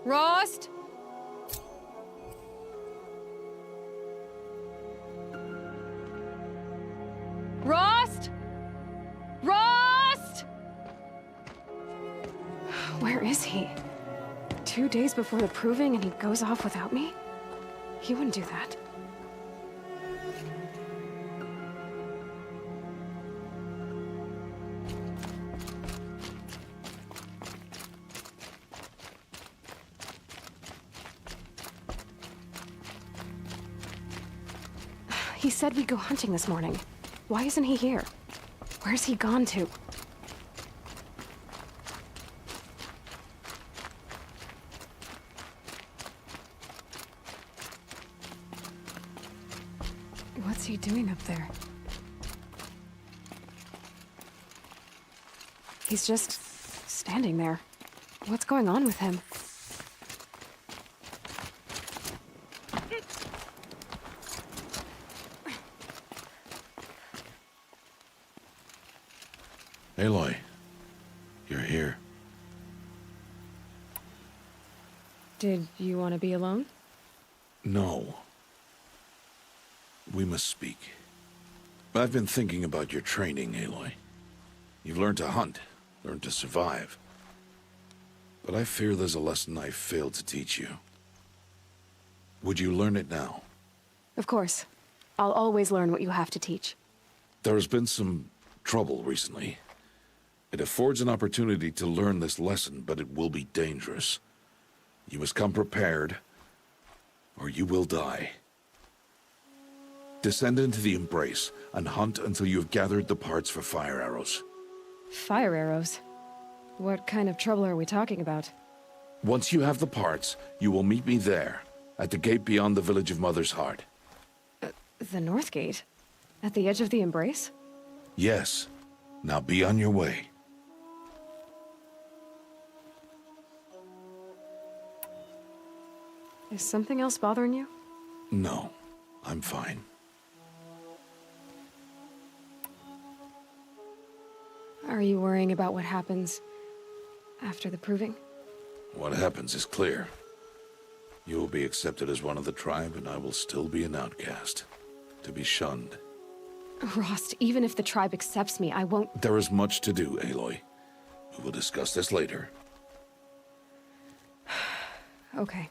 Rost? Rost? Rost? Where is he? 2 days before the proving and he goes off without me? He wouldn't do that. He said we'd go hunting this morning. Why isn't he here? Where's he gone to? What's he doing up there? He's just standing there. What's going on with him? Aloy, you're here. Did you want to be alone? No. We must speak. I've been thinking about your training, Aloy. You've learned to hunt, learned to survive. But I fear there's a lesson I failed to teach you. Would you learn it now? Of course. I'll always learn what you have to teach. There has been some trouble recently. It affords an opportunity to learn this lesson, but it will be dangerous. You must come prepared, or you will die. Descend into the Embrace, and hunt until you have gathered the parts for fire arrows. Fire arrows? What kind of trouble are we talking about? Once you have the parts, you will meet me there, at the gate beyond the village of Mother's Heart. The North Gate? At the edge of the Embrace? Yes. Now be on your way. Is something else bothering you? No, I'm fine. Are you worrying about what happens after the proving? What happens is clear. You will be accepted as one of the tribe, and I will still be an outcast. To be shunned. Rost, even if the tribe accepts me, I won't— There is much to do, Aloy. We will discuss this later. Okay.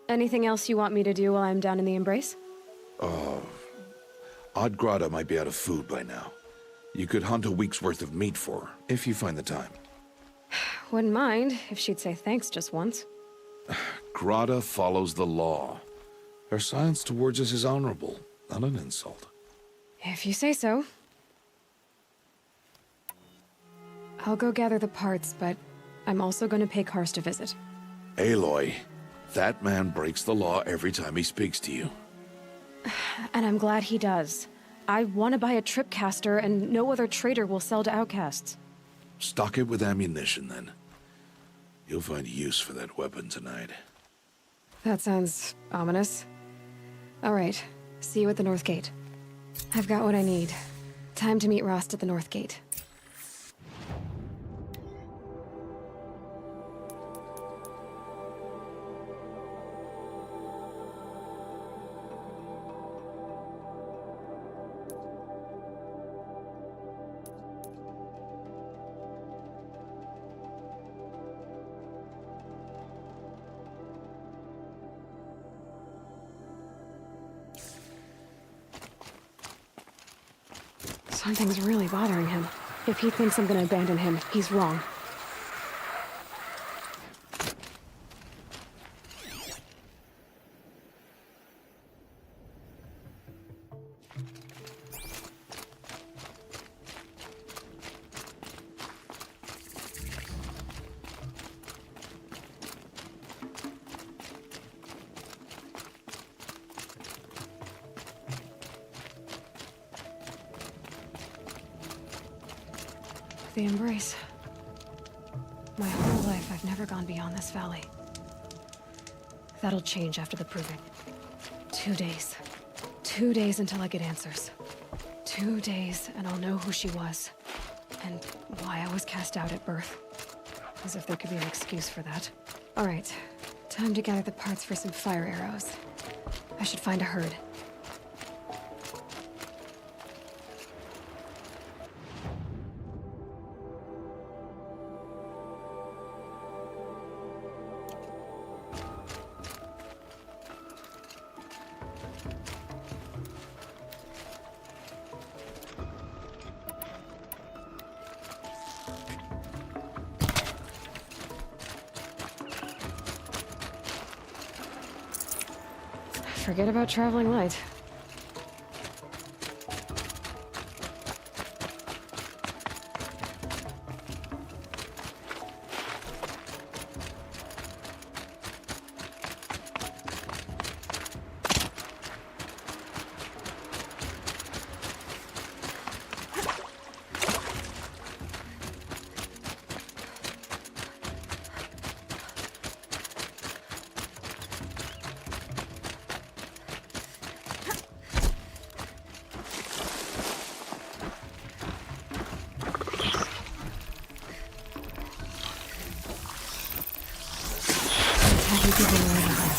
Anything else you want me to do while I'm down in the Embrace? Odd might be out of food by now. You could hunt a week's worth of meat for her, if you find the time. Wouldn't mind if she'd say thanks just once. Grada follows the law. Her silence towards us is honorable, not an insult. If you say so. I'll go gather the parts, but I'm also going to pay Karst a visit. Aloy, that man breaks the law every time he speaks to you. And I'm glad he does. I want to buy a tripcaster, and no other trader will sell to outcasts. Stock it with ammunition, then. You'll find use for that weapon tonight. That sounds ominous. All right, see you at the North Gate. I've got what I need. Time to meet Rost at the North Gate. Something's really bothering him. If he thinks I'm gonna abandon him, he's wrong. The Embrace. My whole life, I've never gone beyond this valley. That'll change after the proving. 2 days. 2 days until I get answers. 2 days, and I'll know who she was. And why I was cast out at birth. As if there could be an excuse for that. All right, time to gather the parts for some fire arrows. I should find a herd. Forget about traveling light. Happy people are behind.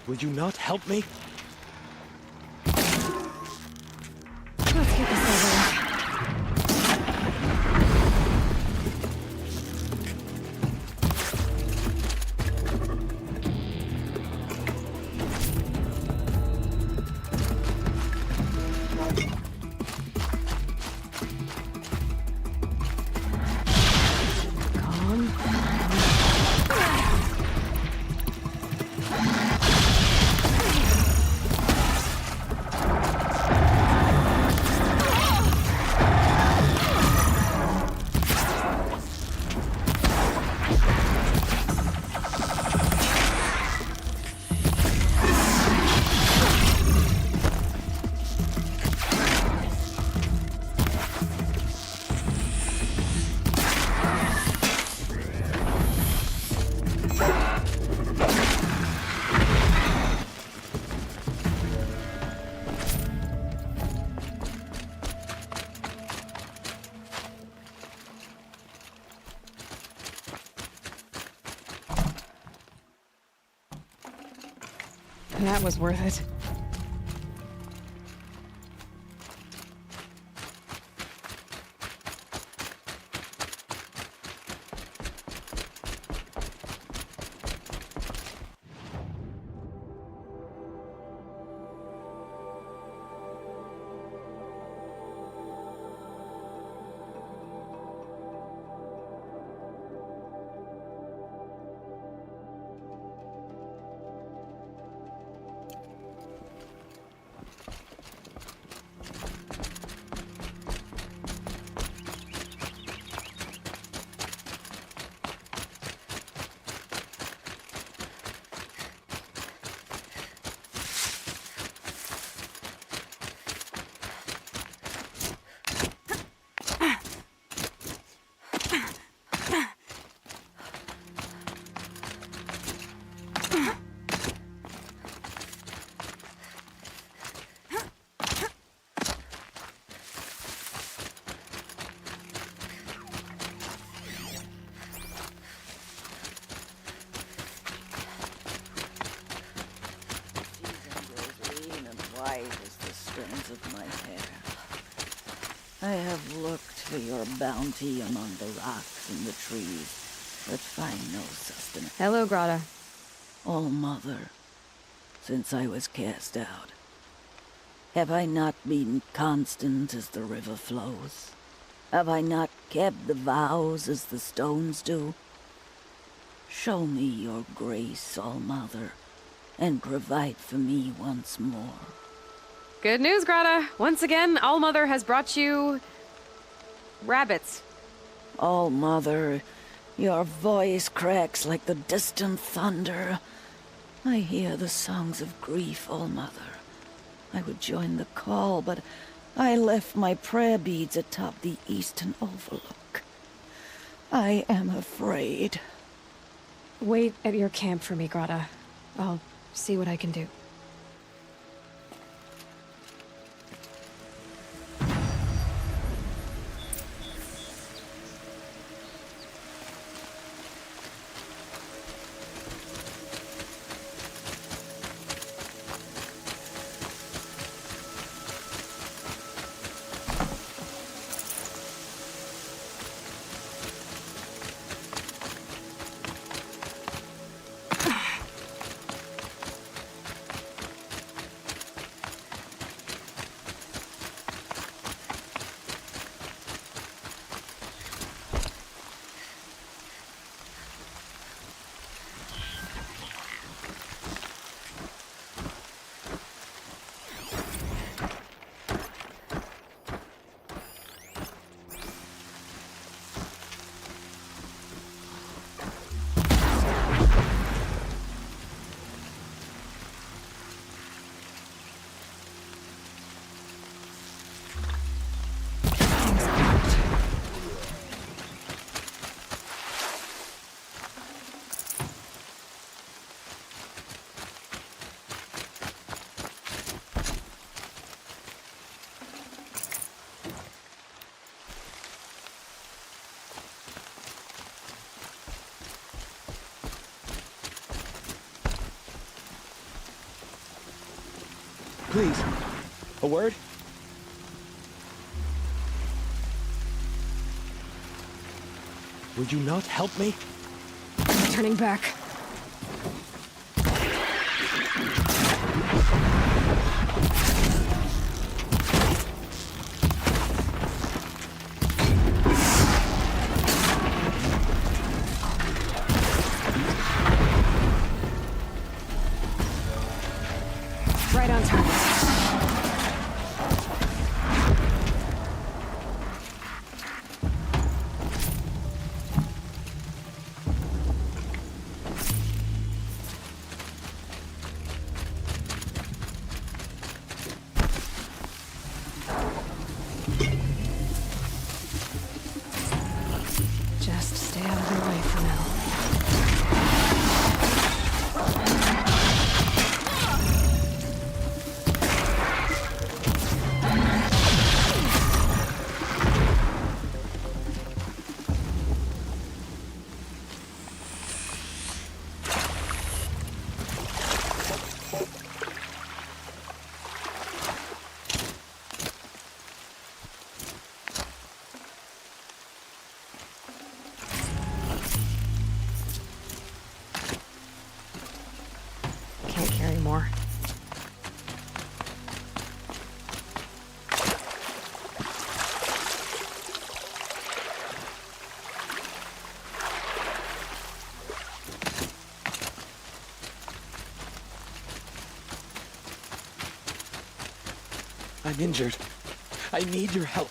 Will you not help me? Let's get this over with. That was worth it. White as the strands of my hair. I have looked for your bounty among the rocks and the trees, but find no sustenance. Hello, Grata. All Mother, since I was cast out, have I not been constant as the river flows? Have I not kept the vows as the stones do? Show me your grace, All Mother, and provide for me once more. Good news, Grata. Once again, All-Mother has brought you... rabbits. All Mother, your voice cracks like the distant thunder. I hear the songs of grief, All Mother. I would join the call, but I left my prayer beads atop the eastern overlook. I am afraid. Wait at your camp for me, Grata. I'll see what I can do. Please, a word? Would you not help me? Turning back. Right on target. I'm injured. I need your help.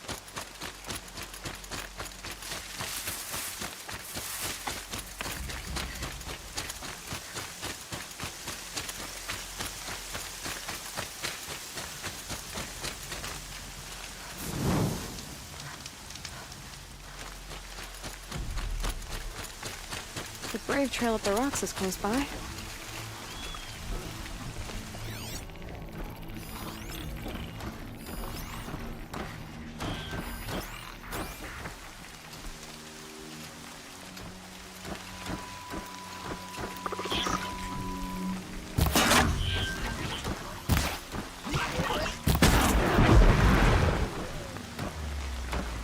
The Brave Trail up the rocks is close by.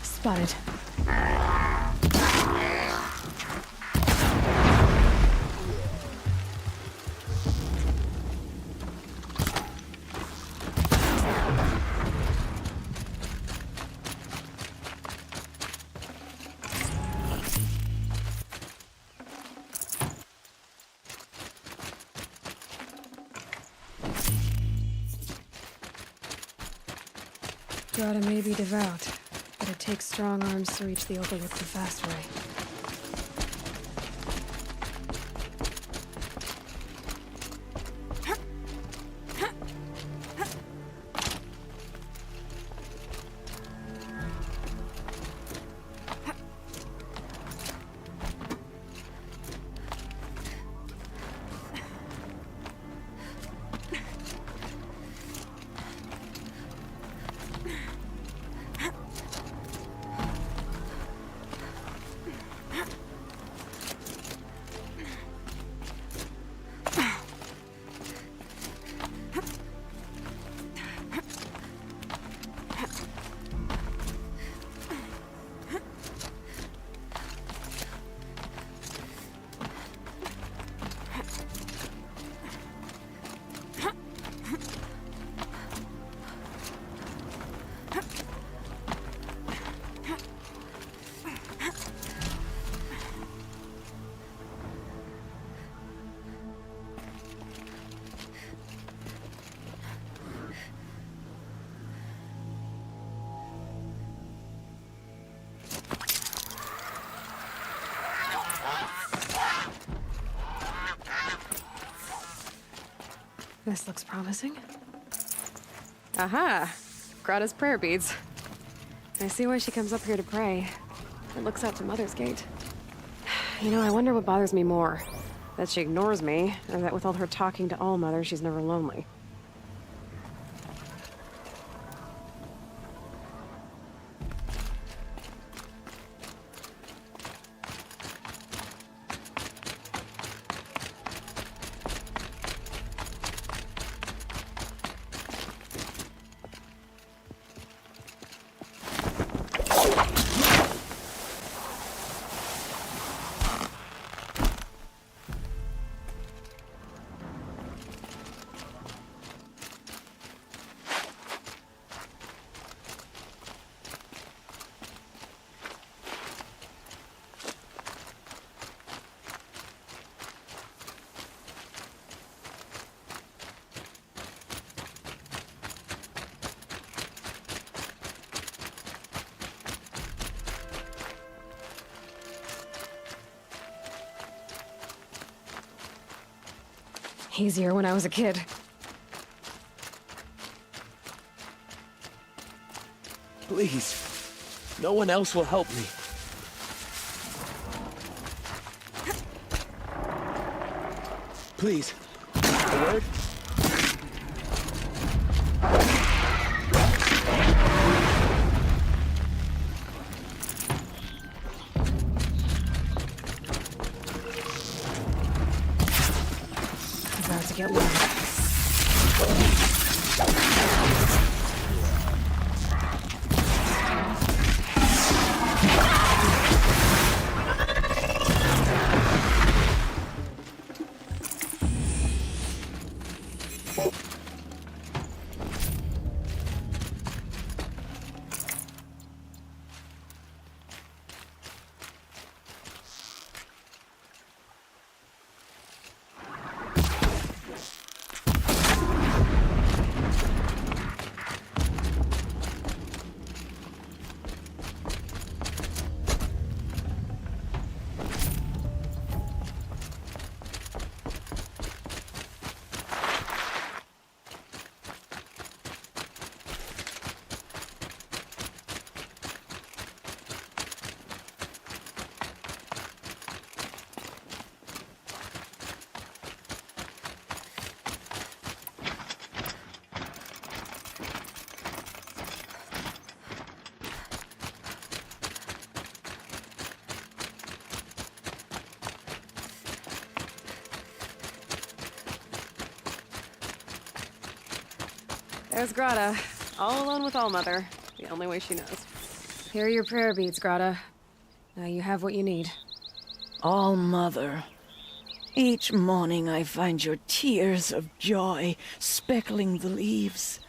Spotted. Grata may be devout, but it takes strong arms to reach the overlook the fast way. This looks promising. Aha! Grata's prayer beads. I see why she comes up here to pray. It looks out to Mother's Gate. You know, I wonder what bothers me more. That she ignores me, or that with all her talking to All Mother, she's never lonely. Easier when I was a kid. Please. No one else will help me. Please. A word? About to get warm. There's Grata, all alone with Allmother, the only way she knows. Here are your prayer beads, Grata. Now you have what you need. All Mother, each morning I find your tears of joy speckling the leaves.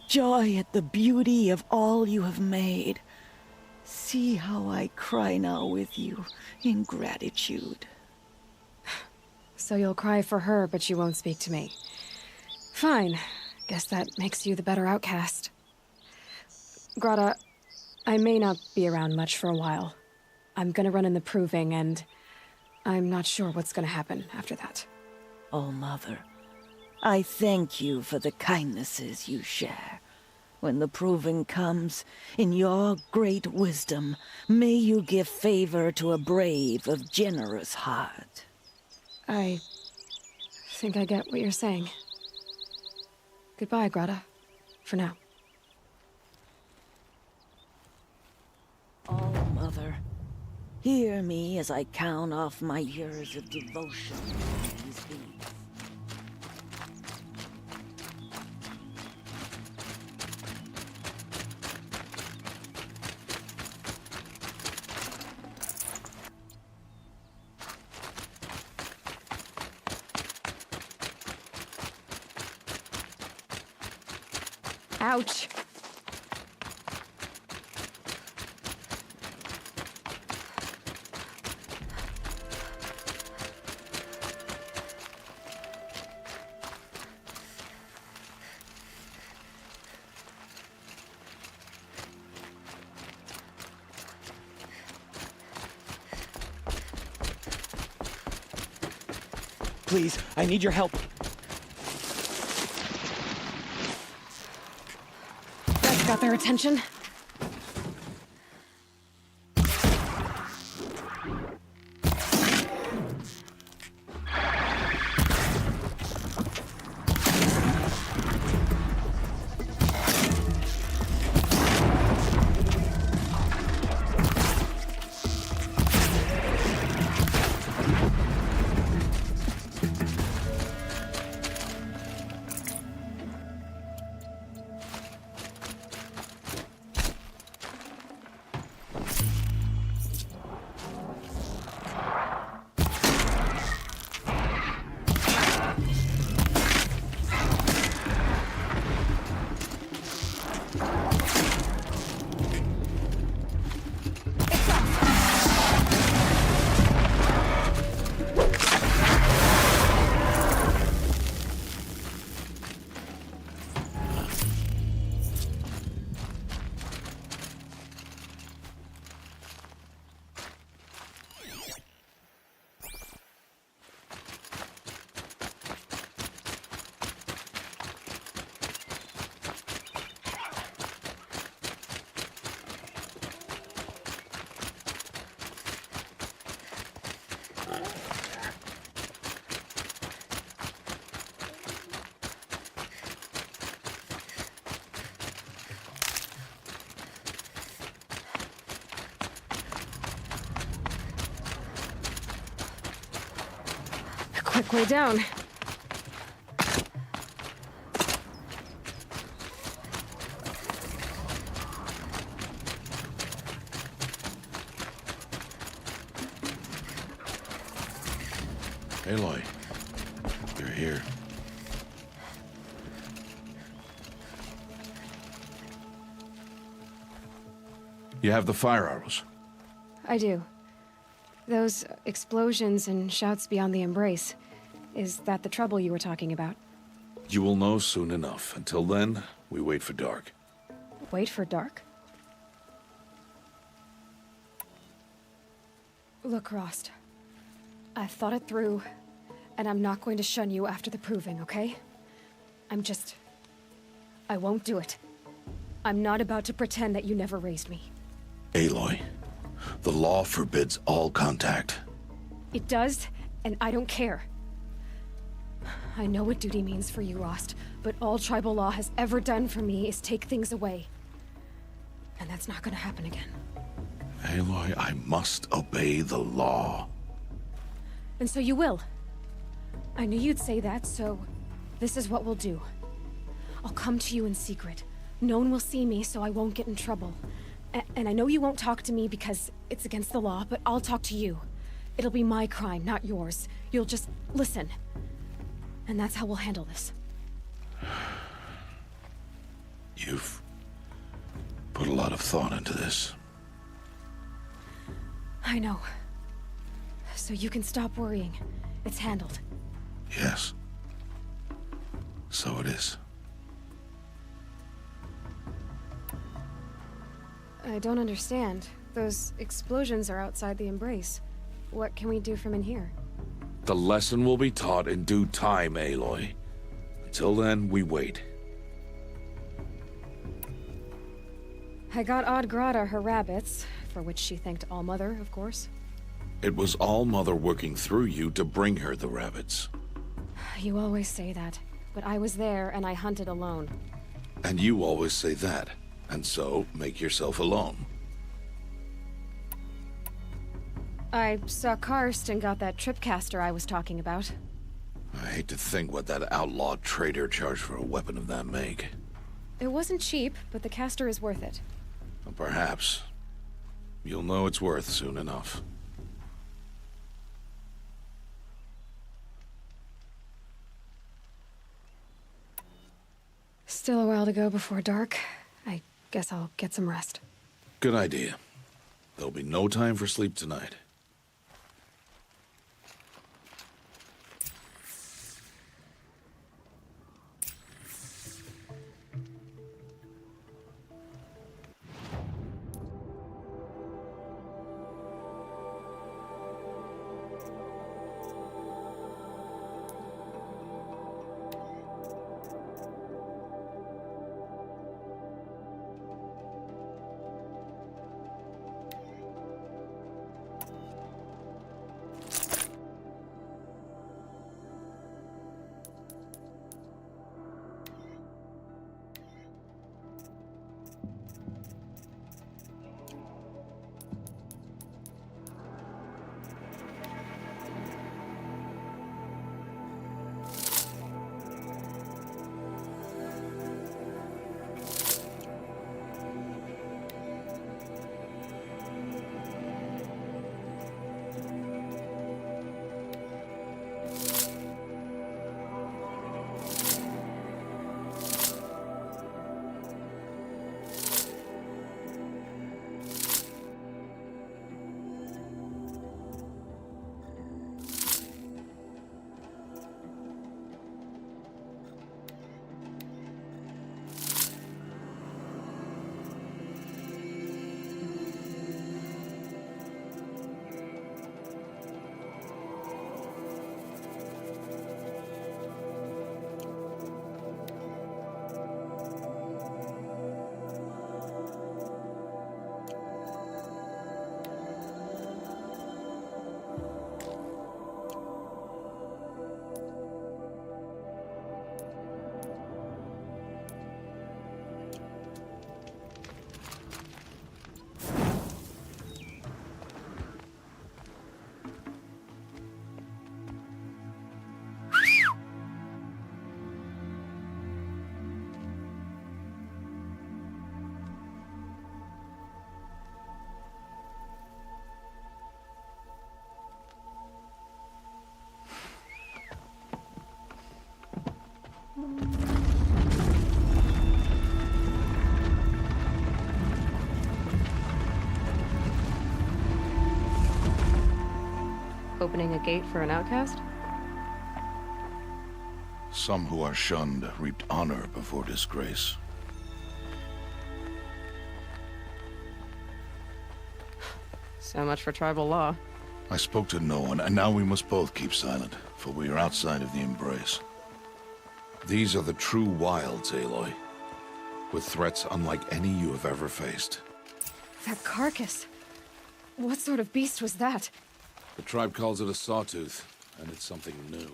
Joy at the beauty of all you have made. See how I cry now with you in gratitude. So you'll cry for her, but you won't speak to me. Fine. Guess that makes you the better outcast. Grata, I may not be around much for a while. I'm gonna run in the proving, and I'm not sure what's gonna happen after that. Oh, Mother, I thank you for the kindnesses you share. When the proving comes, in your great wisdom, may you give favor to a brave of generous heart. I think I get what you're saying. Goodbye, Grata. For now. Oh, Mother, hear me as I count off my years of devotion to these beads. Ouch! Please, I need your help. That's got their attention. Quick way down. Aloy, you're here. You have the fire arrows. I do. Those explosions and shouts beyond the embrace. Is that the trouble you were talking about? You will know soon enough. Until then, we wait for dark. Wait for dark? Look, Rost. I've thought it through, and I'm not going to shun you after the proving, okay? I won't do it. I'm not about to pretend that you never raised me. Aloy, the law forbids all contact. It does, and I don't care. I know what duty means for you, Rost, but all tribal law has ever done for me is take things away. And that's not gonna happen again. Aloy, I must obey the law. And so you will. I knew you'd say that, so this is what we'll do. I'll come to you in secret. No one will see me, so I won't get in trouble. And I know you won't talk to me because it's against the law, but I'll talk to you. It'll be my crime, not yours. You'll just listen. And that's how we'll handle this. You've put a lot of thought into this. I know. So you can stop worrying. It's handled. Yes. So it is. I don't understand. Those explosions are outside the Embrace. What can we do from in here? The lesson will be taught in due time, Aloy. Until then, we wait. I got Odd-Grata her rabbits, for which she thanked All-Mother, of course. It was All-Mother working through you to bring her the rabbits. You always say that, but I was there and I hunted alone. And you always say that, and so make yourself alone. I saw Karst and got that tripcaster I was talking about. I hate to think what that outlaw trader charged for a weapon of that make. It wasn't cheap, but the caster is worth it. Well, perhaps. You'll know it's worth soon enough. Still a while to go before dark. I guess I'll get some rest. Good idea. There'll be no time for sleep tonight. Opening a gate for an outcast? Some who are shunned reaped honor before disgrace. So much for tribal law. I spoke to no one, and now we must both keep silent, for we are outside of the Embrace. These are the true wilds, Aloy, with threats unlike any you have ever faced. That carcass. What sort of beast was that? The tribe calls it a sawtooth, and it's something new.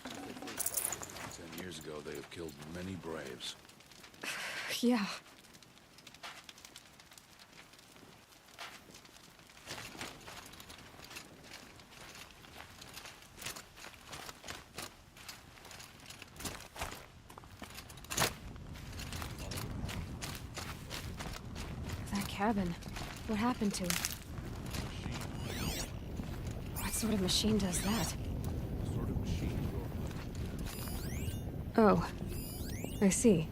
10 years ago, they have killed many braves. Yeah. cabin. What happened to it? What sort of machine does that? Oh, I see.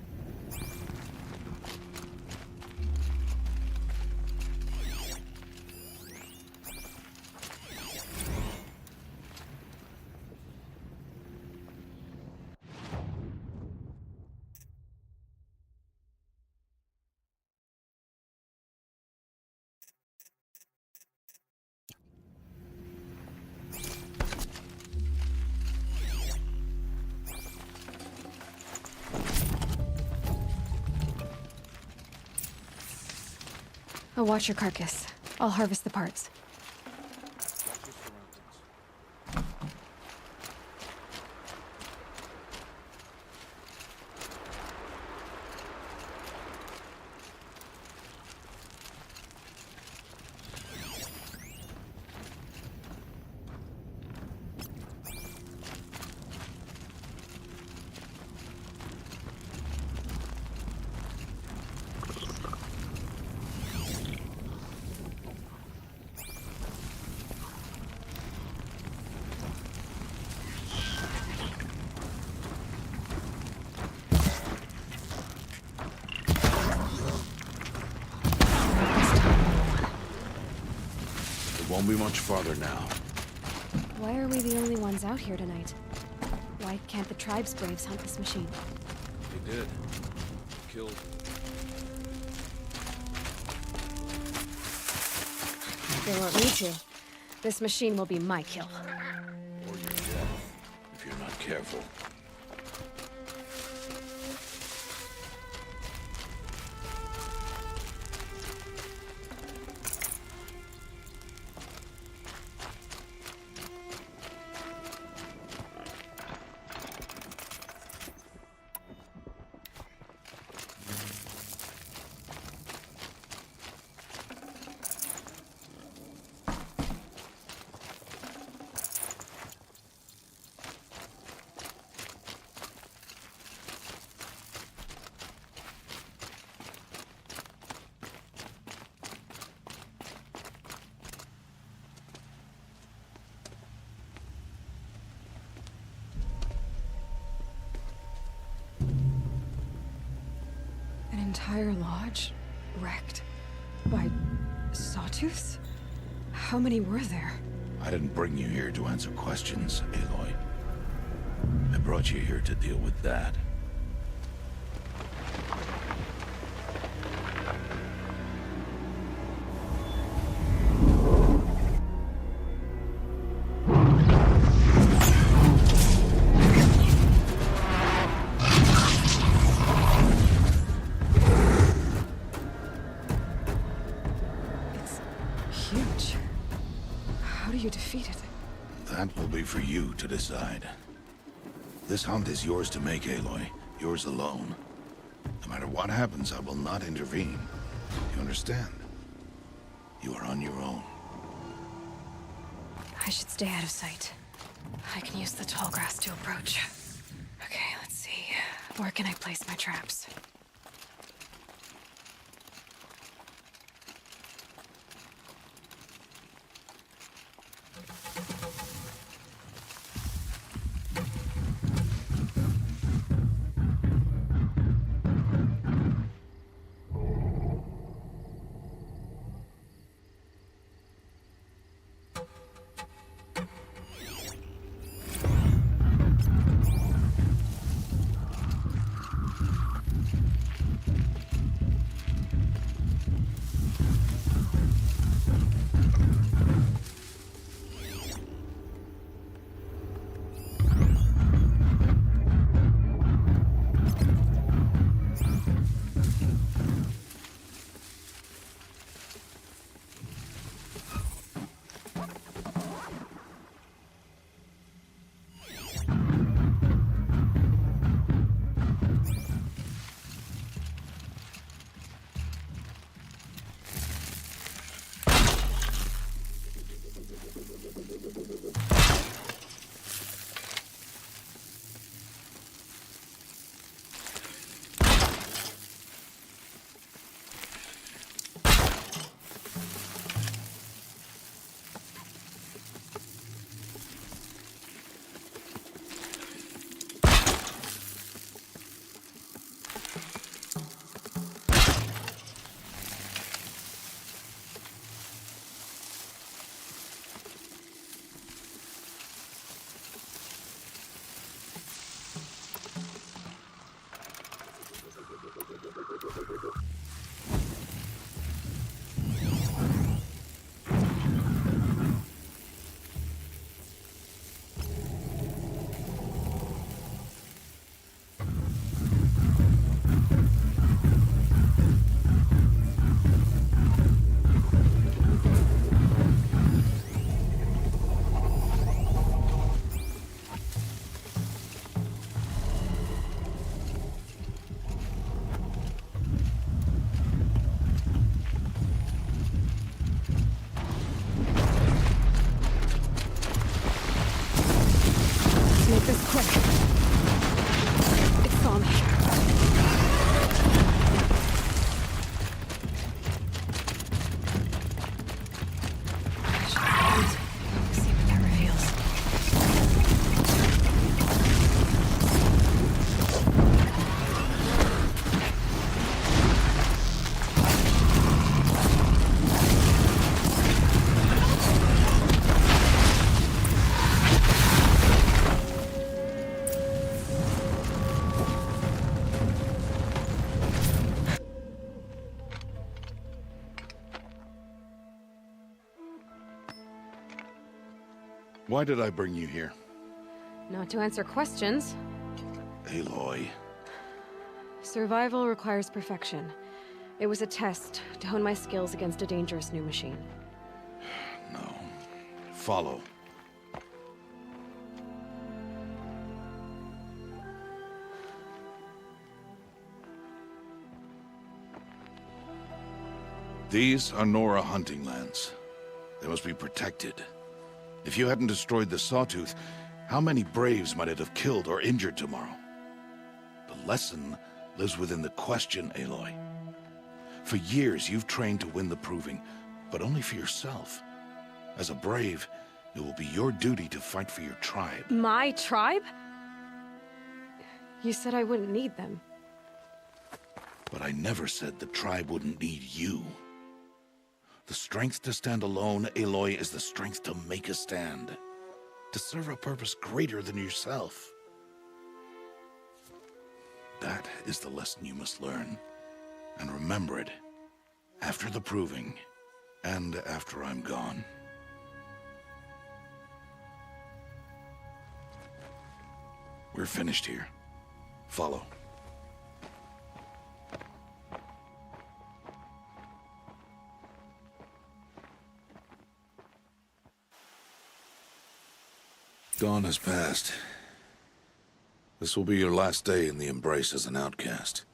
I'll watch your carcass. I'll harvest the parts. Won't be much farther now. Why are we the only ones out here tonight? Why can't the tribe's braves hunt this machine? They did. Killed. They want me to. This machine will be my kill. Or your death, if you're not careful. An entire lodge wrecked by sawtooths? How many were there? I didn't bring you here to answer questions, Aloy. I brought you here to deal with that. Huge. How do you defeat it? That will be for you to decide. This hunt is yours to make, Aloy. Yours alone. No matter what happens, I will not intervene. You understand? You are on your own. I should stay out of sight. I can use the tall grass to approach. Okay, let's see. Where can I place my traps? Why did I bring you here? Not to answer questions. Aloy. Survival requires perfection. It was a test to hone my skills against a dangerous new machine. No. Follow. These are Nora hunting lands. They must be protected. If you hadn't destroyed the Sawtooth, how many Braves might it have killed or injured tomorrow? The lesson lives within the question, Aloy. For years, you've trained to win the Proving, but only for yourself. As a Brave, it will be your duty to fight for your tribe. My tribe? You said I wouldn't need them. But I never said the tribe wouldn't need you. The strength to stand alone, Aloy, is the strength to make a stand. To serve a purpose greater than yourself. That is the lesson you must learn. And remember it. After the Proving. And after I'm gone. We're finished here. Follow. Dawn has passed. This will be your last day in the Embrace as an outcast.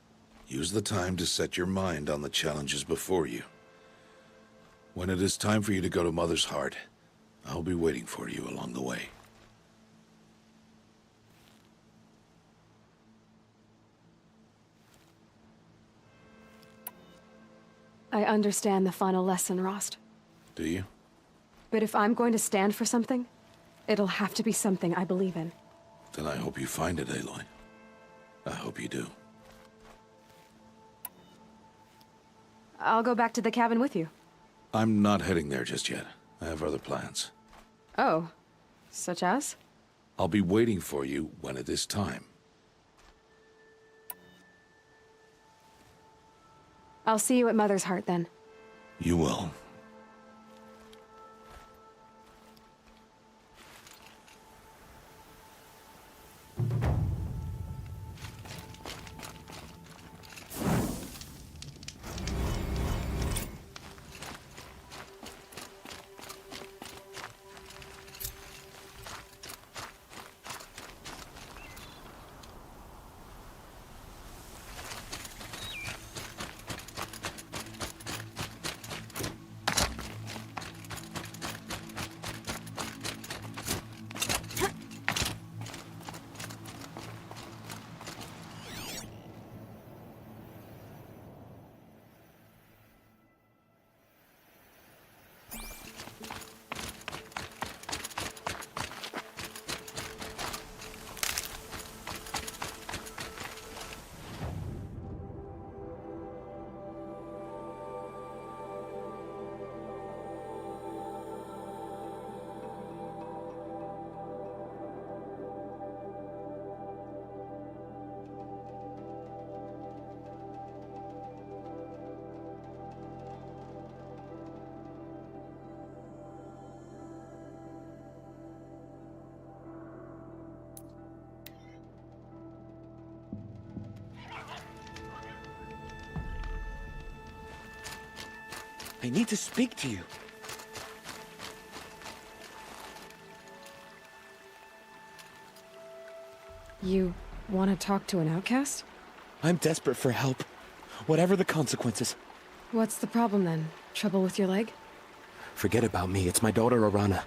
Use the time to set your mind on the challenges before you. When it is time for you to go to Mother's Heart, I'll be waiting for you along the way. I understand the final lesson, Rost. Do you? But if I'm going to stand for something, it'll have to be something I believe in. Then I hope you find it, Aloy. I hope you do. I'll go back to the cabin with you. I'm not heading there just yet. I have other plans. Oh. Such as? I'll be waiting for you when it is time. I'll see you at Mother's Heart then. You will. I need to speak to you. You want to talk to an outcast? I'm desperate for help. Whatever the consequences. What's the problem then? Trouble with your leg? Forget about me. It's my daughter, Arana.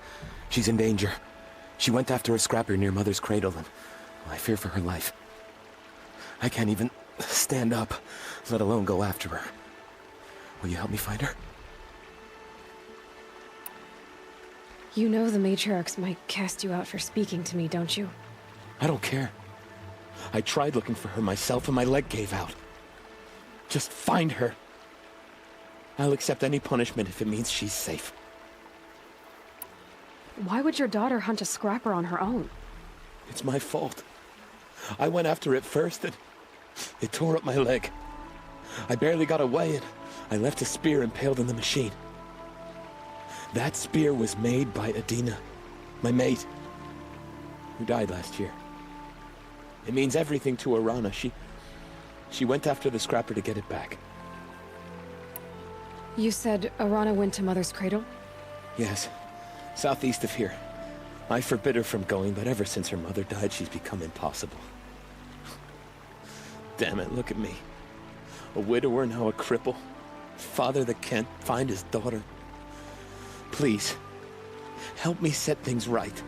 She's in danger. She went after a scrapper near Mother's cradle, and I fear for her life. I can't even stand up, let alone go after her. Will you help me find her? You know the matriarchs might cast you out for speaking to me, don't you? I don't care. I tried looking for her myself and my leg gave out. Just find her. I'll accept any punishment if it means she's safe. Why would your daughter hunt a scrapper on her own? It's my fault. I went after it first and it tore up my leg. I barely got away and I left a spear impaled in the machine. That spear was made by Adina. My mate, who died last year. It means everything to Arana. She went after the scrapper to get it back. You said Arana went to Mother's cradle? Yes, southeast of here. I forbid her from going, but ever since her mother died, she's become impossible. Damn it, look at me. A widower, now a cripple. Father that can't find his daughter. Please, help me set things right.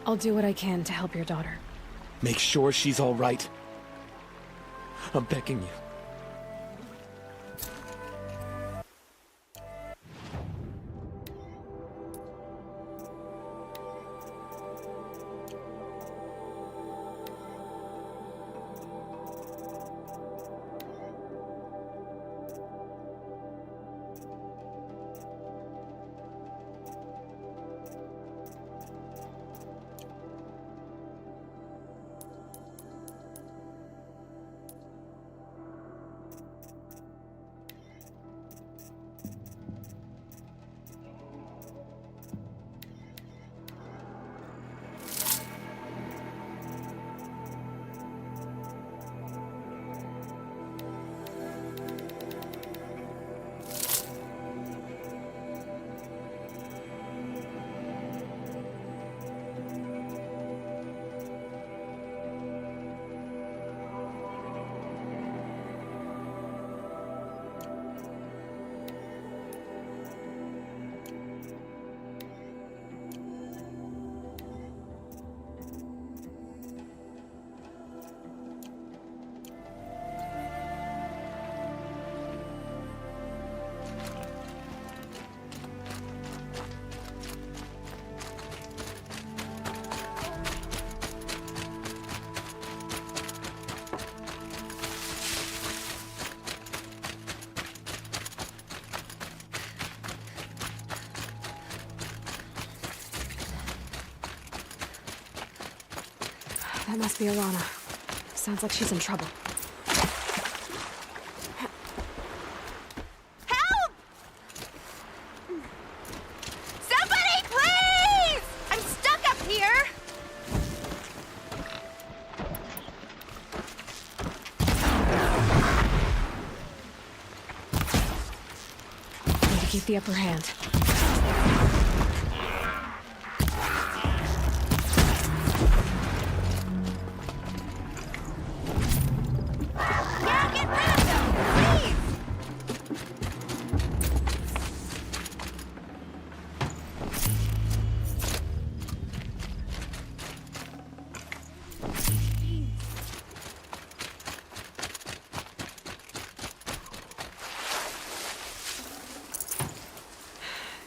I'll do what I can to help your daughter. Make sure she's all right. I'm begging you. That must be Arana. Sounds like she's in trouble. Help! Somebody, please! I'm stuck up here! Need to keep the upper hand. Yeah, get rid of them, please!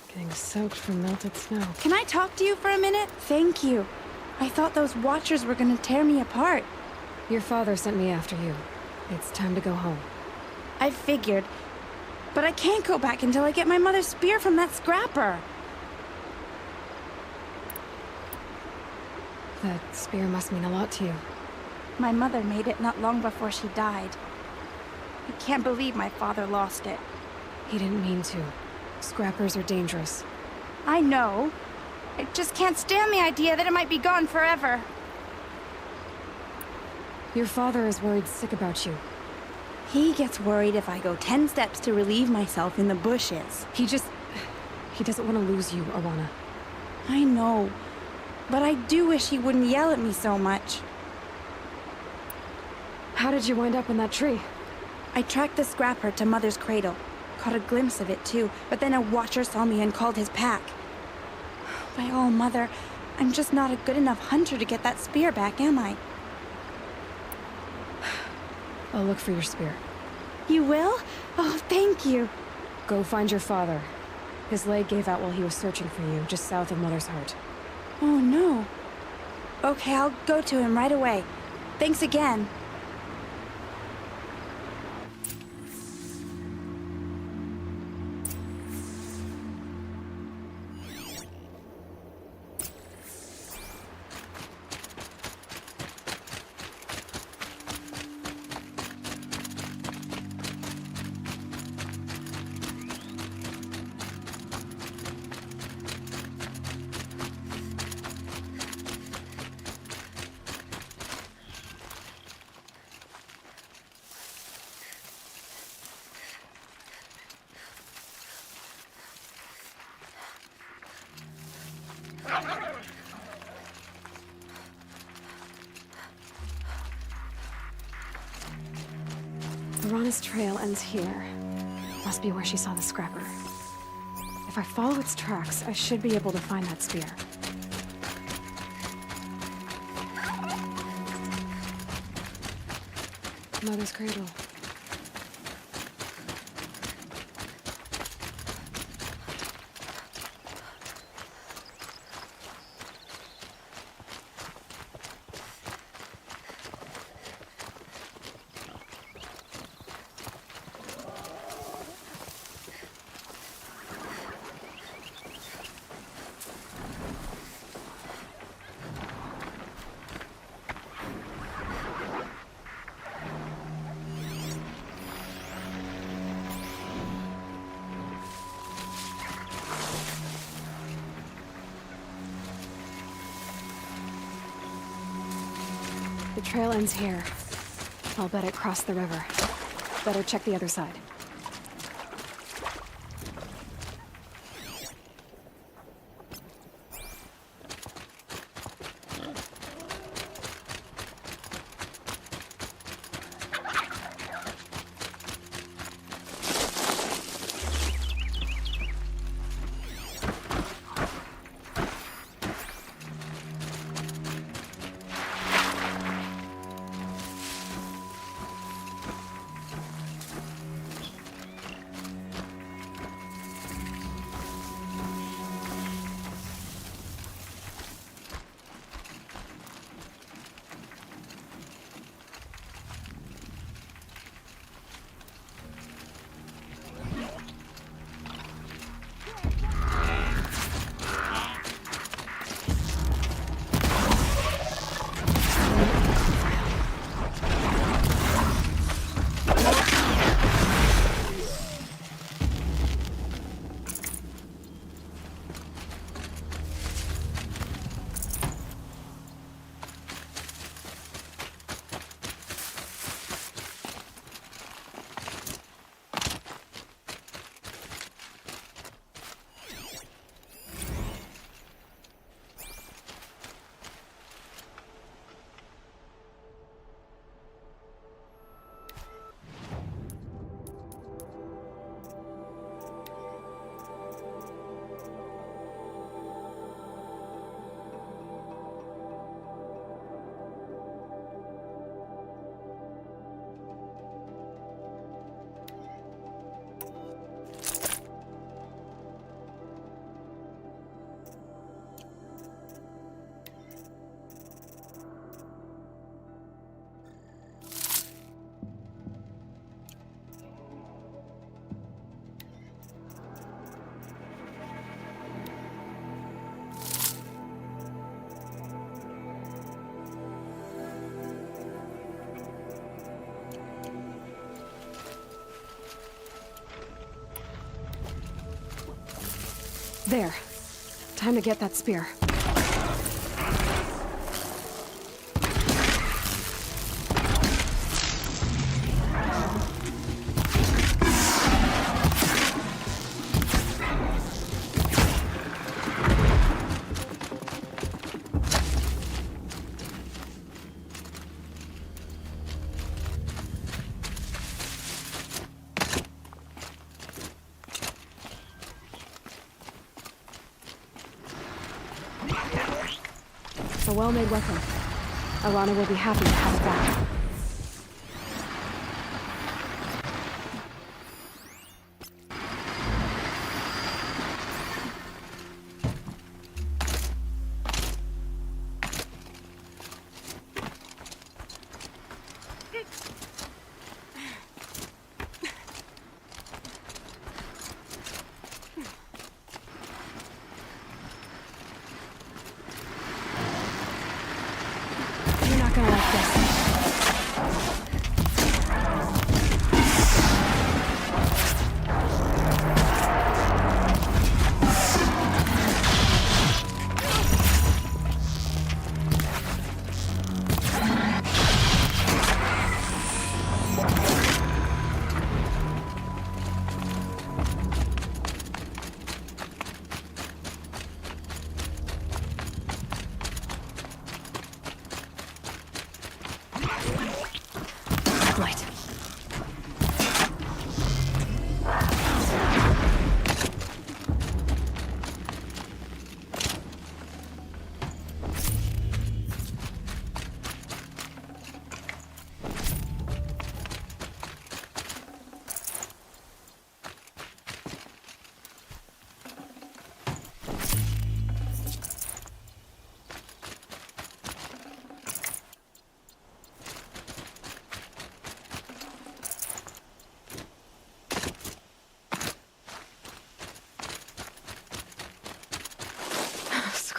Getting soaked from melted snow. Can I talk to you for a minute? Thank you. I thought those Watchers were gonna tear me apart. Your father sent me after you. It's time to go home. I figured. But I can't go back until I get my mother's spear from that scrapper. That spear must mean a lot to you. My mother made it not long before she died. I can't believe my father lost it. He didn't mean to. Scrappers are dangerous. I know. I just can't stand the idea that it might be gone forever. Your father is worried sick about you. He gets worried if I go 10 steps to relieve myself in the bushes. He doesn't want to lose you, Arana. I know. But I do wish he wouldn't yell at me so much. How did you wind up in that tree? I tracked the scrapper to Mother's cradle. Caught a glimpse of it too, but then a Watcher saw me and called his pack. By all, Mother, I'm just not a good enough hunter to get that spear back, am I? I'll look for your spear. You will? Oh, thank you. Go find your father. His leg gave out while he was searching for you, just south of Mother's Heart. Oh, no. Okay, I'll go to him right away. Thanks again. Arana's trail ends here. Must be where she saw the scrapper. If I follow its tracks, I should be able to find that spear. Mother's cradle. The trail ends here. I'll bet it crossed the river. Better check the other side. There. Time to get that spear. A well-made weapon. Arana will be happy to have it back. You're not gonna like this.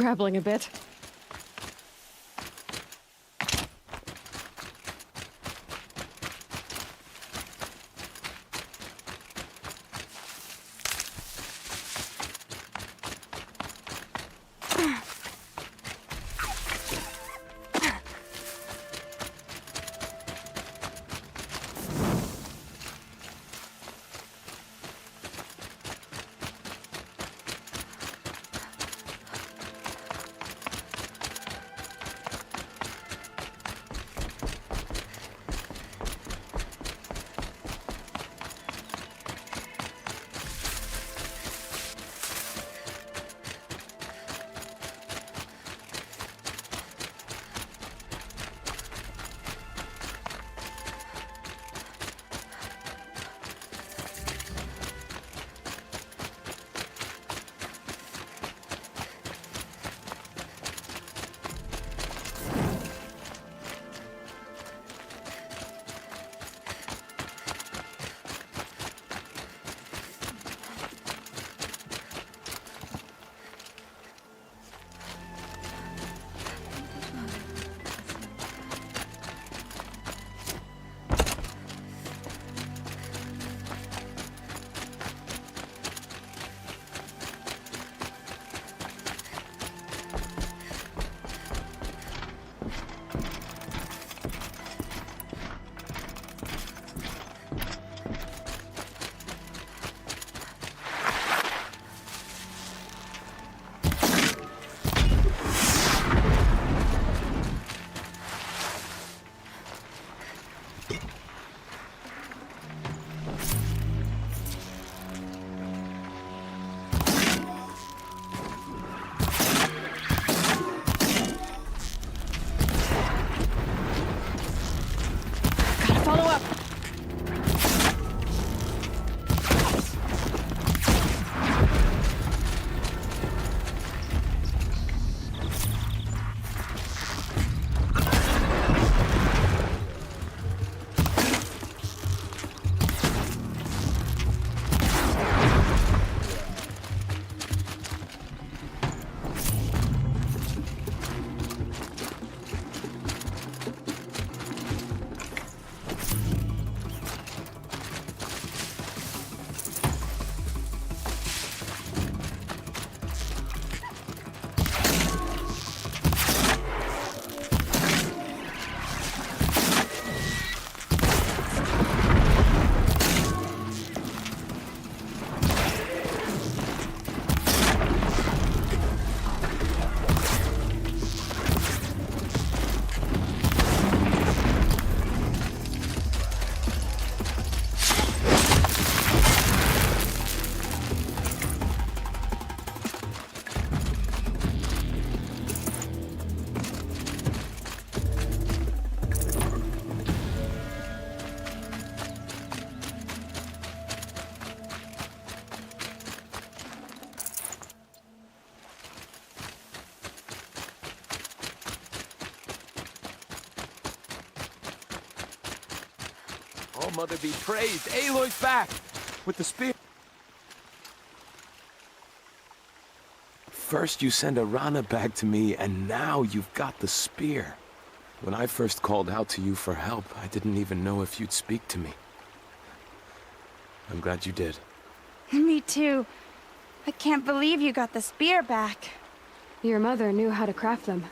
scrabbling a bit. Follow up! Oh, Mother be praised! Aloy's back! With the spear! First you send Arana back to me, and now you've got the spear. When I first called out to you for help, I didn't even know if you'd speak to me. I'm glad you did. Me too. I can't believe you got the spear back. Your mother knew how to craft them.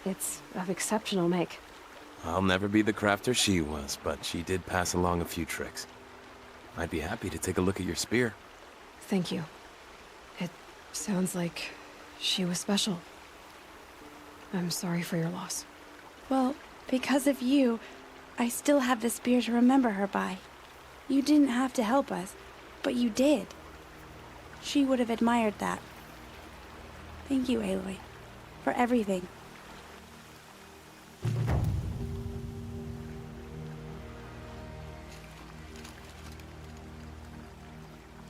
It's of exceptional make. I'll never be the crafter she was, but she did pass along a few tricks. I'd be happy to take a look at your spear. Thank you. It sounds like she was special. I'm sorry for your loss. Well, because of you, I still have the spear to remember her by. You didn't have to help us, but you did. She would have admired that. Thank you, Aloy, for everything.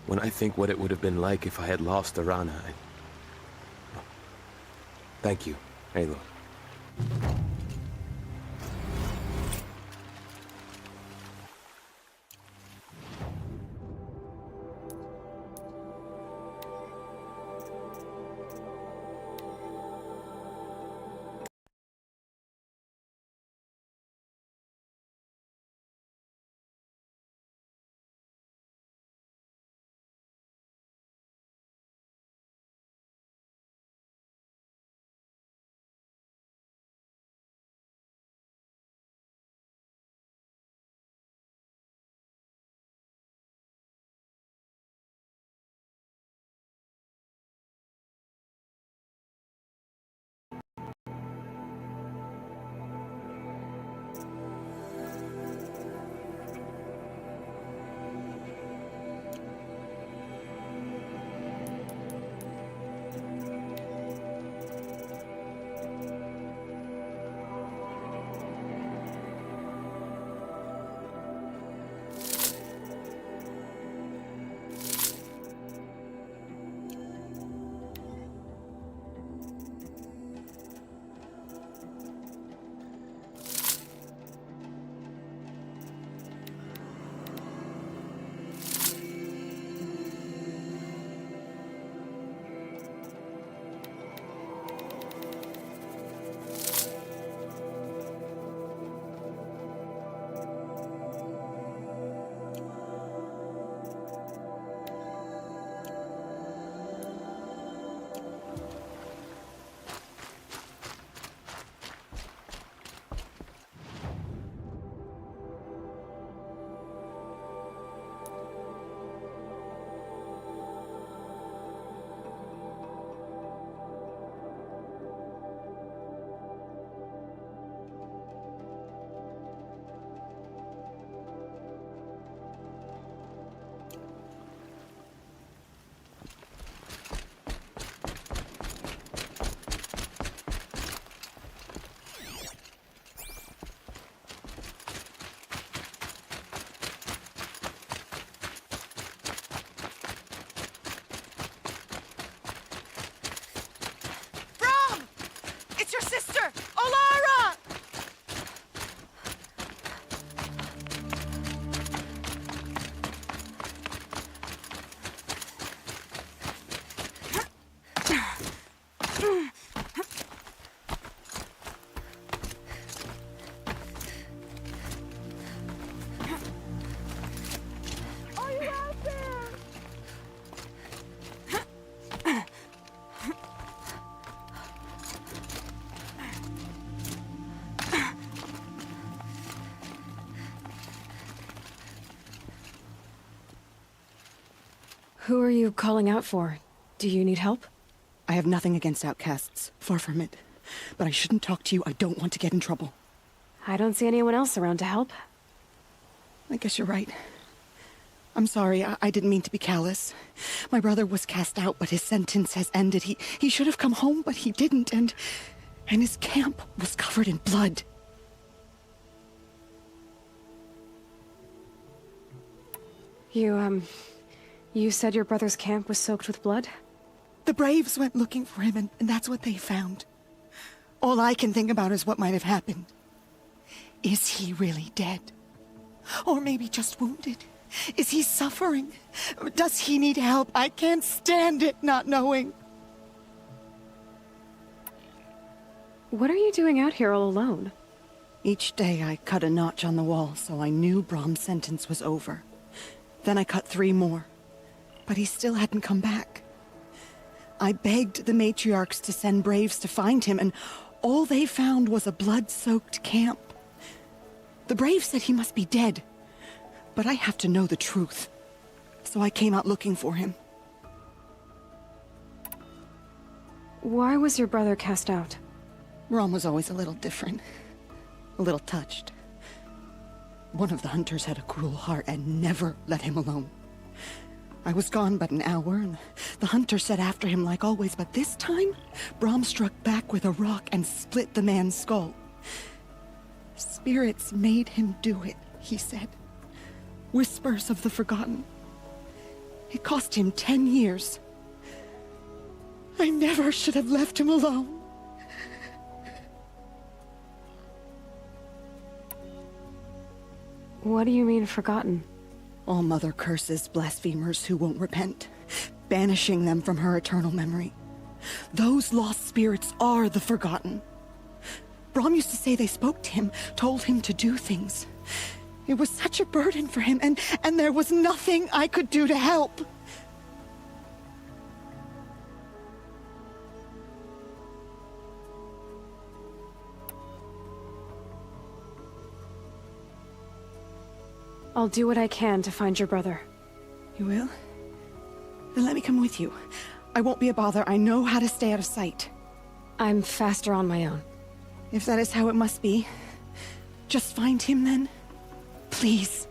When I think what it would have been like if I had lost Arana, Thank you, Aloy. Who are you calling out for? Do you need help? I have nothing against outcasts. Far from it. But I shouldn't talk to you. I don't want to get in trouble. I don't see anyone else around to help. I guess you're right. I'm sorry. I didn't mean to be callous. My brother was cast out, but his sentence has ended. He should have come home, but he didn't, and his camp was covered in blood. You said your brother's camp was soaked with blood? The Braves went looking for him, and that's what they found. All I can think about is what might have happened. Is he really dead? Or maybe just wounded? Is he suffering? Does he need help? I can't stand it not knowing. What are you doing out here all alone? Each day I cut a notch on the wall, so I knew Brahm's sentence was over. Then I cut 3 more. But he still hadn't come back. I begged the matriarchs to send Braves to find him, and all they found was a blood-soaked camp. The Braves said he must be dead, but I have to know the truth. So I came out looking for him. Why was your brother cast out? Rom was always a little different. A little touched. One of the hunters had a cruel heart and never let him alone. I was gone but an hour, and the hunter set after him like always, but this time, Brahm struck back with a rock and split the man's skull. Spirits made him do it, he said. Whispers of the forgotten. It cost him 10 years. I never should have left him alone. What do you mean, forgotten? All-Mother curses blasphemers who won't repent, banishing them from her eternal memory. Those lost spirits are the forgotten. Brahm used to say they spoke to him, told him to do things. It was such a burden for him, and there was nothing I could do to help. I'll do what I can to find your brother. You will? Then let me come with you. I won't be a bother. I know how to stay out of sight. I'm faster on my own. If that is how it must be, just find him then. Please.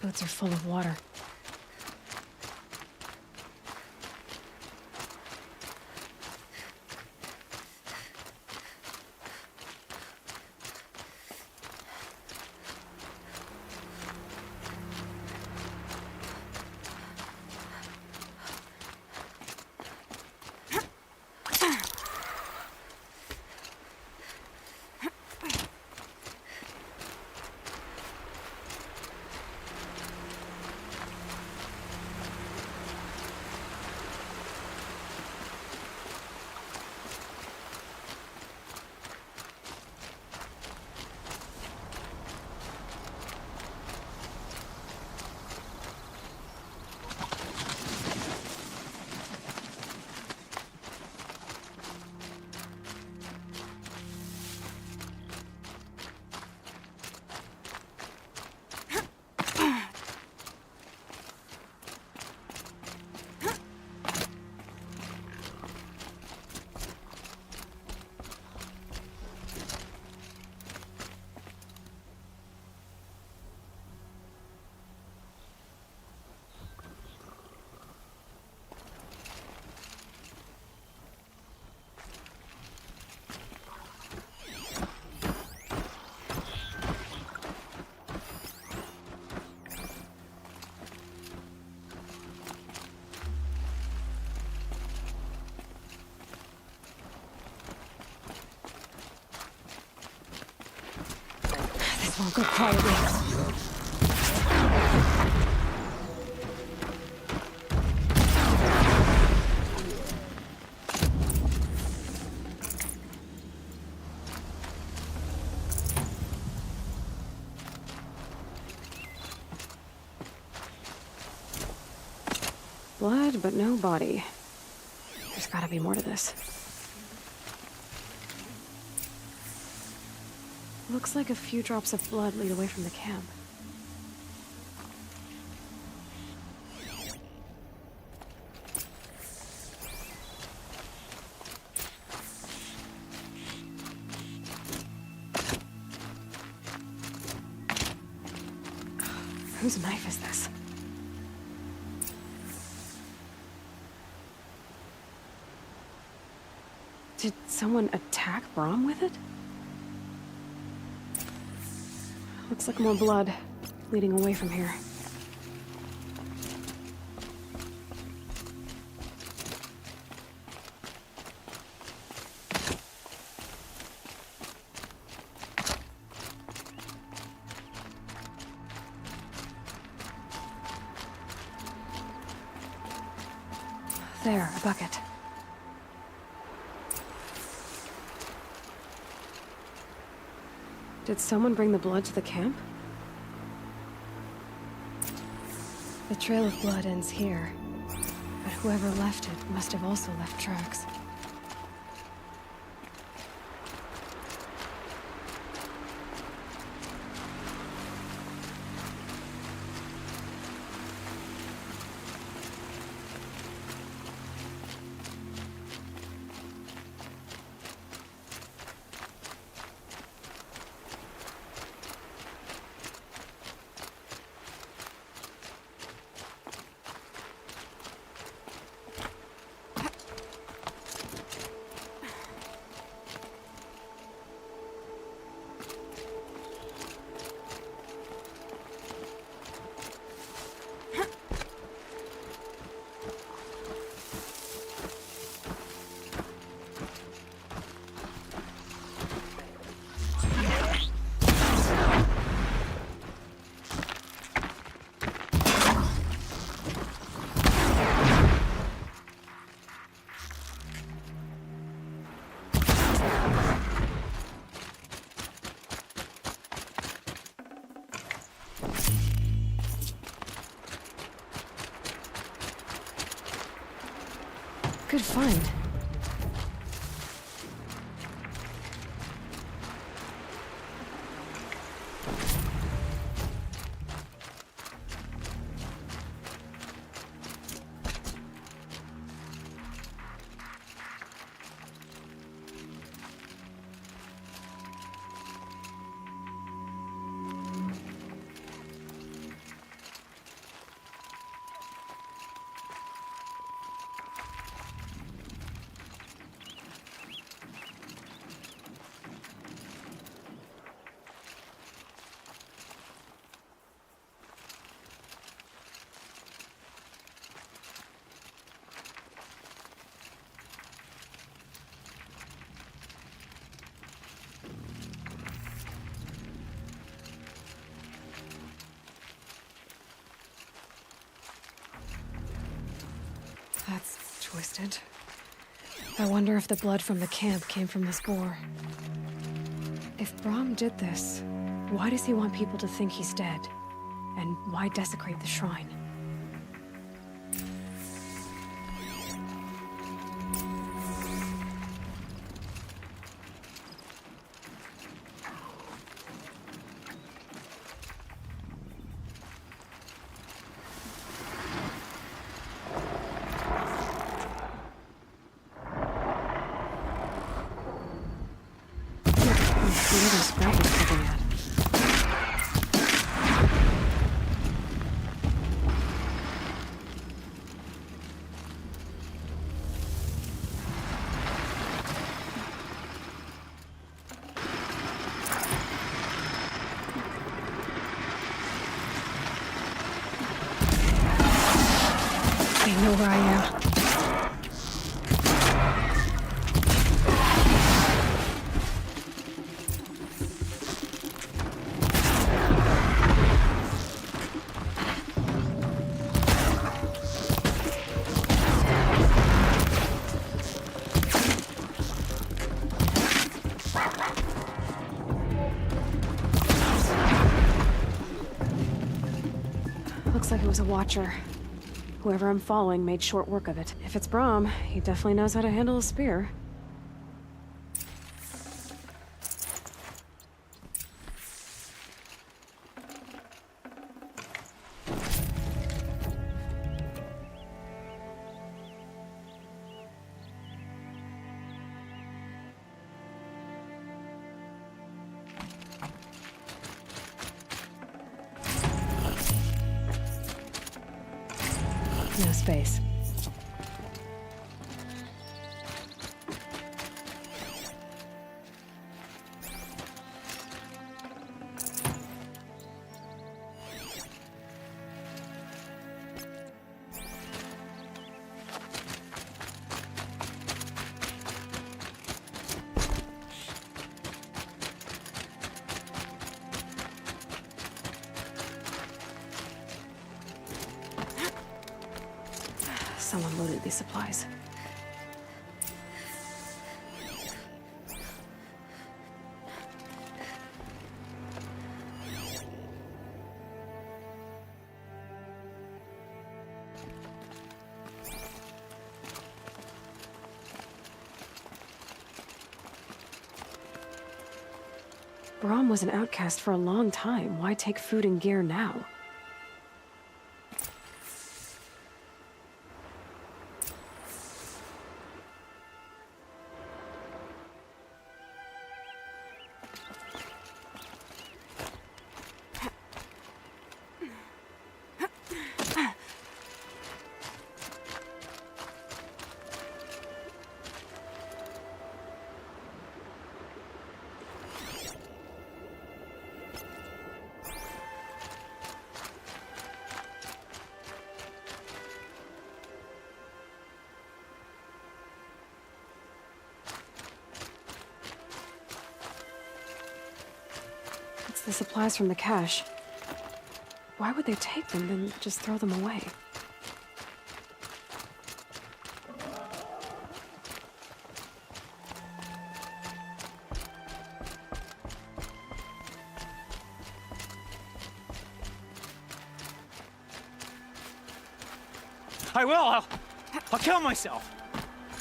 Boots are full of water. won't go quietly. Blood, but no body. There's gotta be more to this. Looks like a few drops of blood lead away from the camp. Whose knife is this? Did someone attack Brom with it? Looks like more blood leading away from here. There, a bucket. Did someone bring the blood to the camp? The trail of blood ends here, but whoever left it must have also left tracks. Good find. That's twisted. I wonder if the blood from the camp came from this boar. If Brom did this, why does he want people to think he's dead? And why desecrate the shrine? The other scrap was looking at. They know where I am. Looks like it was a watcher. Whoever I'm following made short work of it. If it's Brahm, he definitely knows how to handle a spear. No space. Someone loaded these supplies. Brahm was an outcast for a long time. Why take food and gear now? It's the supplies from the cache. Why would they take them, then just throw them away? I will! I'll kill myself!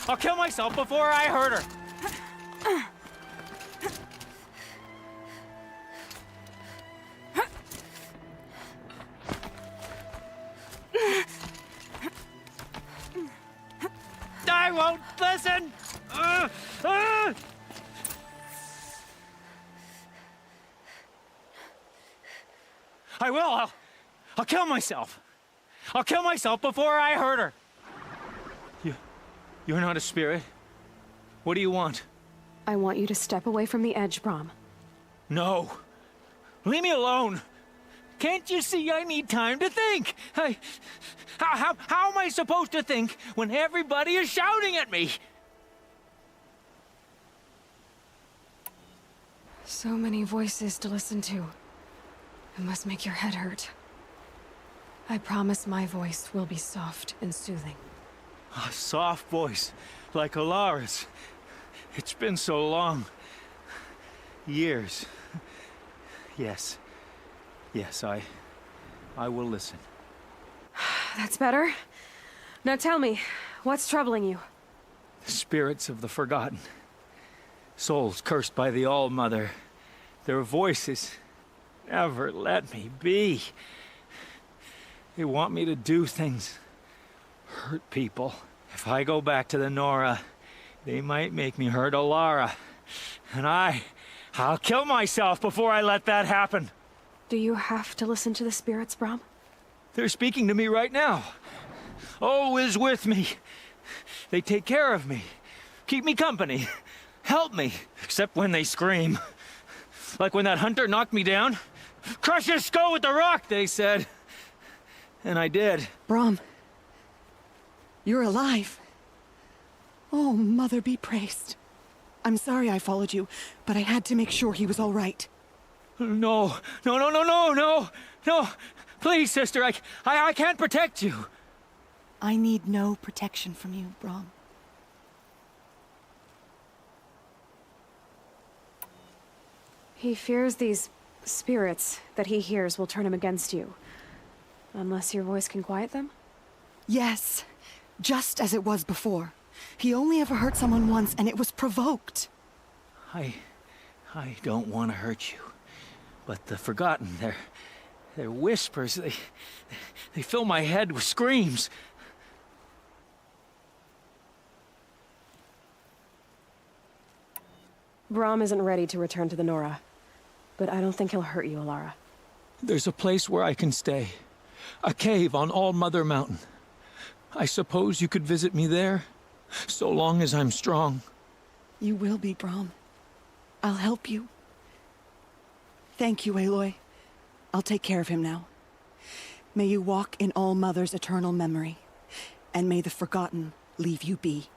I'll kill myself before I hurt her! I won't listen! I will! I'll kill myself! I'll kill myself before I hurt her! You're not a spirit. What do you want? I want you to step away from the edge, Brahm. No. Leave me alone. Can't you see I need time to think? How am I supposed to think when everybody is shouting at me? So many voices to listen to. It must make your head hurt. I promise my voice will be soft and soothing. A soft voice, like Alara's. It's been so long. Years. Yes. Yes, I will listen. That's better. Now tell me, what's troubling you? The spirits of the forgotten. Souls cursed by the All-Mother. Their voices never let me be. They want me to do things. Hurt people. If I go back to the Nora, they might make me hurt Alara. And I'll kill myself before I let that happen. Do you have to listen to the spirits, Brahm? They're speaking to me right now. O is with me. They take care of me. Keep me company. Help me. Except when they scream. Like when that hunter knocked me down. Crush his skull with the rock, they said. And I did. Brahm, you're alive. Oh, Mother be praised. I'm sorry I followed you, but I had to make sure he was all right. No. Please, sister, I can't protect you. I need no protection from you, Brahm. He fears these spirits that he hears will turn him against you. Unless your voice can quiet them? Yes, just as it was before. He only ever hurt someone once, and it was provoked. I don't want to hurt you. But the Forgotten, their whispers, they fill my head with screams. Brahm isn't ready to return to the Nora. But I don't think he'll hurt you, Alara. There's a place where I can stay. A cave on All Mother Mountain. I suppose you could visit me there, so long as I'm strong. You will be, Brahm. I'll help you. Thank you, Aloy. I'll take care of him now. May you walk in All Mother's eternal memory, and may the Forgotten leave you be.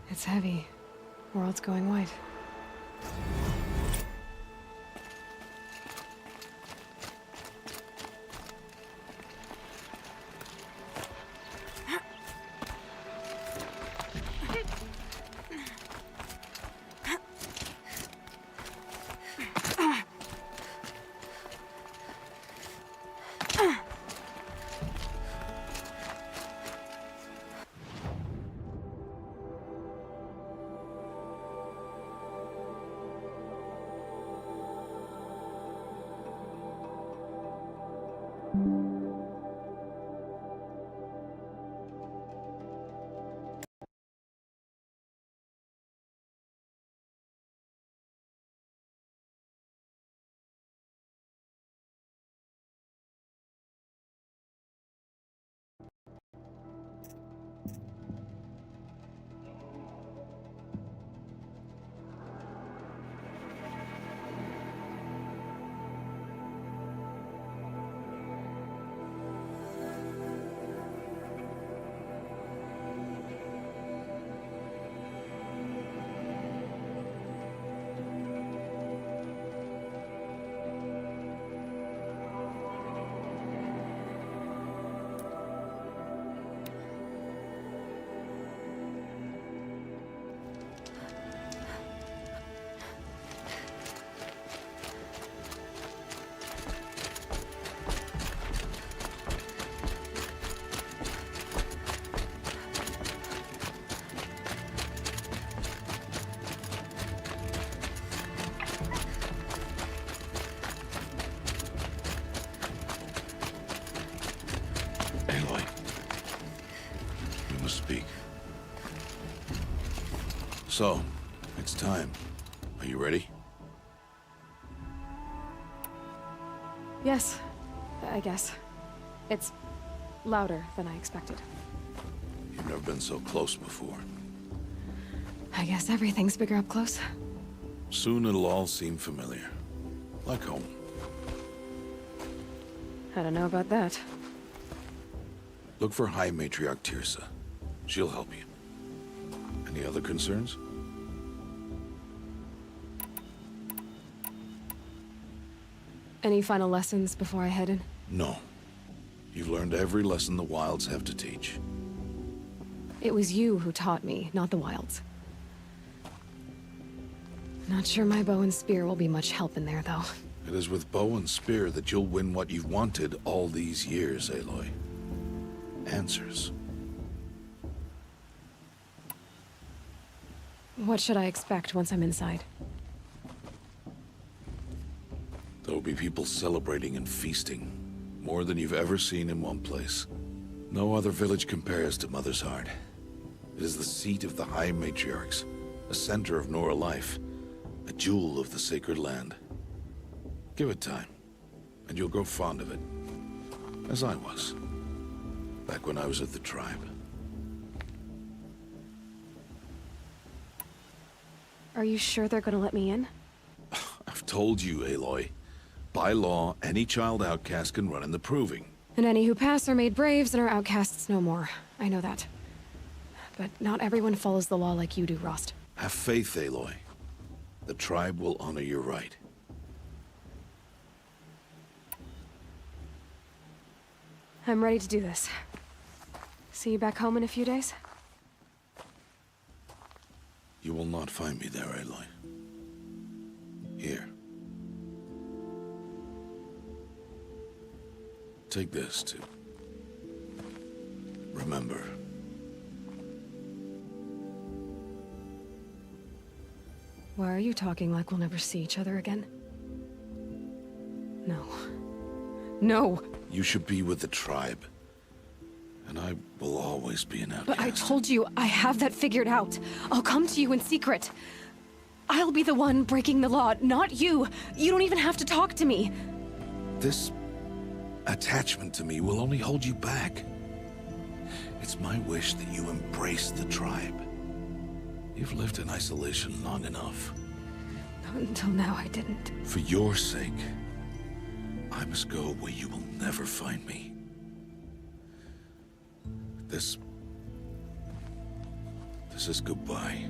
It's heavy. World's going white. Aloy, we must speak. So, it's time. Are you ready? Yes, I guess. It's louder than I expected. You've never been so close before. I guess everything's bigger up close. Soon it'll all seem familiar. Like home. I don't know about that. Look for High Matriarch Tirsa. She'll help you. Any other concerns? Any final lessons before I head in? No. You've learned every lesson the Wilds have to teach. It was you who taught me, not the Wilds. Not sure my bow and spear will be much help in there, though. It is with bow and spear that you'll win what you've wanted all these years, Aloy. Answers. What should I expect once I'm inside? There will be people celebrating and feasting. More than you've ever seen in one place. No other village compares to Mother's Heart. It is the seat of the High Matriarchs, a center of Nora life, a jewel of the sacred land. Give it time, and you'll grow fond of it. As I was, back when I was at the tribe. Are you sure they're gonna let me in? I've told you, Aloy. By law, any child outcast can run in the Proving. And any who pass are made braves and are outcasts no more. I know that. But not everyone follows the law like you do, Rost. Have faith, Aloy. The tribe will honor your right. I'm ready to do this. See you back home in a few days? You will not find me there, Aloy. Here. Take this to remember. Why are you talking like we'll never see each other again? No. No! You should be with the tribe. And I will always be an outcast. But I told you, I have that figured out. I'll come to you in secret. I'll be the one breaking the law, not you. You don't even have to talk to me. This attachment to me will only hold you back. It's my wish that you embrace the tribe. You've lived in isolation long enough. Not until now, I didn't. For your sake, I must go where you will never find me. This is goodbye.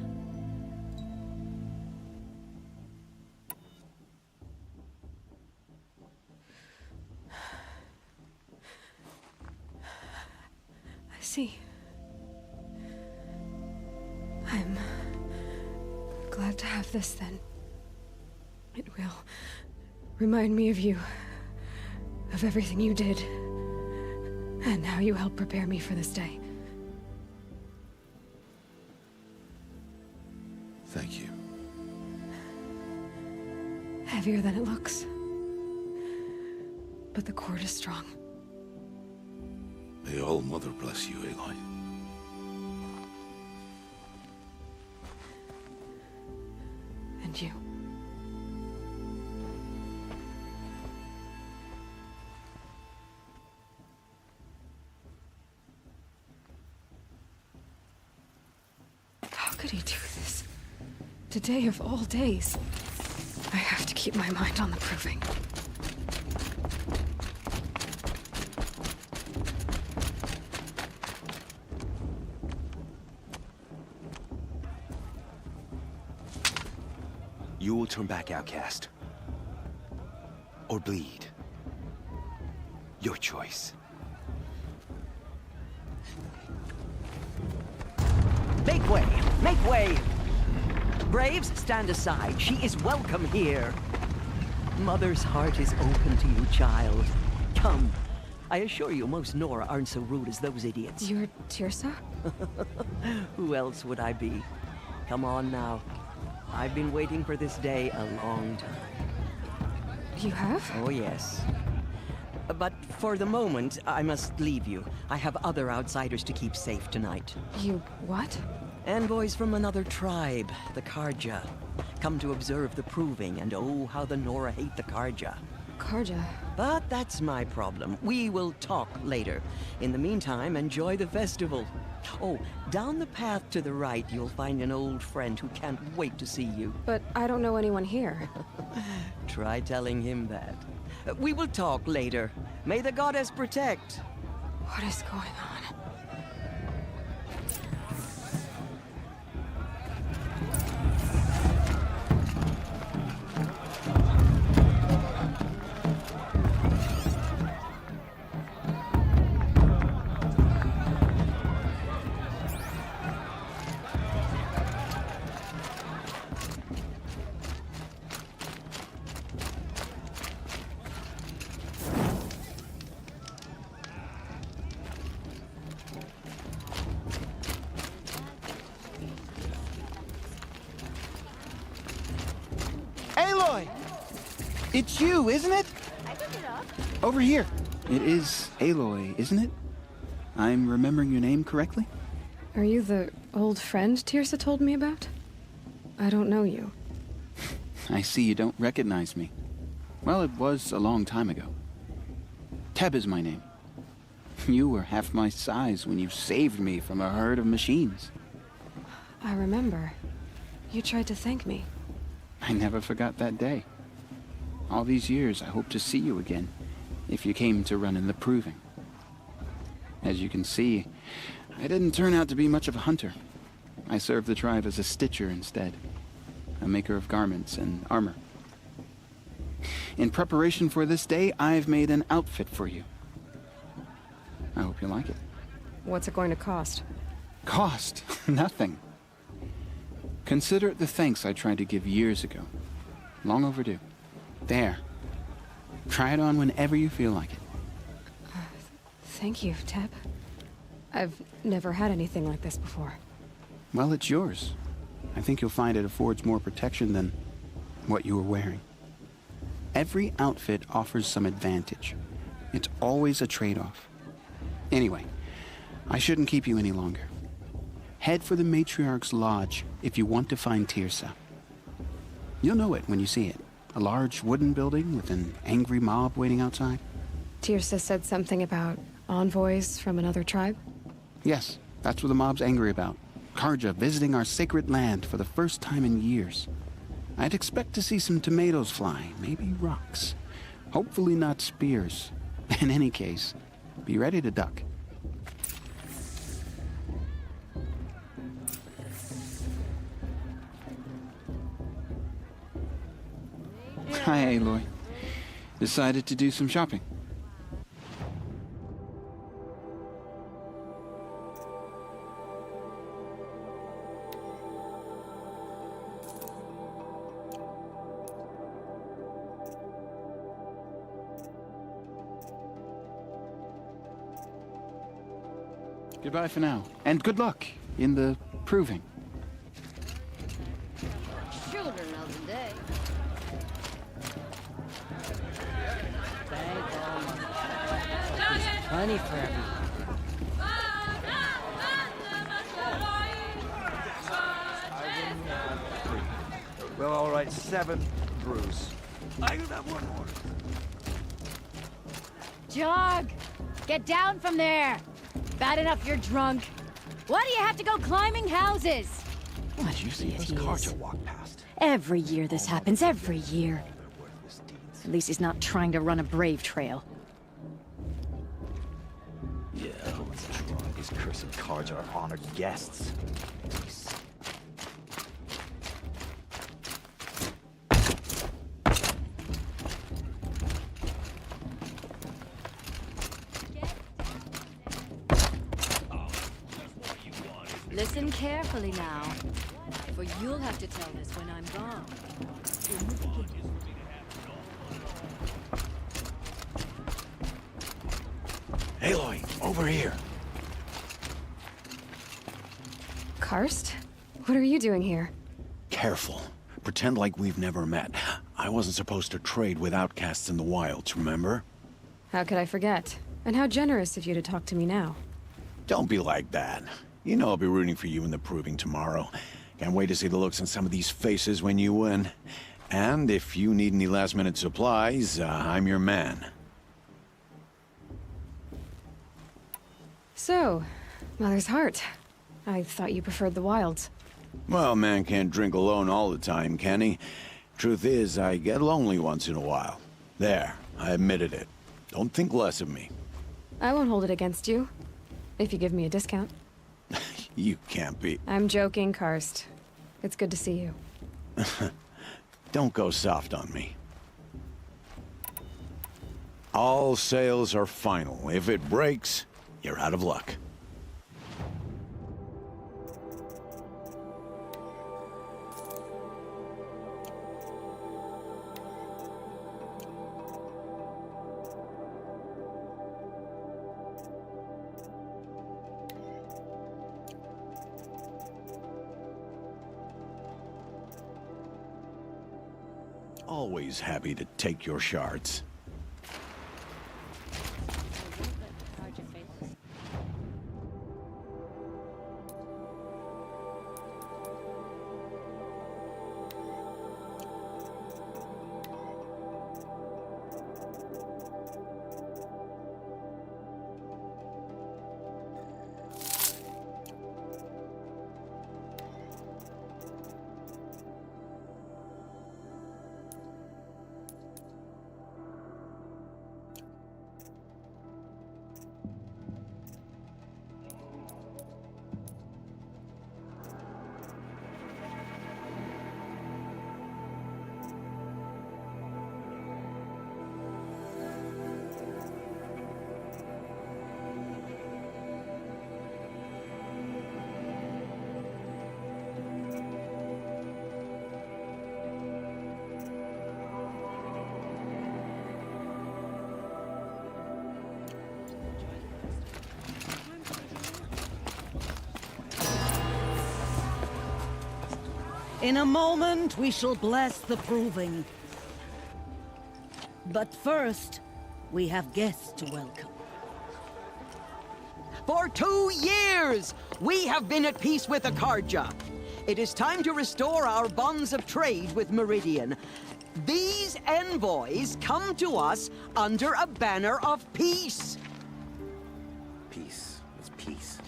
I see. I'm glad to have this then. It will remind me of you, of everything you did, and how you helped prepare me for this day. Thank you. Heavier than it looks. But the cord is strong. May All Mother bless you, Aloy. And you. How could he do this? Today of all days. I have to keep my mind on the proving. You will turn back, outcast. Or bleed. Your choice. Make way! Make way! Braves, stand aside. She is welcome here. Mother's heart is open to you, child. Come. I assure you, most Nora aren't so rude as those idiots. You're Tirsa? Who else would I be? Come on now. I've been waiting for this day a long time. You have? Oh, yes. But for the moment, I must leave you. I have other outsiders to keep safe tonight. You what? Envoys from another tribe, the Karja. Come to observe the proving, and oh, how the Nora hate the Karja. Karja? But that's my problem. We will talk later. In the meantime, enjoy the festival. Oh, down the path to the right, you'll find an old friend who can't wait to see you. But I don't know anyone here. Try telling him that. We will talk later. May the goddess protect. What is going on? Aloy! It's you, isn't it? I took it off. Over here. It is Aloy, isn't it? I'm remembering your name correctly? Are you the old friend Tirsa told me about? I don't know you. I see you don't recognize me. Well, it was a long time ago. Teb is my name. You were half my size when you saved me from a herd of machines. I remember. You tried to thank me. I never forgot that day. All these years, I hope to see you again, if you came to run in the proving. As you can see, I didn't turn out to be much of a hunter. I served the tribe as a stitcher instead, a maker of garments and armor. In preparation for this day, I've made an outfit for you. I hope you like it. What's it going to cost? Cost? Nothing. Consider it the thanks I tried to give years ago. Long overdue. There. Try it on whenever you feel like it. Thank you, Teb. I've never had anything like this before. Well, it's yours. I think you'll find it affords more protection than what you were wearing. Every outfit offers some advantage. It's always a trade-off. Anyway, I shouldn't keep you any longer. Head for the Matriarch's Lodge if you want to find Tirsa. You'll know it when you see it. A large wooden building with an angry mob waiting outside. Tirsa said something about envoys from another tribe? Yes, that's what the mob's angry about. Karja visiting our sacred land for the first time in years. I'd expect to see some tomatoes fly, maybe rocks. Hopefully not spears. In any case, be ready to duck. Hi, Aloy. Decided to do some shopping. Goodbye for now, and good luck in the proving. Children of the day. There's plenty for everyone. Well, all right, 7 brews. I could have one more. Jog! Get down from there! Bad enough you're drunk. Why do you have to go climbing houses? Did you see those cars walk past? Every year this happens, every year. At least he's not trying to run a brave trail. Yeah, what's wrong? These cursed cards are honored guests. Listen carefully now, for you'll have to tell this when I'm gone. In the beginning. Aloy, over here. Karst? What are you doing here? Careful. Pretend like we've never met. I wasn't supposed to trade with outcasts in the wilds, remember? How could I forget? And how generous of you to talk to me now. Don't be like that. You know I'll be rooting for you in the proving tomorrow. Can't wait to see the looks on some of these faces when you win. And if you need any last-minute supplies, I'm your man. So, Mother's Heart. I thought you preferred the wilds. Well, man can't drink alone all the time, can he? Truth is, I get lonely once in a while. There, I admitted it. Don't think less of me. I won't hold it against you, if you give me a discount. You can't be. I'm joking, Karst. It's good to see you. Don't go soft on me. All sales are final. If it breaks, you're out of luck. Always happy to take your shards. In a moment, we shall bless the proving. But first, we have guests to welcome. For 2 years, we have been at peace with Akarja. It is time to restore our bonds of trade with Meridian. These envoys come to us under a banner of peace. Peace. It's peace.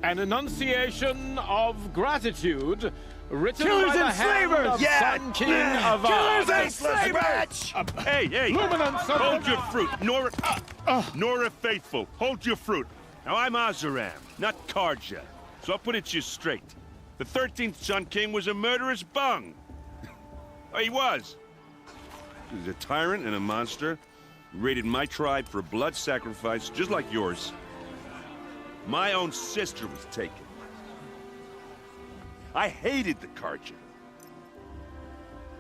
An enunciation of gratitude written Killers by the and hand slavers! of Yeah! Sun King of Killers Ard. and slavers! Hey, hey! Luminance of Hold the- your fruit, Nora. Nora Faithful, hold your fruit. Now I'm Azaram, not Karja, so I'll put it to you straight. The 13th Sun King was a murderous bung. Oh, he was. He was a tyrant and a monster. He raided my tribe for a blood sacrifice, just like yours. My own sister was taken. I hated the Karja.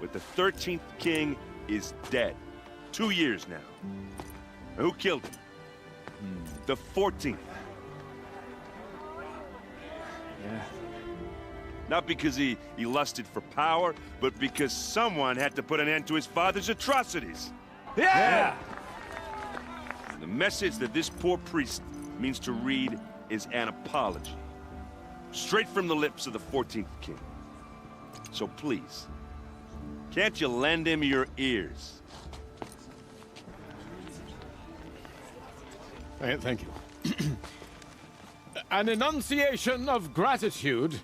But the 13th king is dead. 2 years now. Who killed him? The 14th. Yeah. Not because he lusted for power, but because someone had to put an end to his father's atrocities. Yeah! And the message that this poor priest means to read is an apology. Straight from the lips of the 14th king. So please, can't you lend him your ears? Thank you. An enunciation of gratitude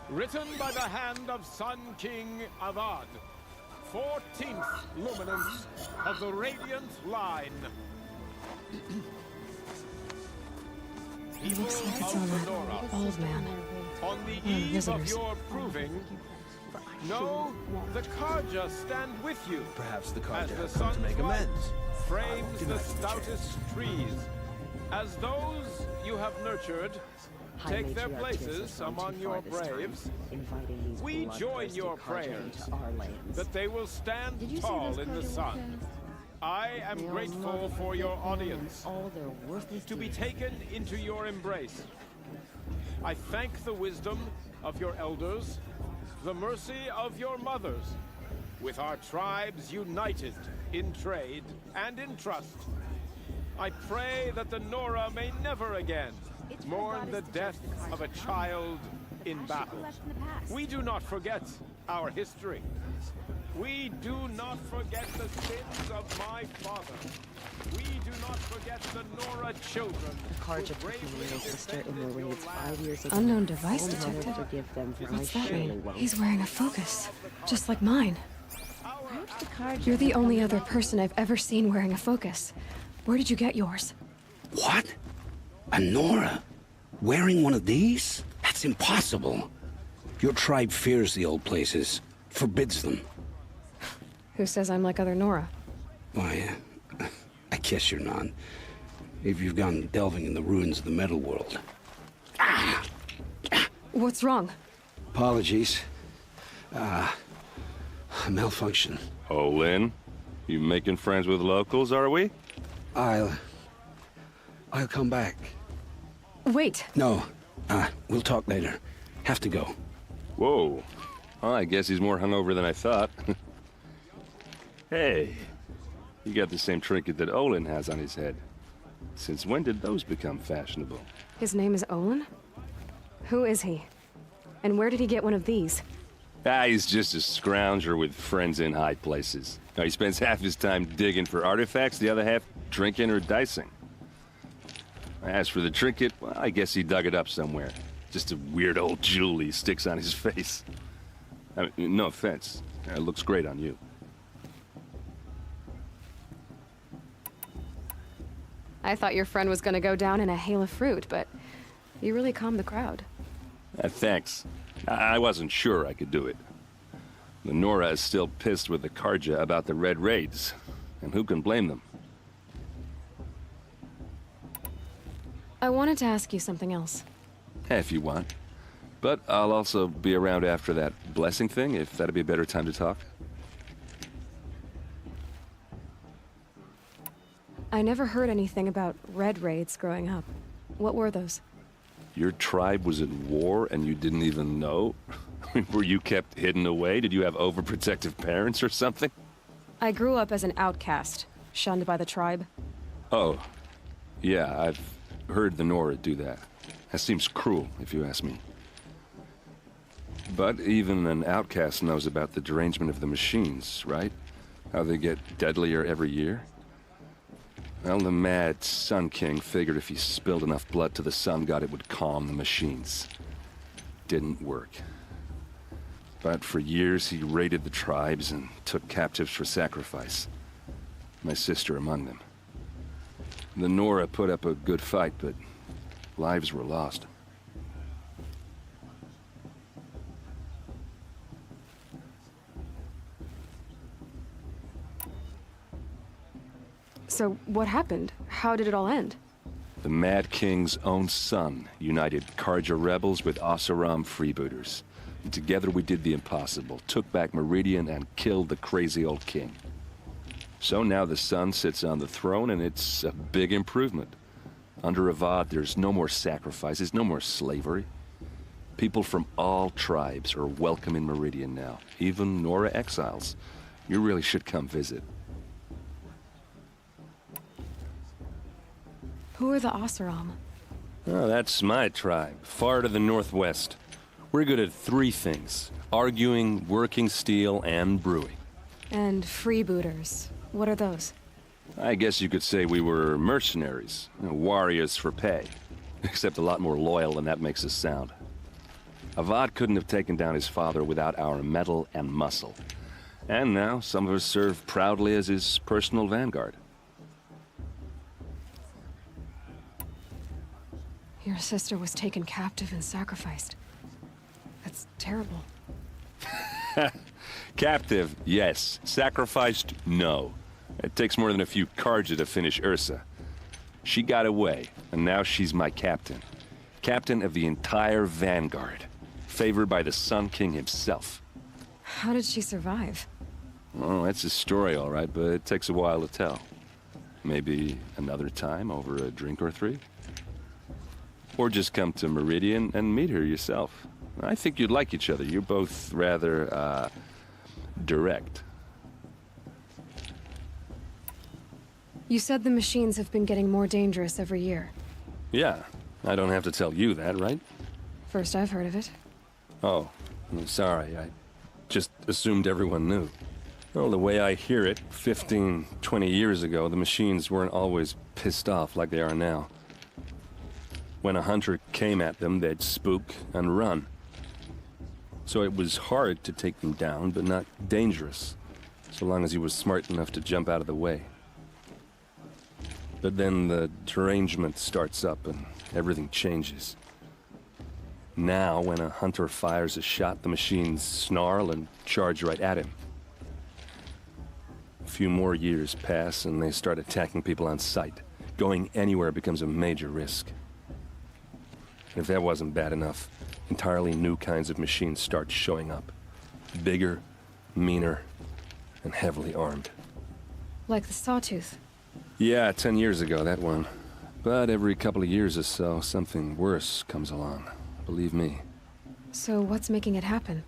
written by the hand of Sun King of Ard, 14th luminance of the Radiant Line. He looks like it's on that old man. On the One of the eve of visitors. your proving, know the Karja stand with you. Perhaps the As Karja the have come to sun's make light amends. frames Do the not give a stoutest trees. As those you have nurtured take their places among your braves, we join your prayers that they will stand tall in the sun. I am grateful for your audience, to be taken into your embrace. I thank the wisdom of your elders, the mercy of your mothers, with our tribes united in trade and in trust. I pray that the Nora may never again mourn the death of a child in battle. We do not forget our history. We do not forget the sins of my father. We do not forget the Nora children. The Karja took me and my sister in the raids 5 years ago. Unknown device I'll never detected. forgive them for my What's that shame mean? alone. He's wearing a focus, just like mine. How'd the Karja You're the become only the other Nora? person I've ever seen wearing a focus. Where did you get yours? What? A Nora? Wearing one of these? That's impossible. Your tribe fears the old places, forbids them. Who says I'm like other Nora? Why, I guess you're not. If you've gone delving in the ruins of the metal world. What's wrong? Apologies. A malfunction. Oh, Lynn, you making friends with locals, are we? I'll come back. Wait. No, we'll talk later. Have to go. Whoa. Well, I guess he's more hungover than I thought. Hey, you got the same trinket that Olin has on his head. Since when did those become fashionable? His name is Olin? Who is he? And where did he get one of these? He's just a scrounger with friends in high places. Now, he spends half his time digging for artifacts, the other half drinking or dicing. As for the trinket, well, I guess he dug it up somewhere. Just a weird old jewel he sticks on his face. I mean, no offense. It looks great on you. I thought your friend was gonna go down in a hail of fruit, but you really calmed the crowd. Thanks. I wasn't sure I could do it. The Nora is still pissed with the Karja about the Red Raids, and who can blame them? I wanted to ask you something else. If you want. But I'll also be around after that blessing thing, if that'd be a better time to talk. I never heard anything about red raids growing up. What were those? Your tribe was at war and you didn't even know? Were you kept hidden away? Did you have overprotective parents or something? I grew up as an outcast, shunned by the tribe. Oh, yeah, I've heard the Nora do that. That seems cruel, if you ask me. But even an outcast knows about the derangement of the machines, right? How they get deadlier every year? Well, the mad Sun King figured if he spilled enough blood to the Sun God, it would calm the machines. Didn't work. But for years, he raided the tribes and took captives for sacrifice. My sister among them. The Nora put up a good fight, but lives were lost. So, what happened? How did it all end? The Mad King's own son united Karja rebels with Oseram freebooters. And together we did the impossible, took back Meridian and killed the crazy old king. So now the son sits on the throne and it's a big improvement. Under Avad, there's no more sacrifices, no more slavery. People from all tribes are welcome in Meridian now, even Nora exiles. You really should come visit. Who are the Oseram? Oh, that's my tribe, far to the northwest. We're good at three things: arguing, working steel, and brewing. And freebooters. What are those? I guess you could say we were mercenaries, warriors for pay. Except a lot more loyal than that makes us sound. Avad couldn't have taken down his father without our metal and muscle. And now, some of us serve proudly as his personal vanguard. Your sister was taken captive and sacrificed. That's terrible. Captive, yes. Sacrificed, no. It takes more than a few Karja to finish Ursa. She got away, and now she's my captain. Captain of the entire vanguard. Favored by the Sun King himself. How did she survive? Oh, that's a story, all right, but it takes a while to tell. Maybe another time over a drink or three? Or just come to Meridian and meet her yourself. I think you'd like each other. You're both rather, direct. You said the machines have been getting more dangerous every year. Yeah, I don't have to tell you that, right? First I've heard of it. Oh, I'm sorry. I just assumed everyone knew. Well, the way I hear it, 15, 20 years ago, the machines weren't always pissed off like they are now. When a hunter came at them, they'd spook and run. So it was hard to take them down, but not dangerous, so long as he was smart enough to jump out of the way. But then the derangement starts up and everything changes. Now, when a hunter fires a shot, the machines snarl and charge right at him. A few more years pass and they start attacking people on sight. Going anywhere becomes a major risk. If that wasn't bad enough, entirely new kinds of machines start showing up. Bigger, meaner, and heavily armed. Like the Sawtooth. Yeah, 10 years ago, that one. But every couple of years or so, something worse comes along. Believe me. So what's making it happen?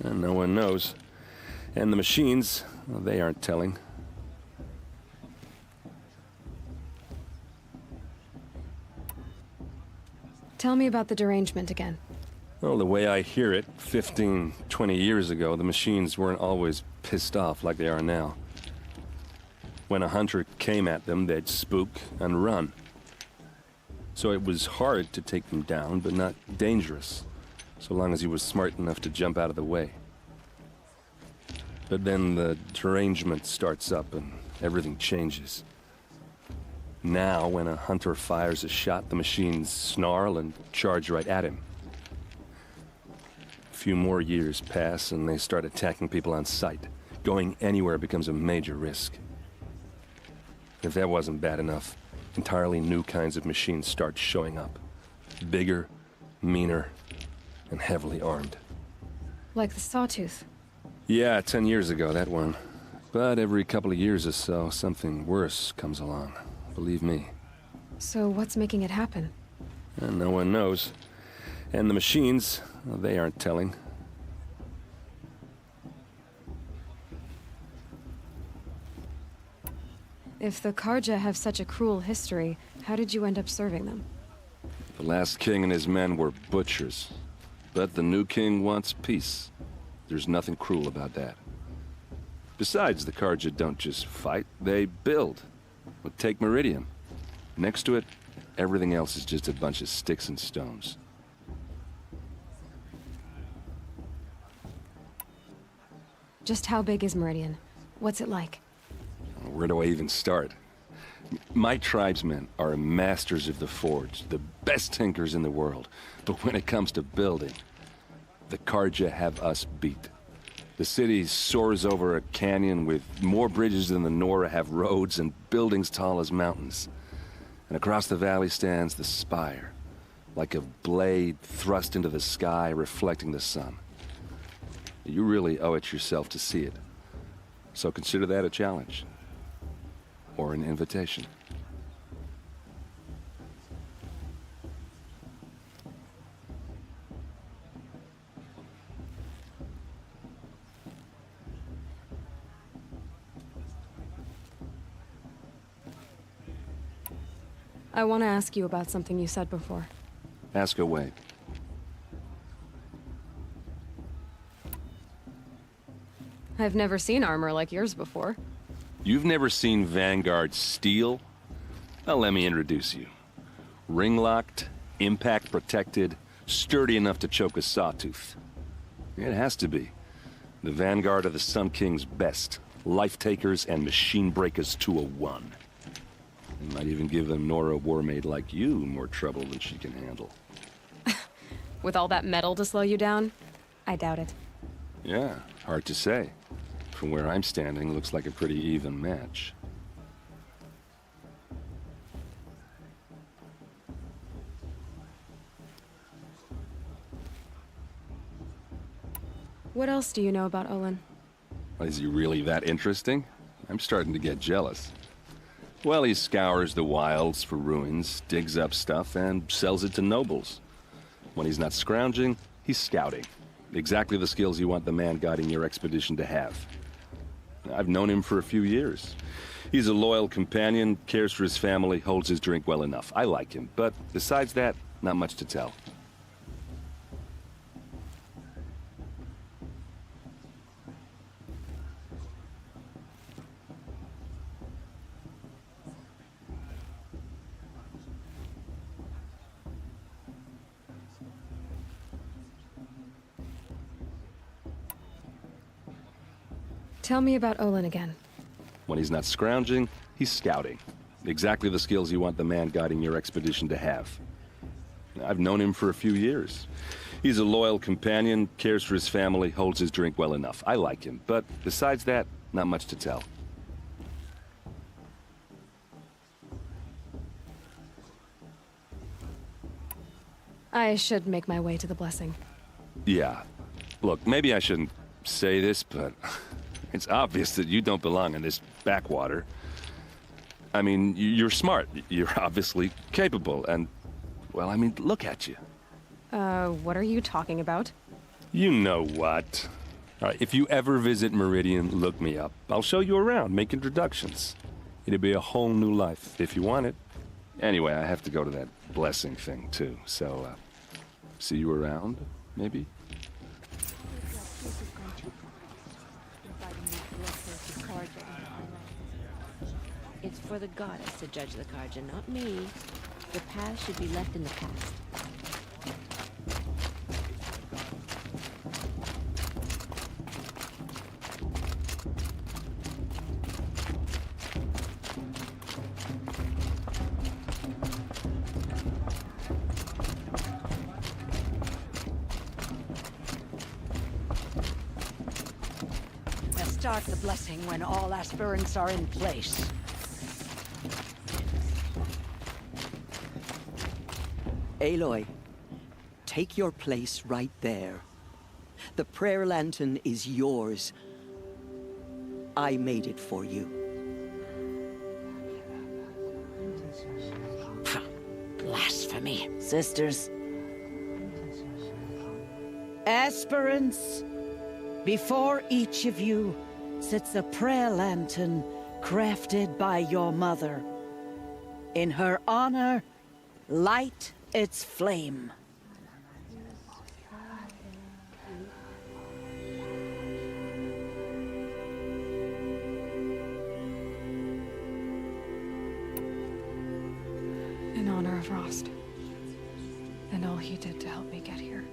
And no one knows. And the machines, well, they aren't telling. Tell me about the derangement again. Well, the way I hear it, 15, 20 years ago, the machines weren't always pissed off like they are now. When a hunter came at them, they'd spook and run. So it was hard to take them down, but not dangerous, so long as he was smart enough to jump out of the way. But then the derangement starts up and everything changes. Now, when a hunter fires a shot, the machines snarl and charge right at him. A few more years pass and they start attacking people on sight. Going anywhere becomes a major risk. If that wasn't bad enough, entirely new kinds of machines start showing up. Bigger, meaner, and heavily armed. Like the Sawtooth. Yeah, 10 years ago, that one. But every couple of years or so, something worse comes along. Believe me. So what's making it happen? And no one knows. And the machines, well, they aren't telling. If the Karja have such a cruel history, how did you end up serving them? The last king and his men were butchers. But the new king wants peace. There's nothing cruel about that. Besides, the Karja don't just fight, they build. Well, take Meridian. Next to it, everything else is just a bunch of sticks and stones. Just how big is Meridian? What's it like? Where do I even start? My tribesmen are masters of the forge, the best tinkers in the world. But when it comes to building, the Karja have us beat. The city soars over a canyon with more bridges than the Nora have roads and buildings tall as mountains. And across the valley stands the spire, like a blade thrust into the sky reflecting the sun. You really owe it yourself to see it. So consider that a challenge. Or an invitation. I want to ask you about something you said before. Ask away. I've never seen armor like yours before. You've never seen Vanguard steel? Well, let me introduce you. Ring-locked, impact-protected, sturdy enough to choke a sawtooth. It has to be. The Vanguard of the Sun King's best. Life-takers and machine-breakers to a one. You might even give a Nora warmaid like you more trouble than she can handle. With all that metal to slow you down? I doubt it. Yeah, hard to say. From where I'm standing, looks like a pretty even match. What else do you know about Olin? Is he really that interesting? I'm starting to get jealous. Well, he scours the wilds for ruins, digs up stuff, and sells it to nobles. When he's not scrounging, he's scouting. Exactly the skills you want the man guiding your expedition to have. I've known him for a few years. He's a loyal companion, cares for his family, holds his drink well enough. I like him, but besides that, not much to tell. Tell me about Olin again. When he's not scrounging, he's scouting. Exactly the skills you want the man guiding your expedition to have. I've known him for a few years. He's a loyal companion, cares for his family, holds his drink well enough. I like him, but besides that, not much to tell. I should make my way to the blessing. Yeah. Look, maybe I shouldn't say this, but it's obvious that you don't belong in this backwater. I mean, you're smart. You're obviously capable, and, well, I mean, look at you. What are you talking about? You know what. All right, if you ever visit Meridian, look me up. I'll show you around, make introductions. It'll be a whole new life, if you want it. Anyway, I have to go to that blessing thing, too, so, see you around, maybe? It's for the goddess to judge the Karja, not me. The past should be left in the past. Start the blessing when all aspirants are in place. Aloy, take your place right there. The prayer lantern is yours. I made it for you. Blasphemy. me, sisters. Aspirants, before each of you sits a prayer lantern crafted by your mother. In her honor, light its flame. In honor of Rost. And all he did to help me get here.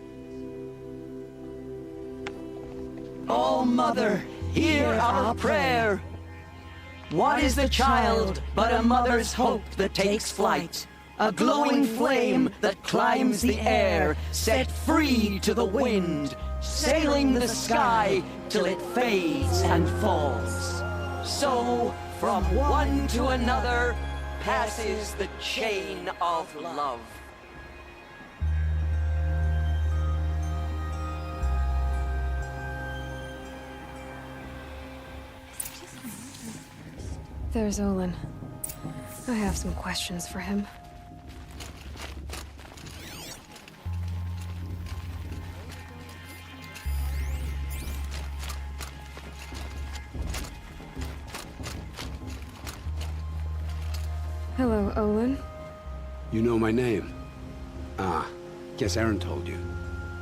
Oh, Mother, hear our prayer. What is the child but a mother's hope that takes flight? A glowing flame that climbs the air, set free to the wind, sailing the sky till it fades and falls. So, from one to another, passes the chain of love. There's Olin. I have some questions for him. Hello, Olin. You know my name? Ah, guess Aaron told you.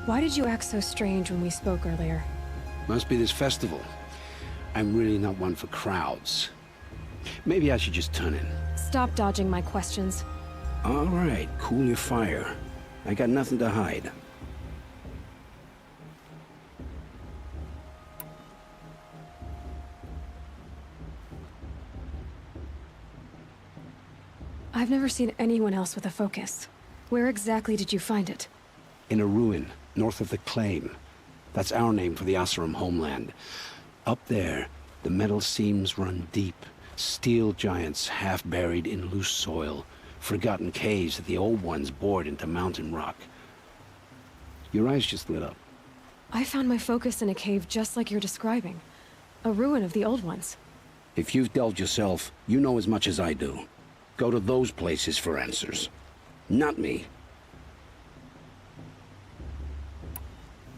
Why did you act so strange when we spoke earlier? Must be this festival. I'm really not one for crowds. Maybe I should just turn in. Stop dodging my questions. All right, cool your fire. I got nothing to hide. I've never seen anyone else with a focus. Where exactly did you find it? In a ruin, north of the Claim. That's our name for the Oseram homeland. Up there, the metal seams run deep. Steel giants half buried in loose soil. Forgotten caves that the old ones bored into mountain rock. Your eyes just lit up. I found my focus in a cave just like you're describing. A ruin of the old ones. If you've delved yourself, you know as much as I do. Go to those places for answers. Not me.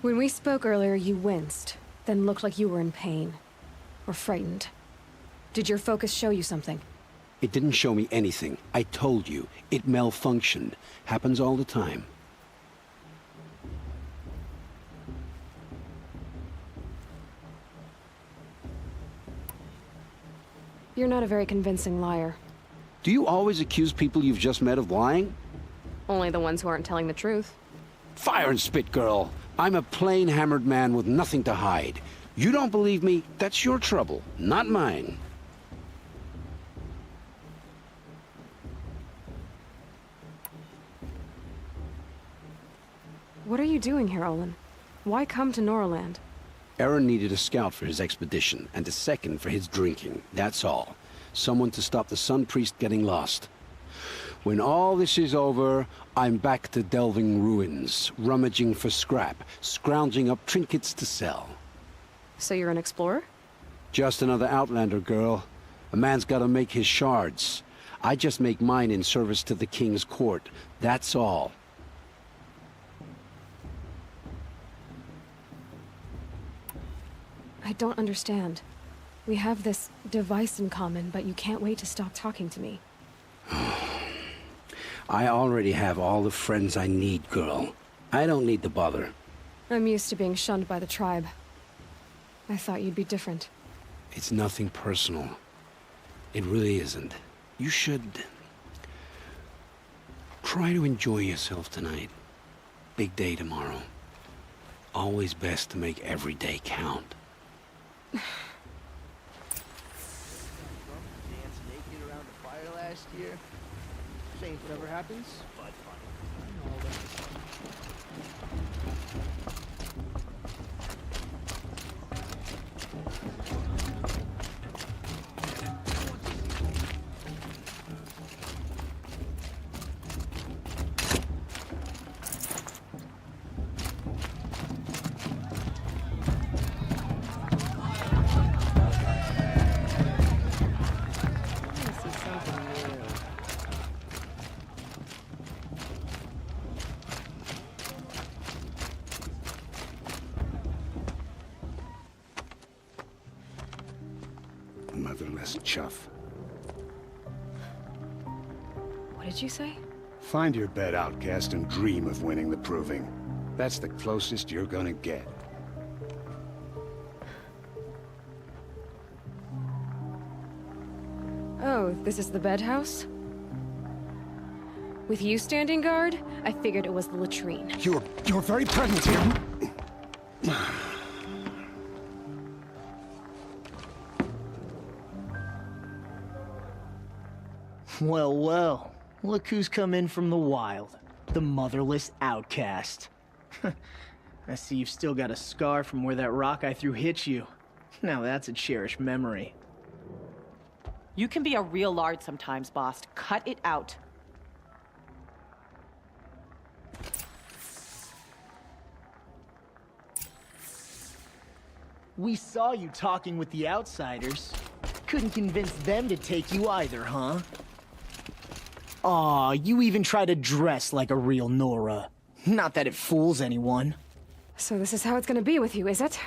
When we spoke earlier, you winced, then looked like you were in pain. Or frightened. Did your focus show you something? It didn't show me anything. I told you. It malfunctioned. Happens all the time. You're not a very convincing liar. Do you always accuse people you've just met of lying? Only the ones who aren't telling the truth. Fire and spit, girl. I'm a plain hammered man with nothing to hide. You don't believe me? That's your trouble, not mine. What are you doing here, Olin? Why come to Norland? Aaron needed a scout for his expedition, and a second for his drinking. That's all. Someone to stop the Sun Priest getting lost. When all this is over, I'm back to delving ruins, rummaging for scrap, scrounging up trinkets to sell. So you're an explorer? Just another Outlander, girl. A man's gotta make his shards. I just make mine in service to the King's court. That's all. I don't understand. We have this device in common, but you can't wait to stop talking to me. I already have all the friends I need, girl. I don't need the bother. I'm used to being shunned by the tribe. I thought you'd be different. It's nothing personal. It really isn't. You should... try to enjoy yourself tonight. Big day tomorrow. Always best to make every day count. Dance naked around the fire last year. Shame whatever happens. But something less chuff. What did you say? Find your bed, outcast, and dream of winning the proving. That's the closest you're gonna get. Oh, this is the bed house? With you standing guard, I figured it was the latrine. You're very present here. Well, well. Look who's come in from the wild. The motherless outcast. I see you've still got a scar from where that rock I threw hit you. Now that's a cherished memory. You can be a real lard sometimes, boss. Cut it out. We saw you talking with the outsiders. Couldn't convince them to take you either, huh? Aw, you even try to dress like a real Nora. Not that it fools anyone. So this is how it's gonna be with you, is it?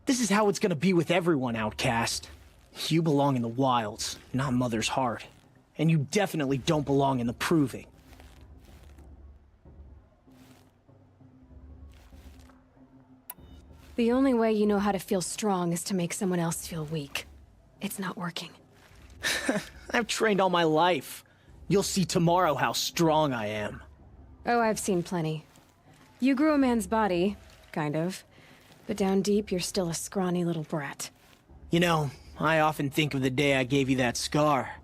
This is how it's gonna be with everyone, outcast. You belong in the wilds, not Mother's heart. And you definitely don't belong in the proving. The only way you know how to feel strong is to make someone else feel weak. It's not working. I've trained all my life. You'll see tomorrow how strong I am. Oh, I've seen plenty. You grew a man's body, kind of. But down deep, you're still a scrawny little brat. You know, I often think of the day I gave you that scar.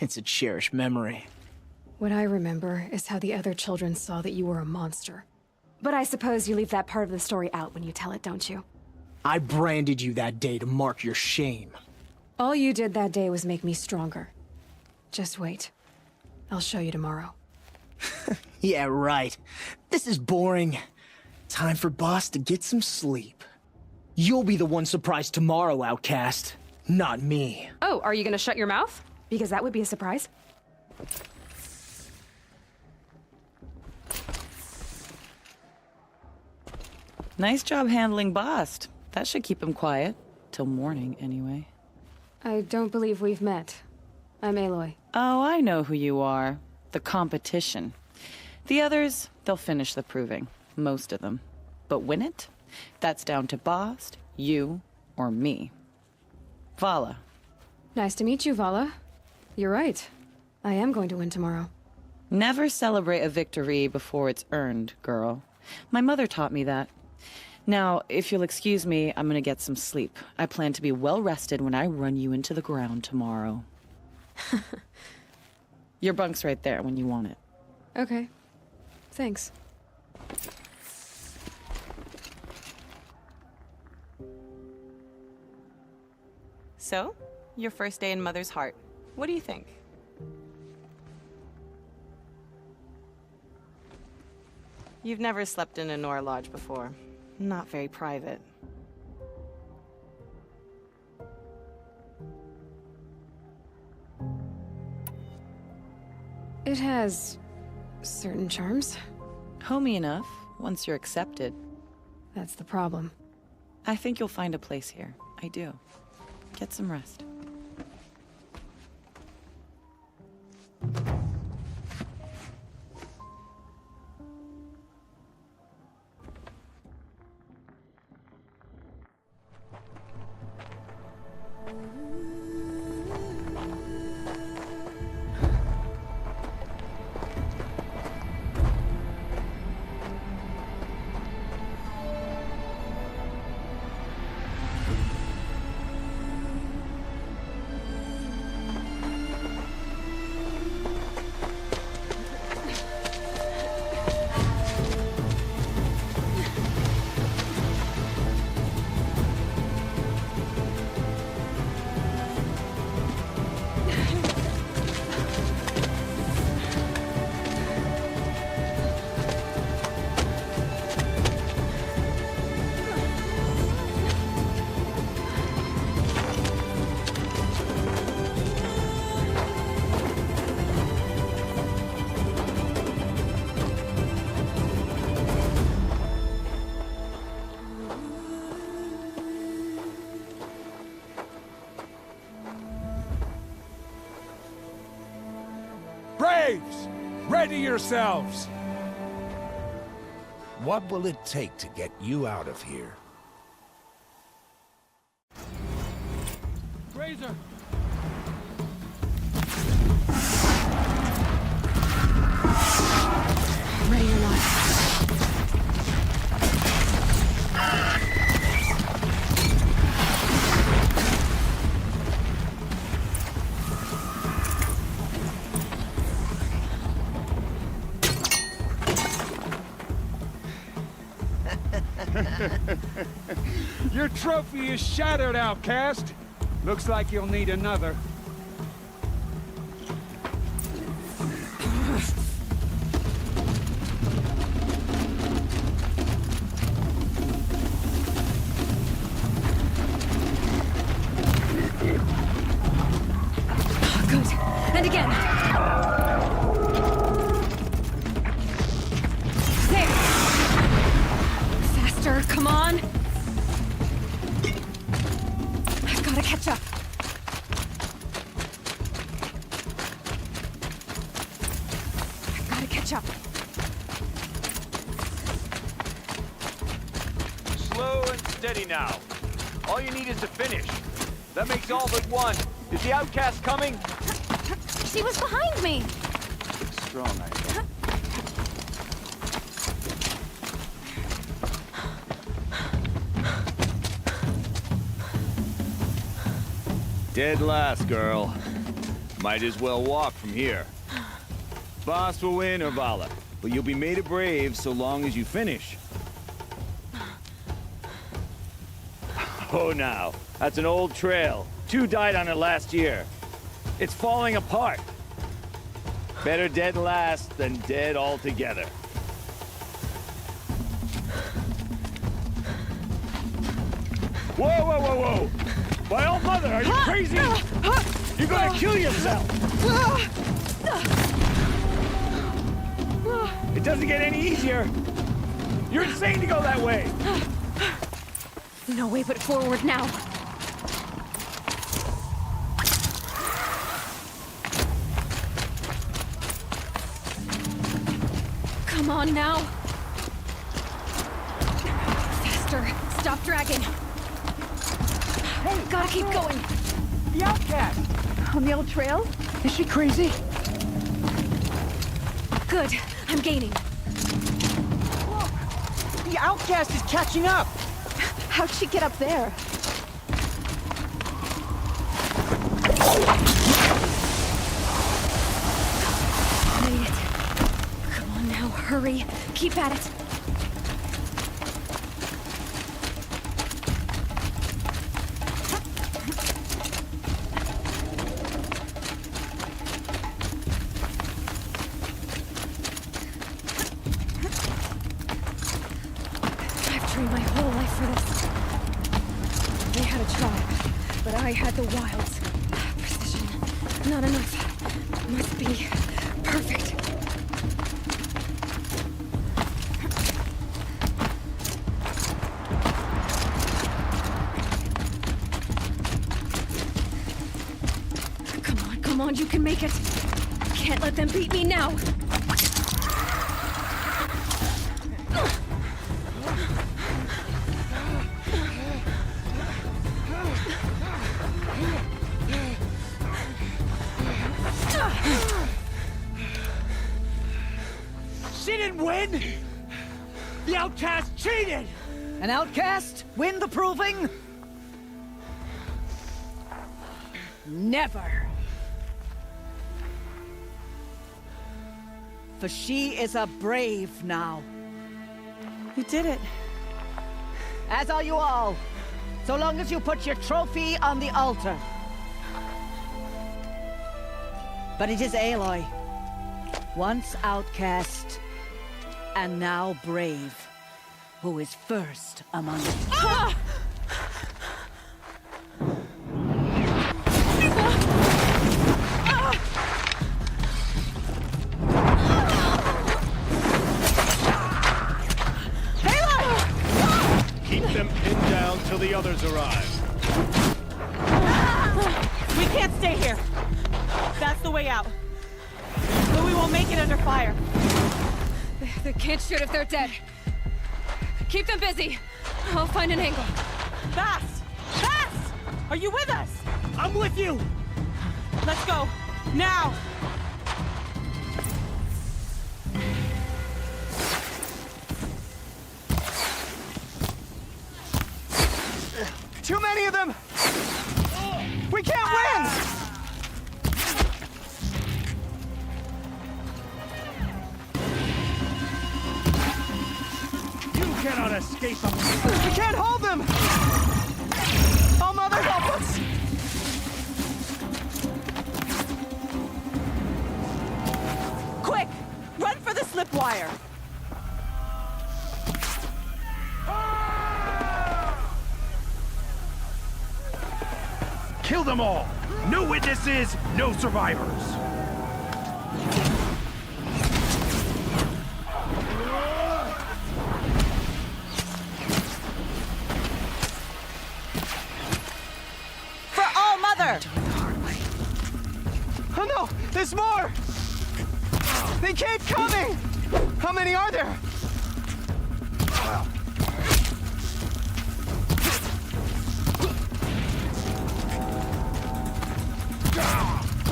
It's a cherished memory. What I remember is how the other children saw that you were a monster. But I suppose you leave that part of the story out when you tell it, don't you? I branded you that day to mark your shame. All you did that day was make me stronger. Just wait. I'll show you tomorrow. Yeah, right. This is boring. Time for Boss to get some sleep. You'll be the one surprised tomorrow, outcast. Not me. Oh, are you gonna shut your mouth? Because that would be a surprise. Nice job handling Bast. That should keep him quiet. Till morning, anyway. I don't believe we've met. I'm Aloy. Oh, I know who you are. The competition. The others, they'll finish the proving. Most of them. But win it? That's down to Bast, you, or me. Vala. Nice to meet you, Vala. You're right. I am going to win tomorrow. Never celebrate a victory before it's earned, girl. My mother taught me that. Now, if you'll excuse me, I'm gonna get some sleep. I plan to be well rested when I run you into the ground tomorrow. Your bunk's right there when you want it. Okay. Thanks. So, your first day in Mother's heart. What do you think? You've never slept in a Nora lodge before. Not very private. It has certain charms. Homey enough, once you're accepted. That's the problem. I think you'll find a place here. I do. Get some rest. Braves! Ready yourselves! What will it take to get you out of here? Razor! Ready or not. Your trophy is shattered, outcast. Looks like you'll need another. Good. And again. There. Faster, come on. I've got to catch up. I've got to catch up. Slow and steady now. All you need is to finish. That makes all but one. Is the outcast coming? She was behind me. Strong, I think. Dead last, girl. Might as well walk from here. Boss will win or Vala, but you'll be made a brave so long as you finish. Oh, now. That's an old trail. 2 died on it last year. It's falling apart. Better dead last than dead altogether. Whoa, whoa, whoa, whoa! My old mother, are you crazy? You're gonna kill yourself! It doesn't get any easier! You're insane to go that way! No way but forward now. Come on now. Faster. Stop dragging. Hey, gotta keep going. The outcast! On the old trail? Is she crazy? Good. I'm gaining. Look! The outcast is catching up! How'd she get up there? Made it. Come on now, hurry. Keep at it. I've trained my whole life for this. They had a tribe, but I had the wilds. Precision. Not enough. Must be perfect. Come on, you can make it. Can't let them beat me now. She didn't win! The outcast cheated! An outcast win the proving? Never. For she is a brave now. You did it. As are you all. So long as you put your trophy on the altar. But it is Aloy. Once outcast, and now brave, who is first among you. Ah! Keep them pinned down till the others arrive. We can't stay here. That's the way out. Louis we won't make it under fire. They can't shoot if they're dead. Keep them busy. I'll find an angle. Fast! Fast! Are you with us? I'm with you! Let's go. Now! Too many of them! We can't win! You cannot escape them! We can't hold them! Oh, Mother, help us! Quick! Run for the slip wire! Kill them all! No witnesses, no survivors! For All Mother! Oh no! There's more! They keep coming! How many are there?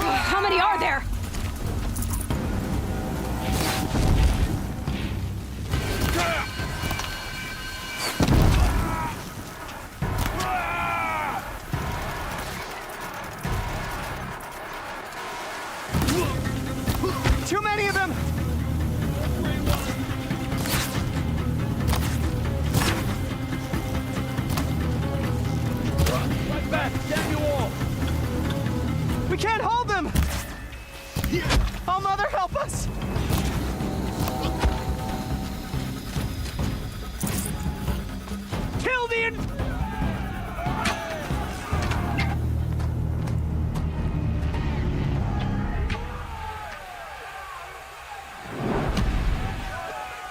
How many are there? Too many of them! Right back! Damn you all! We can't hold them! Oh, Mother, help us! Kill the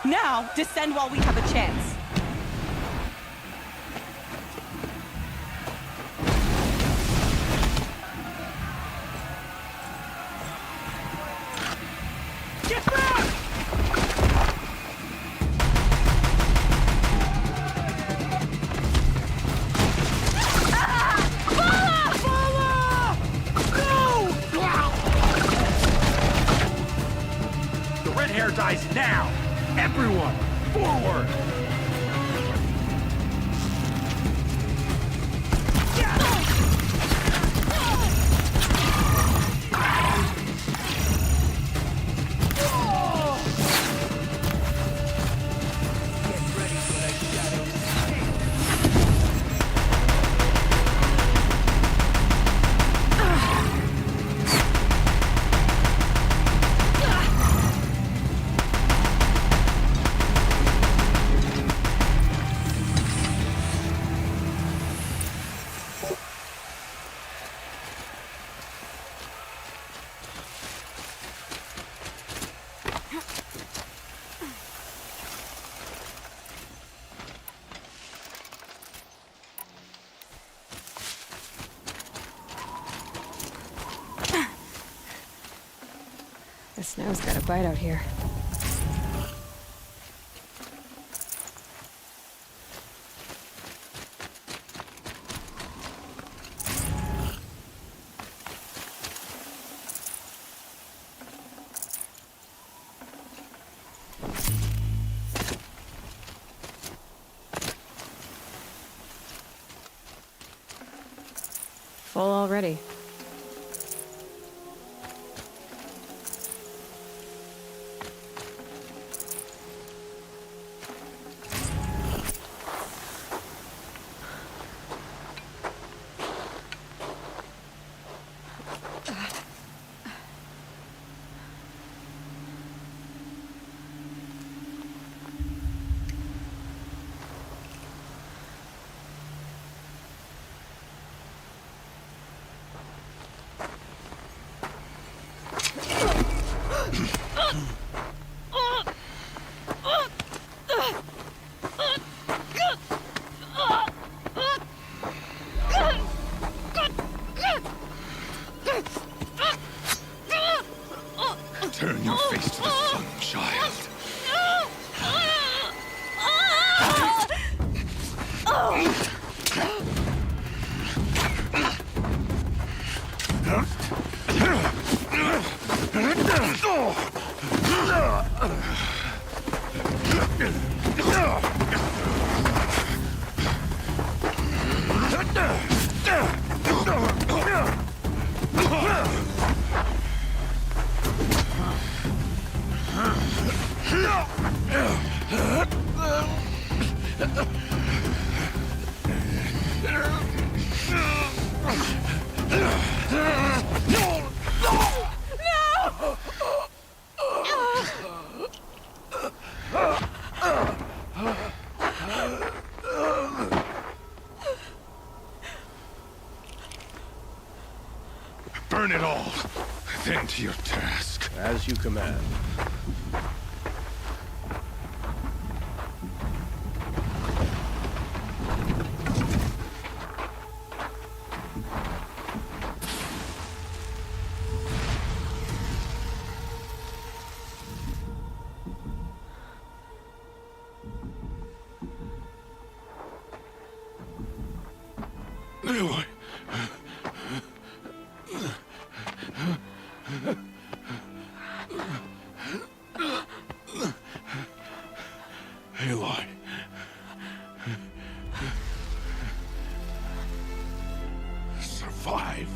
Now, descend while we have a chance. Get back! The red hair dies now! Everyone, forward! The snow's got a bite out here. Full already. to the sun child. Burn it all, then to your task. As you command. Aloy. Aloy. Survive.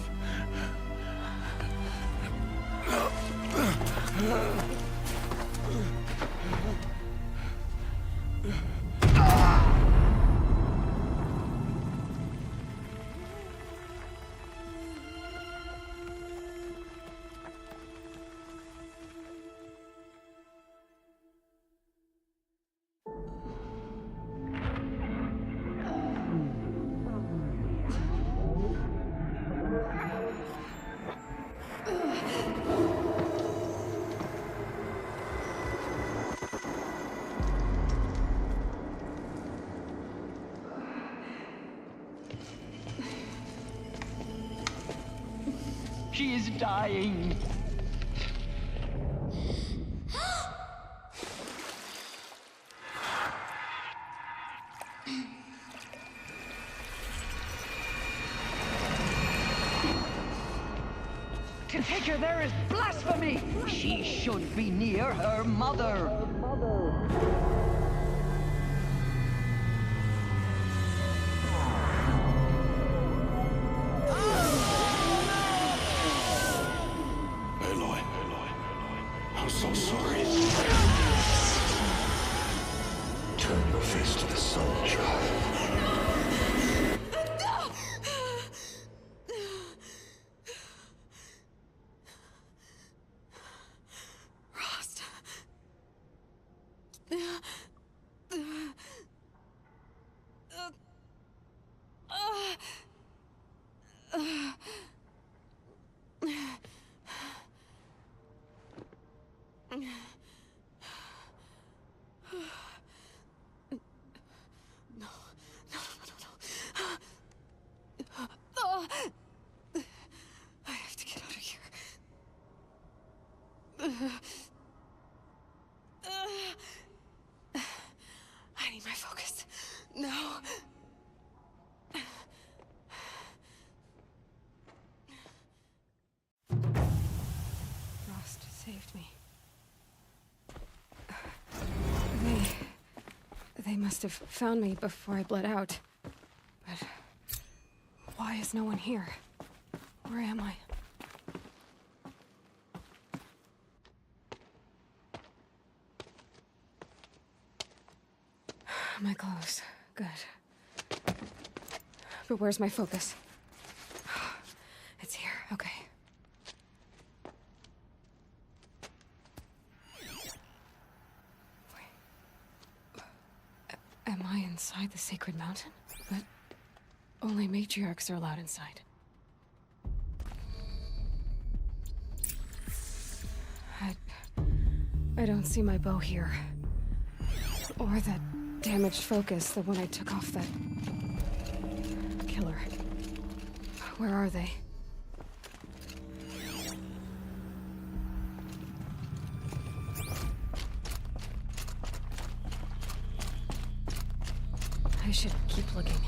She is dying. To take her there is blasphemy! She should be near her mother. Aloy. I'm so sorry. Turn your face to the sun, child. I have to get out of here. I need my focus. No. Frost saved me. They must have found me before I bled out. But why is no one here? Where am I? My clothes. Good. But where's my focus? It's here. Okay. Wait. Am I inside the sacred mountain? But only matriarchs are allowed inside. I don't see my bow here. Or that damaged focus, the one I took off that killer. Where are they? I should keep looking.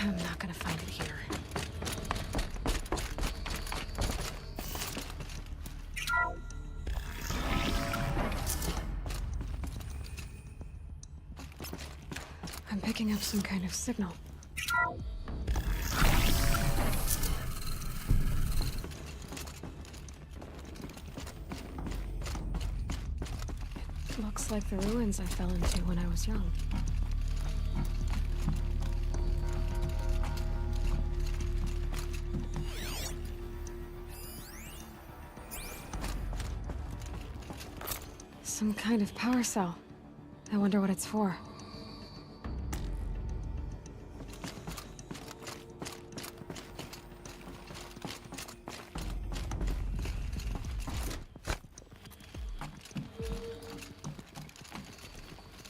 I'm not gonna find it here. I'm picking up some kind of signal. It looks like the ruins I fell into when I was young. Some kind of power cell. I wonder what it's for.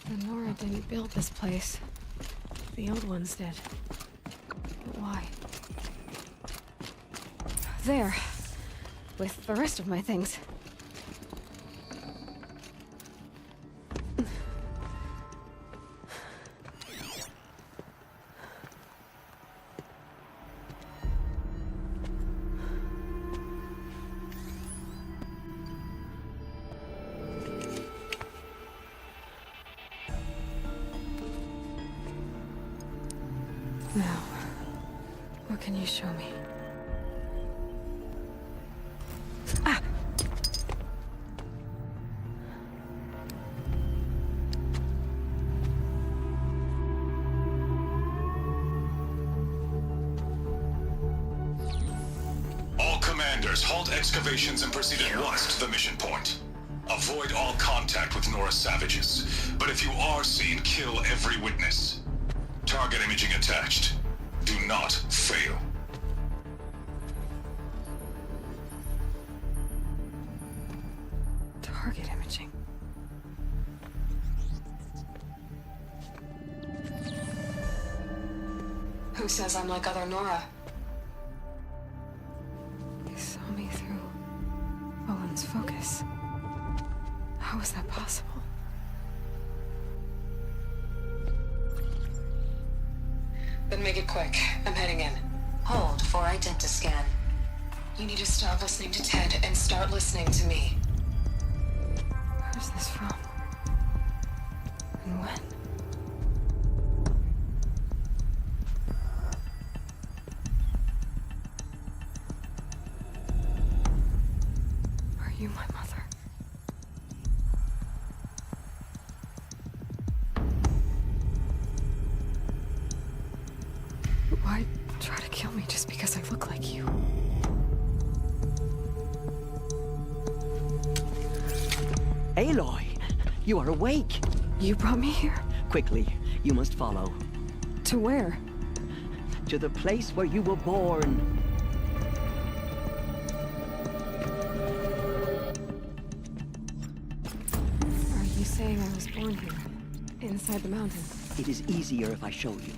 The Nora didn't build this place. The old ones did. But why? There. With the rest of my things. Now, what can you show me? Ah! All commanders, halt excavations and proceed at once to the mission point. Avoid all contact with Nora savages, but if you are seen, kill every witness. Target imaging attached. Do not fail. Target imaging. Who says I'm like other Nora? They saw me through Owen's focus. How is that possible? Then make it quick. I'm heading in. Hold for identiscan. You need to stop listening to Ted and start listening to me. Where's this from? And when? Are you my mother? Why try to kill me just because I look like you? Aloy, you are awake. You brought me here? Quickly, you must follow. To where? To the place where you were born. Are you saying I was born here? Inside the mountain? It is easier if I show you.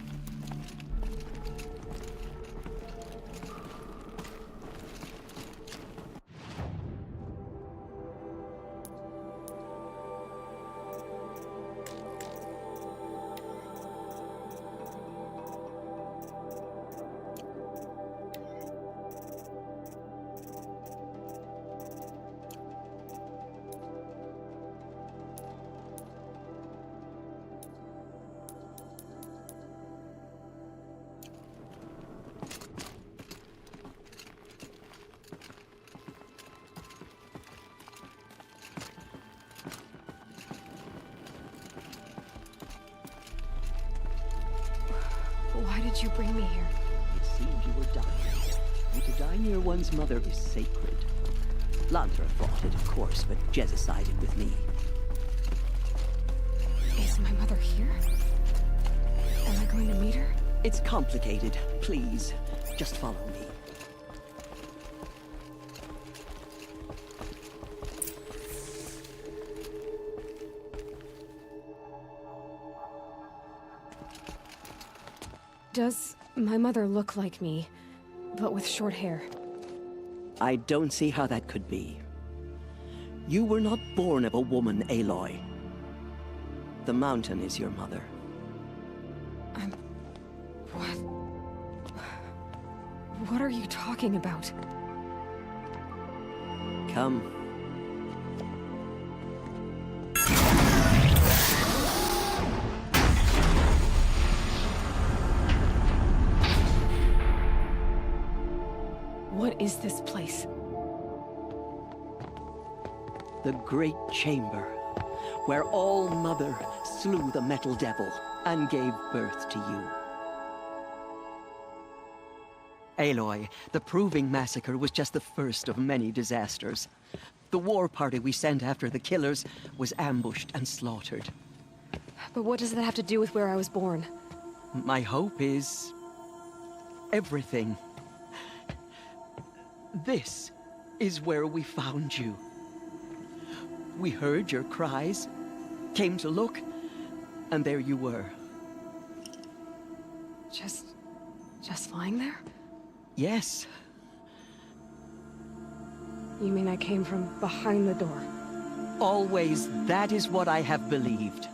Why did you bring me here? It seemed you were dying. And to die near one's mother is sacred. Lantra fought it, of course, but Jezza sided with me. Is my mother here? Am I going to meet her? It's complicated. Please, just follow me. Does my mother look like me? but with short hair. I don't see how that could be. You were not born of a woman, Aloy. The mountain is your mother. What? What are you talking about? Come. What is this place? The Great Chamber, where All-Mother slew the Metal Devil and gave birth to you. Aloy, the Proving Massacre was just the first of many disasters. The war party we sent after the killers was ambushed and slaughtered. But what does that have to do with where I was born? My hope is... everything. This is where we found you. We heard your cries, came to look, and there you were. Just lying there? Yes. You mean I came from behind the door? Always, that is what I have believed.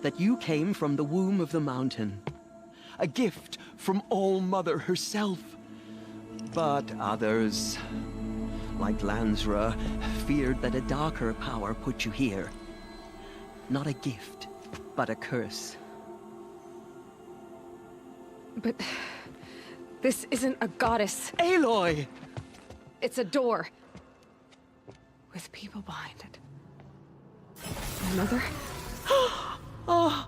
That you came from the womb of the mountain. A gift from All-Mother herself. But others, like Lansra, feared that a darker power put you here. Not a gift, but a curse. But... this isn't a goddess. Aloy! It's a door. With people behind it. My mother? Oh!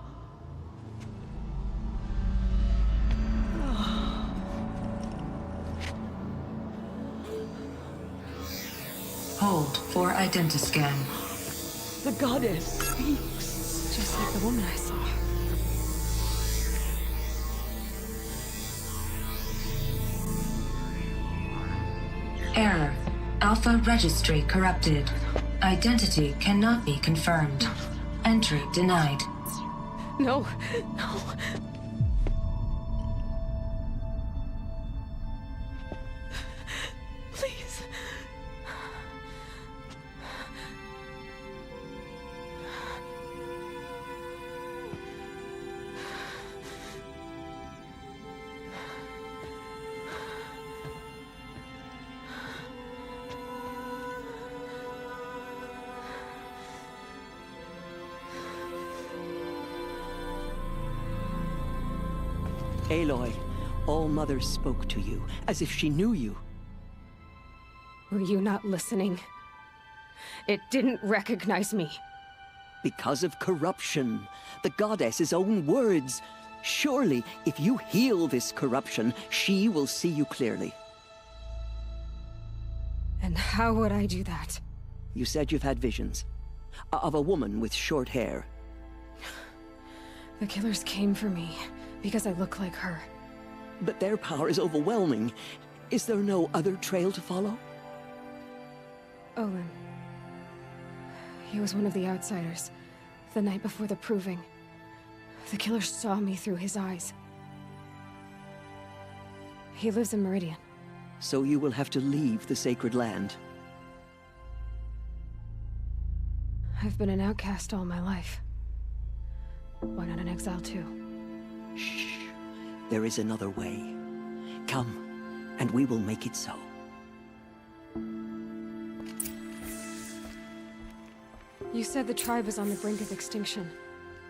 Hold for identiscan. The goddess speaks. Just like the woman I saw. Error. Alpha registry corrupted. Identity cannot be confirmed. Entry denied. No, no. Please. Aloy, All-Mother spoke to you, as if she knew you. Were you not listening? It didn't recognize me. Because of corruption. The goddess's own words. Surely, if you heal this corruption, she will see you clearly. And how would I do that? You said you've had visions. Of a woman with short hair. The killers came for me, because I look like her. But their power is overwhelming. Is there no other trail to follow? Olin. He was one of the outsiders. The night before the Proving. The killers saw me through his eyes. He lives in Meridian. So you will have to leave the sacred land. I've been an outcast all my life. Why not an exile too? Shh. There is another way. Come, and we will make it so. You said the tribe was on the brink of extinction.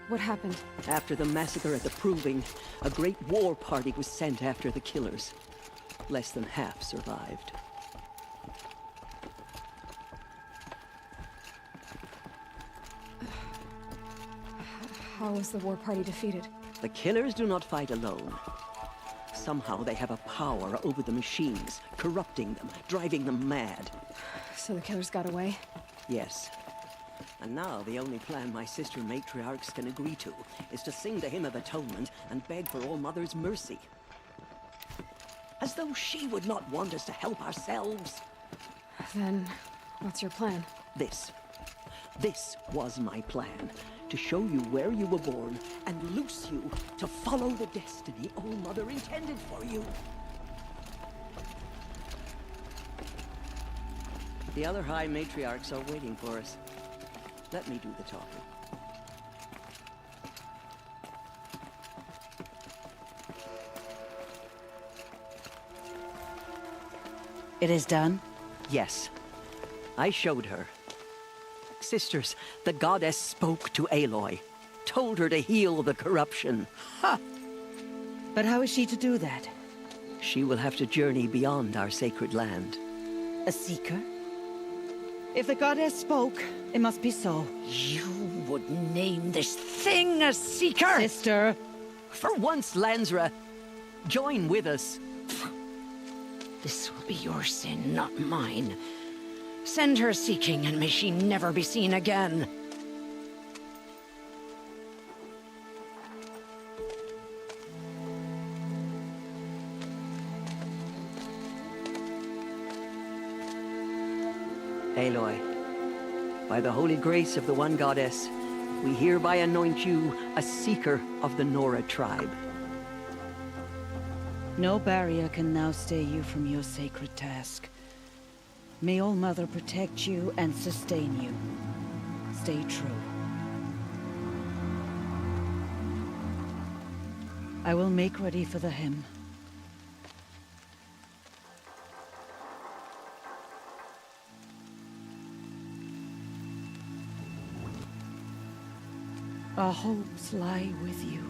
What happened? After the massacre at the Proving, a great war party was sent after the killers. Less than half survived. How was the war party defeated? The killers do not fight alone. Somehow they have a power over the machines, corrupting them, driving them mad. So the killers got away? Yes. And now the only plan my sister matriarchs can agree to is to sing the Hymn of Atonement and beg for All-Mother's mercy. As though she would not want us to help ourselves. Then, what's your plan? This. This was my plan. To show you where you were born and loose you to follow the destiny All-Mother intended for you. The other High Matriarchs are waiting for us. Let me do the talking. It is done? Yes. I showed her. Sisters, the goddess spoke to Aloy. Told her to heal the corruption. Ha! But how is she to do that? She will have to journey beyond our sacred land. A seeker? If the goddess spoke, it must be so. You would name this thing a seeker? Sister! For once, Lansra, join with us. This will be your sin, not mine. Send her seeking, and may she never be seen again. Aloy, by the holy grace of the One Goddess, we hereby anoint you a seeker of the Nora tribe. No barrier can now stay you from your sacred task. May All Mother protect you and sustain you. Stay true. I will make ready for the hymn. Our hopes lie with you.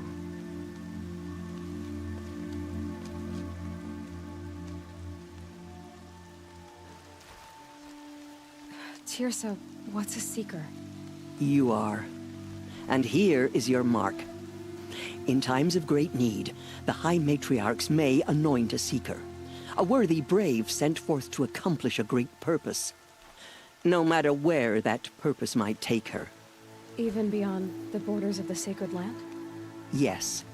Tirsa, what's a seeker? You are. And here is your mark. In times of great need, the High Matriarchs may anoint a seeker. A worthy brave sent forth to accomplish a great purpose. No matter where that purpose might take her. Even beyond the borders of the sacred land? Yes.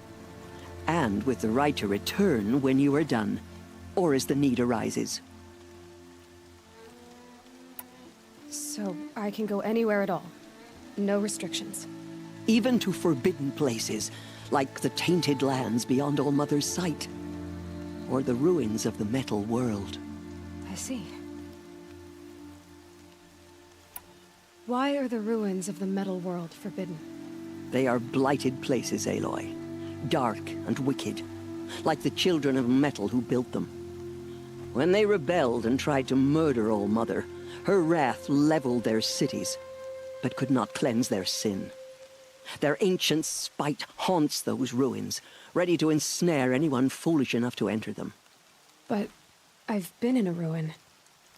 And with the right to return when you are done, or as the need arises. So I can go anywhere at all? No restrictions? Even to forbidden places, like the tainted lands beyond All Mother's sight. Or the ruins of the metal world. I see. Why are the ruins of the metal world forbidden? They are blighted places, Aloy. Dark and wicked, like the children of metal who built them. When they rebelled and tried to murder All Mother, her wrath leveled their cities, but could not cleanse their sin. Their ancient spite haunts those ruins, ready to ensnare anyone foolish enough to enter them. But I've been in a ruin.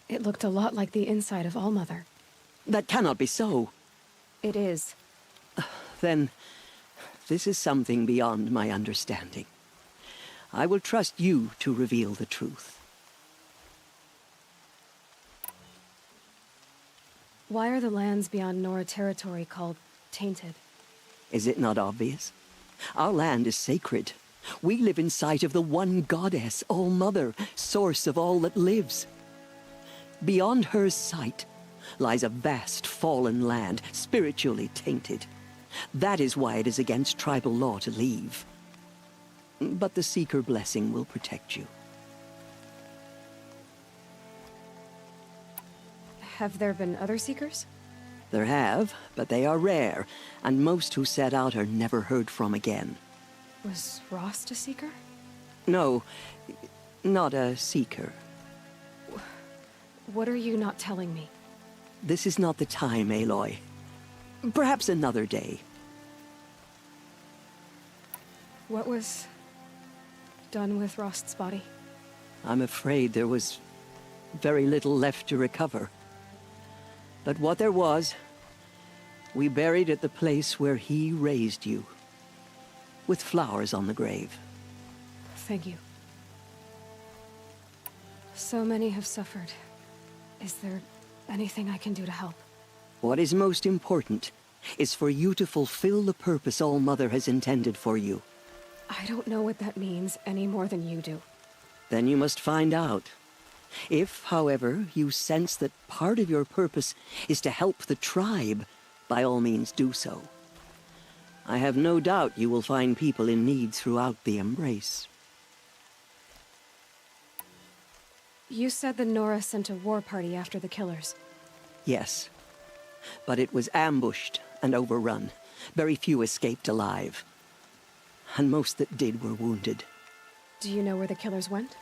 It looked a lot like the inside of All Mother. That cannot be so. It is. Then, this is something beyond my understanding. I will trust you to reveal the truth. Why are the lands beyond Nora territory called tainted? Is it not obvious? Our land is sacred. We live in sight of the One Goddess, All Mother, source of all that lives. Beyond her sight lies a vast fallen land, spiritually tainted. That is why it is against tribal law to leave. But the Seeker blessing will protect you. Have there been other Seekers? There have, but they are rare, and most who set out are never heard from again. Was Rost a Seeker? No, not a Seeker. What are you not telling me? This is not the time, Aloy. Perhaps another day. What was done with Rost's body? I'm afraid there was very little left to recover. But what there was, we buried at the place where he raised you, with flowers on the grave. Thank you. So many have suffered. Is there anything I can do to help? What is most important is for you to fulfill the purpose All Mother has intended for you. I don't know what that means any more than you do. Then you must find out. If, however, you sense that part of your purpose is to help the tribe, by all means do so. I have no doubt you will find people in need throughout the Embrace. You said the Nora sent a war party after the killers. Yes. But it was ambushed and overrun. Very few escaped alive. And most that did were wounded. Do you know where the killers went?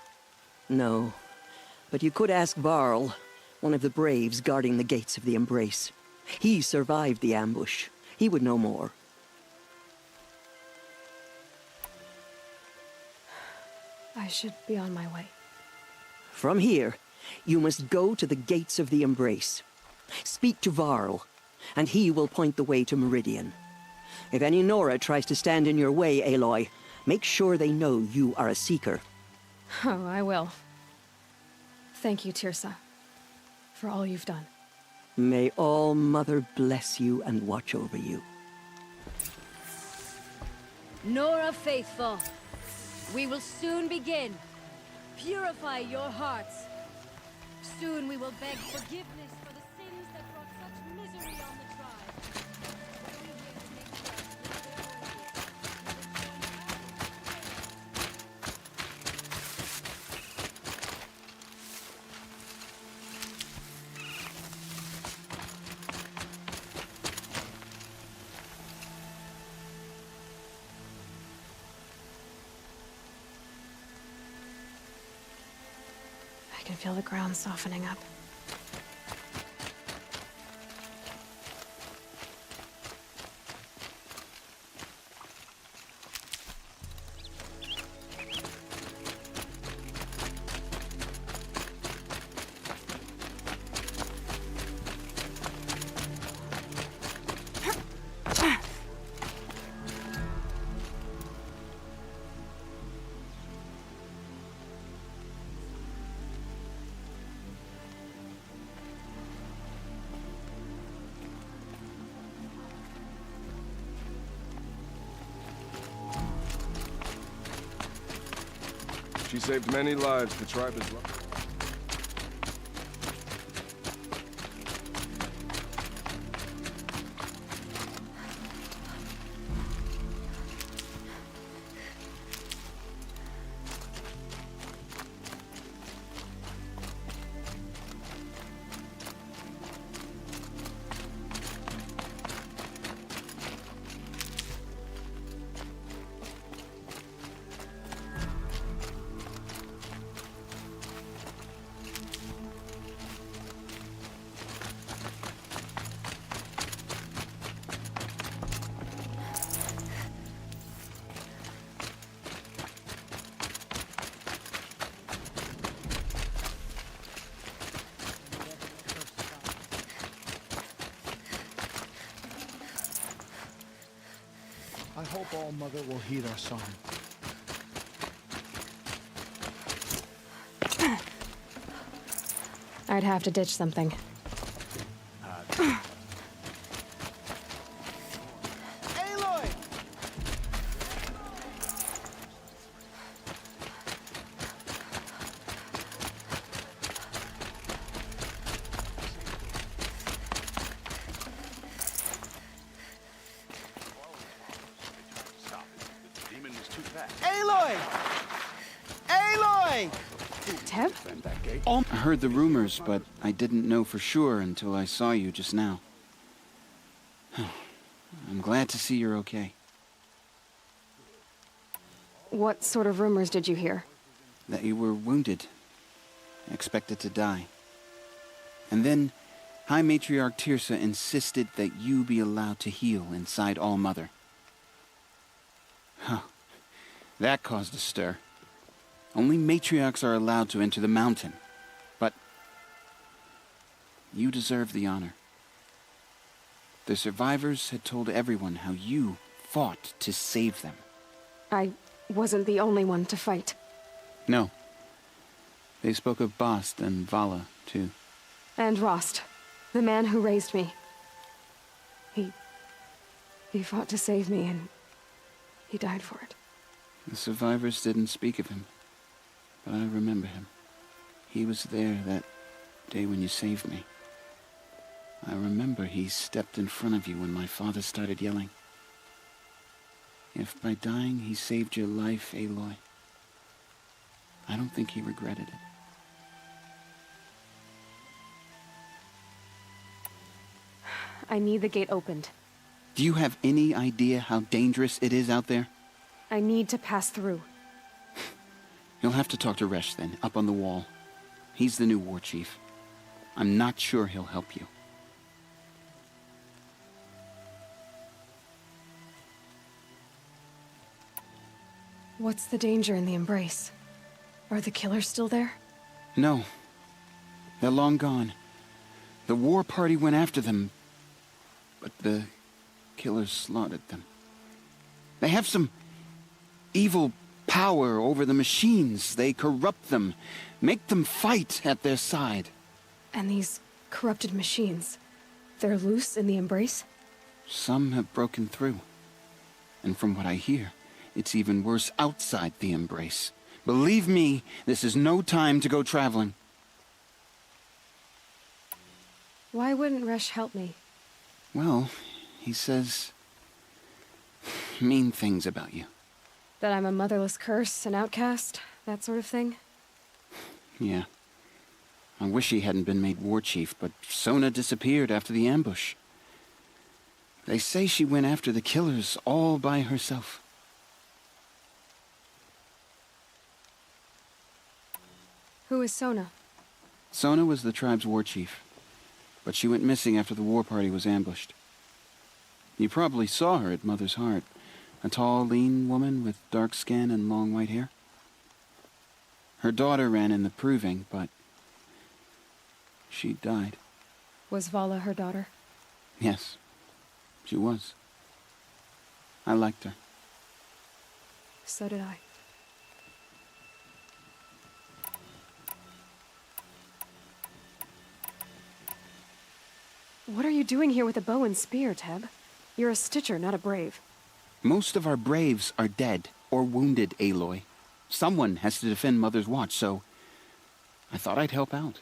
No. But you could ask Varl, one of the braves guarding the gates of the Embrace. He survived the ambush. He would know more. I should be on my way. From here, you must go to the gates of the Embrace. Speak to Varl, and he will point the way to Meridian. If any Nora tries to stand in your way, Aloy, make sure they know you are a Seeker. Oh, I will. Thank you, Tirsa, for all you've done. May All Mother bless you and watch over you. Nora faithful, we will soon begin. Purify your hearts. Soon we will beg forgiveness for the sins that brought such misery on the tribe. I can feel the ground softening up. She saved many lives. The tribe is lucky. I hope All Mother will heed our song. I'd have to ditch something. Aloy! Aloy! Aloy! Teb? I heard the rumors, but I didn't know for sure until I saw you just now. I'm glad to see you're okay. What sort of rumors did you hear? That you were wounded, expected to die. And then High Matriarch Tirsa insisted that you be allowed to heal inside All Mother. Huh. That caused a stir. Only matriarchs are allowed to enter the mountain. But you deserve the honor. The survivors had told everyone how you fought to save them. I wasn't the only one to fight. No. They spoke of Bast and Vala, too. And Rost, the man who raised me. He fought to save me, and he died for it. The survivors didn't speak of him, but I remember him. He was there that day when you saved me. I remember he stepped in front of you when my father started yelling. If by dying he saved your life, Aloy, I don't think he regretted it. I need the gate opened. Do you have any idea how dangerous it is out there? I need to pass through. You'll have to talk to Resh then, up on the wall. He's the new war chief. I'm not sure he'll help you. What's the danger in the embrace? Are the killers still there? No. They're long gone. The war party went after them, but the killers slaughtered them. They have some evil power over the machines. They corrupt them, make them fight at their side. And these corrupted machines, they're loose in the embrace? Some have broken through. And from what I hear, it's even worse outside the embrace. Believe me, this is no time to go traveling. Why wouldn't Resh help me? Well, he says mean things about you. That I'm a motherless curse, an outcast, that sort of thing? Yeah. I wish he hadn't been made war chief, but Sona disappeared after the ambush. They say she went after the killers all by herself. Who is Sona? Sona was the tribe's war chief, but she went missing after the war party was ambushed. You probably saw her at Mother's Heart. A tall, lean woman with dark skin and long white hair. Her daughter ran in the proving, but she died. Was Vala her daughter? Yes, she was. I liked her. So did I. What are you doing here with a bow and spear, Teb? You're a Stitcher, not a Brave. Most of our Braves are dead or wounded, Aloy. Someone has to defend Mother's Watch, so I thought I'd help out.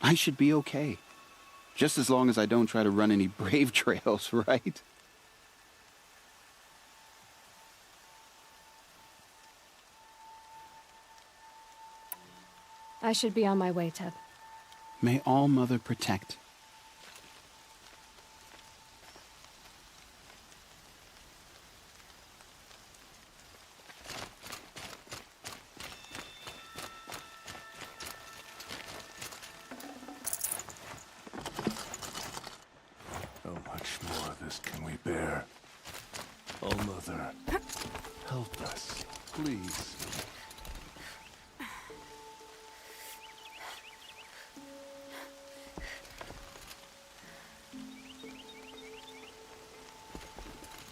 I should be okay. Just as long as I don't try to run any Brave trails, right? I should be on my way, Teb. May All Mother protect. How much more of this can we bear? Oh, Mother, help us, please.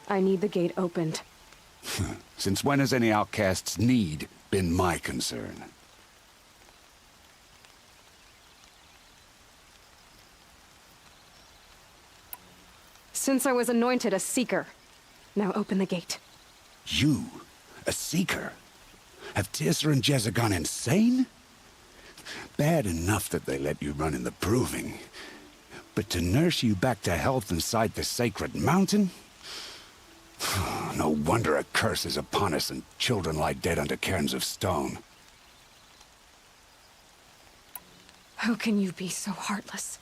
I need the gate opened. Since when has any outcast's need been my concern? Since I was anointed a Seeker. Now open the gate. You? A Seeker? Have Tirsa and Jezza gone insane? Bad enough that they let you run in the proving. But to nurse you back to health inside the sacred mountain? No wonder a curse is upon us and children lie dead under cairns of stone. How can you be so heartless?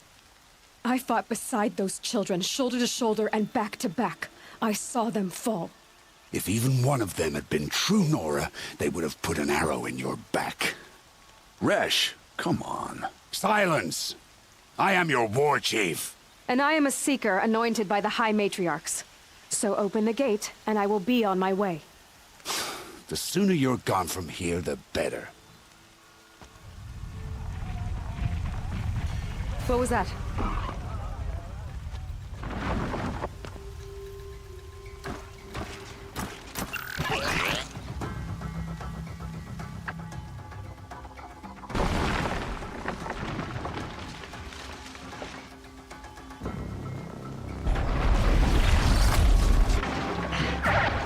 I fought beside those children, shoulder to shoulder and back to back. I saw them fall. If even one of them had been true Nora, they would have put an arrow in your back. Resh, come on. Silence! I am your war chief. And I am a Seeker anointed by the High Matriarchs. So open the gate, and I will be on my way. The sooner you're gone from here, the better. What was that?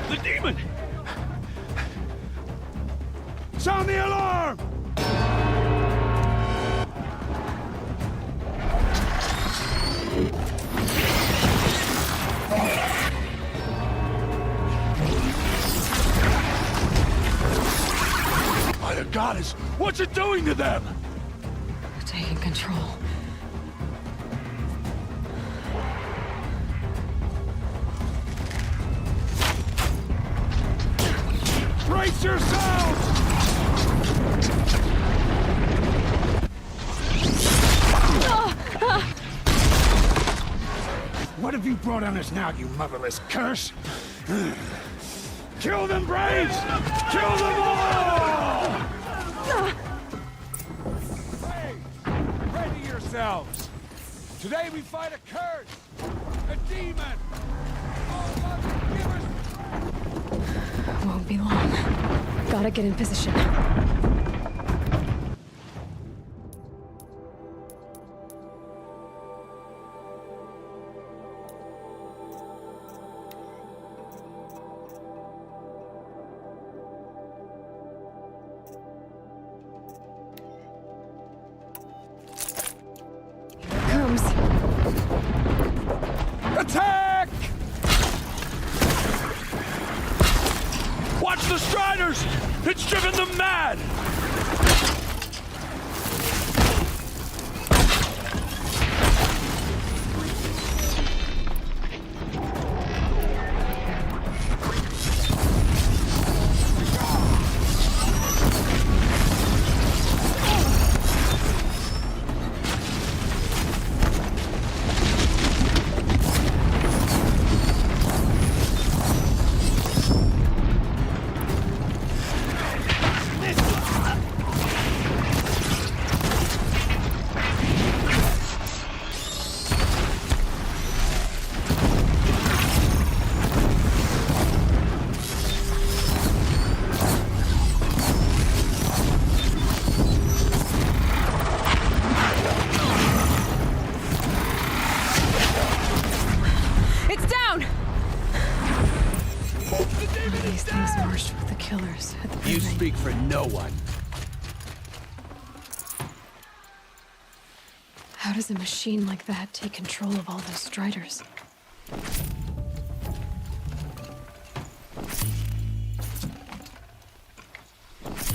The demon! Sound the alarm! By the goddess, what's it doing to them? Taking control. Brace yourselves! What have you brought on us now, you motherless curse? Kill them, Braves! Kill them all! Ready yourselves! Today we fight a curse! A demon! Won't be long. Gotta get in position. Attack! Watch the Striders! It's driven them mad! You speak for no one. How does a machine like that take control of all those Striders?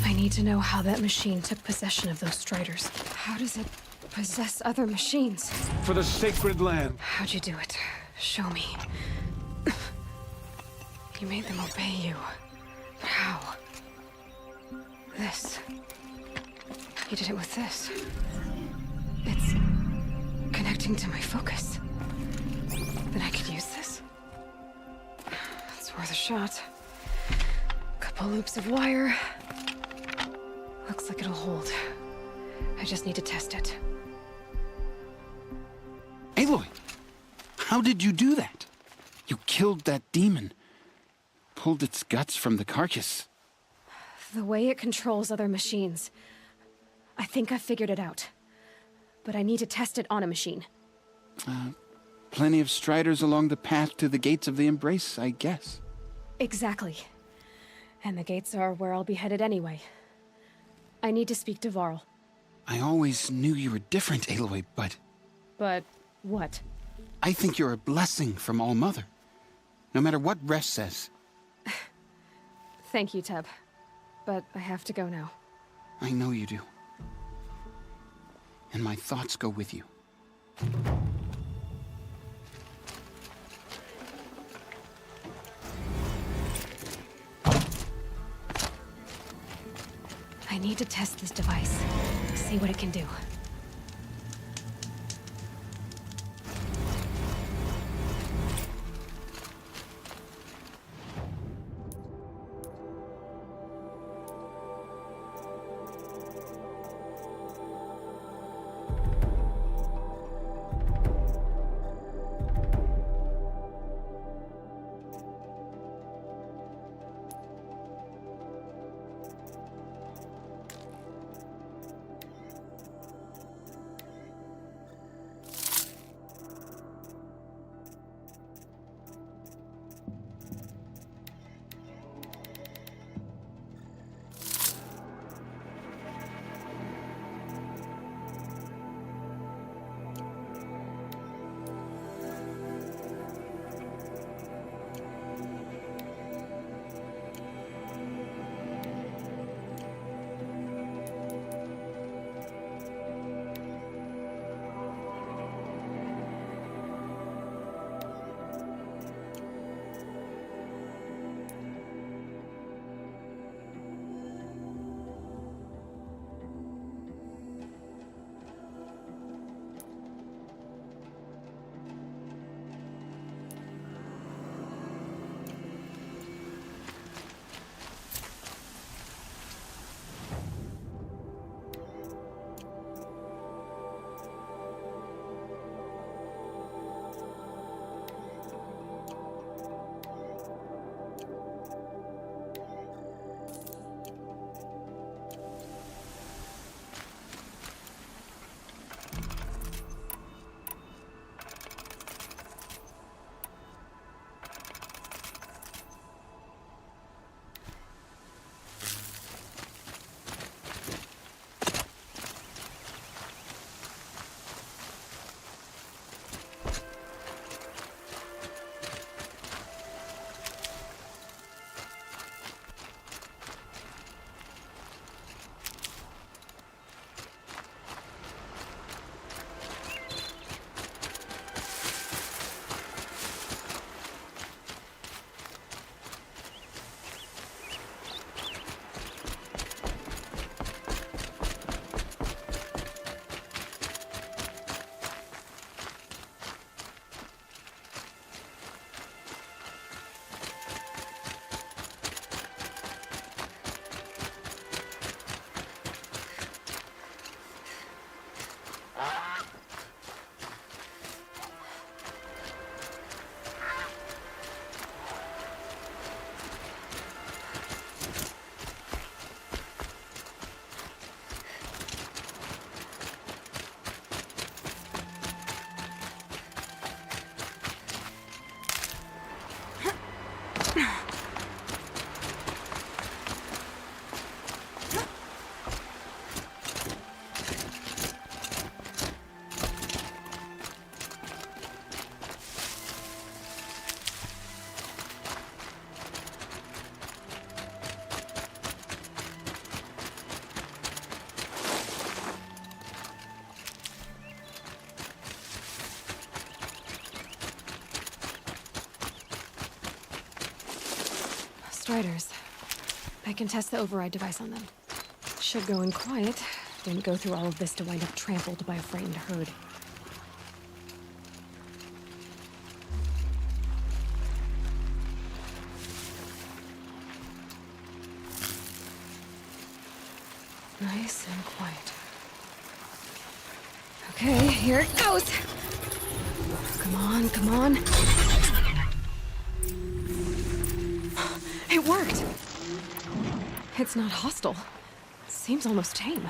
I need to know how that machine took possession of those Striders. How does it possess other machines? For the sacred land. How'd you do it? Show me. You made them obey you. But how? This. You did it with this. It's connecting to my focus. Then I could use this. It's worth a shot. Couple loops of wire. Looks like it'll hold. I just need to test it. Aloy! How did you do that? You killed that demon. Pulled its guts from the carcass. The way it controls other machines. I think I figured it out. But I need to test it on a machine. Plenty of Striders along the path to the gates of the Embrace, I guess. Exactly. And the gates are where I'll be headed anyway. I need to speak to Varl. I always knew you were different, Aloy, but... But what? I think you're a blessing from All-Mother. No matter what Ref says. Thank you, Teb. But I have to go now. I know you do. And my thoughts go with you. I need to test this device. See what it can do. Striders. I can test the override device on them. Should go in quiet. Didn't go through all of this to wind up trampled by a frightened herd. Nice and quiet. Okay, here it goes! Come on, come on. It worked! It's not hostile. Seems almost tame.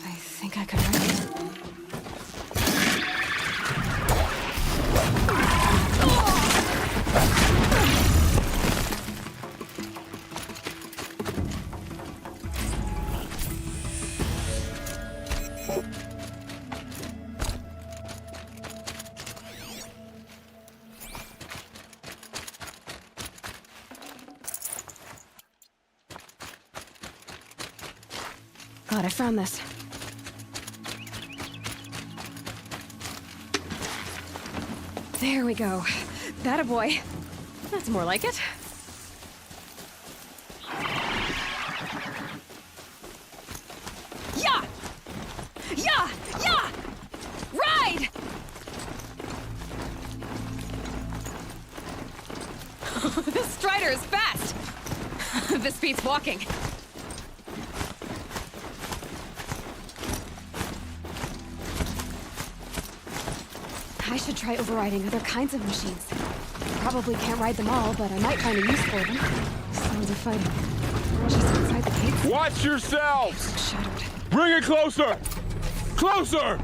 I think I could ride it. God, I found this. There we go. That a boy. That's more like it. Yeah! Yeah! Yeah! Ride! This Strider is fast! This beats walking. I should try overriding other kinds of machines. Probably can't ride them all, but I might find a use for them. Sounds of fighting. Just outside the gates. Watch yourselves! Shadowed. Bring it closer! Closer!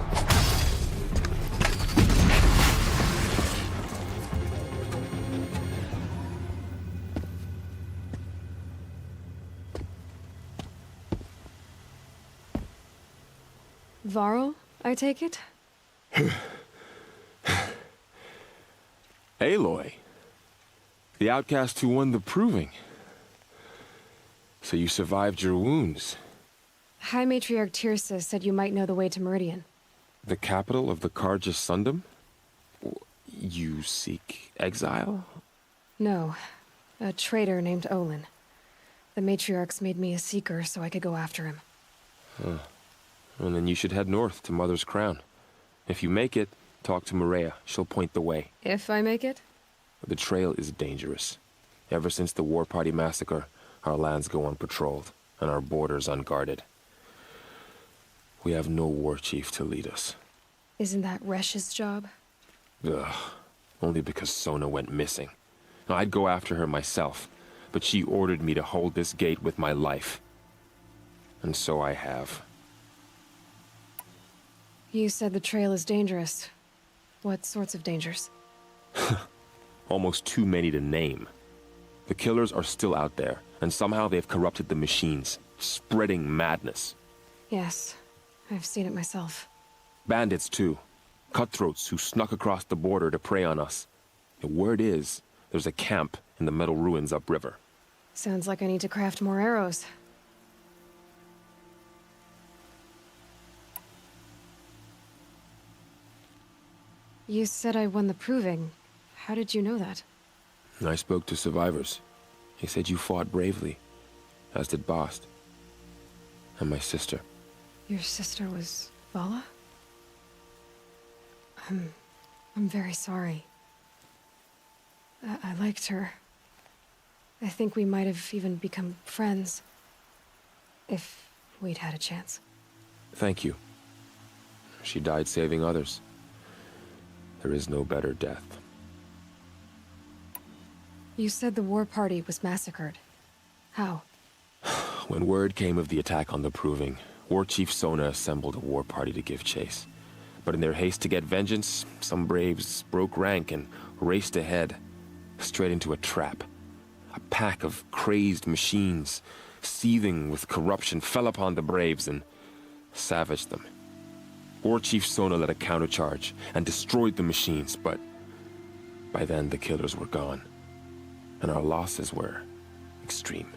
Varro, I take it? Aloy. The outcast who won the proving. So you survived your wounds. High Matriarch Tirsa said you might know the way to Meridian. The capital of the Carja Sundom? You seek exile? No. A traitor named Olin. The Matriarchs made me a seeker so I could go after him. Huh. Well, then you should head north to Mother's Crown. If you make it, talk to Maria. She'll point the way. If I make it? The trail is dangerous. Ever since the War Party massacre, our lands go unpatrolled, and our borders unguarded. We have no war chief to lead us. Isn't that Resh's job? Ugh. Only because Sona went missing. I'd go after her myself, but she ordered me to hold this gate with my life. And so I have. You said the trail is dangerous. What sorts of dangers? Almost too many to name. The killers are still out there, and somehow they've corrupted the machines, spreading madness. Yes, I've seen it myself. Bandits, too. Cutthroats who snuck across the border to prey on us. The word is, there's a camp in the metal ruins upriver. Sounds like I need to craft more arrows. You said I won the proving. How did you know that? I spoke to survivors. They said you fought bravely, as did Bast. And my sister. Your sister was Vala? I'm very sorry. I liked her. I think we might have even become friends. If we'd had a chance. Thank you. She died saving others. There is no better death. You said the war party was massacred. How? When word came of the attack on the Proving, War Chief Sona assembled a war party to give chase. But in their haste to get vengeance, some braves broke rank and raced ahead, straight into a trap. A pack of crazed machines, seething with corruption, fell upon the braves and savaged them. War Chief Sona led a countercharge and destroyed the machines, but by then the killers were gone, and our losses were extreme.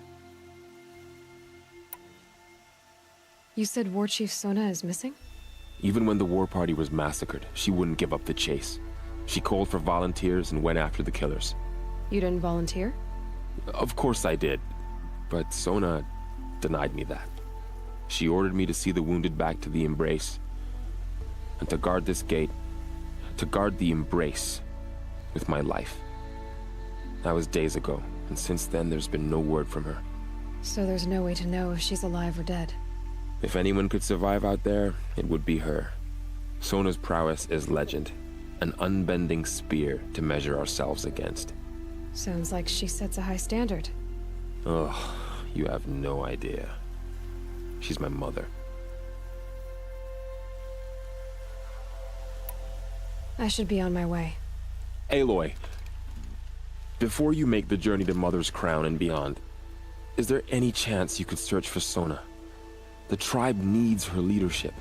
You said War Chief Sona is missing? Even when the war party was massacred, she wouldn't give up the chase. She called for volunteers and went after the killers. You didn't volunteer? Of course I did, but Sona denied me that. She ordered me to see the wounded back to the Embrace, and to guard this gate, to guard the Embrace with my life. That was days ago, and since then there's been no word from her. So there's no way to know if she's alive or dead. If anyone could survive out there, it would be her. Sona's prowess is legend, an unbending spear to measure ourselves against. Sounds like she sets a high standard. Ugh, you have no idea. She's my mother. I should be on my way. Aloy, before you make the journey to Mother's Crown and beyond, is there any chance you could search for Sona? The tribe needs her leadership.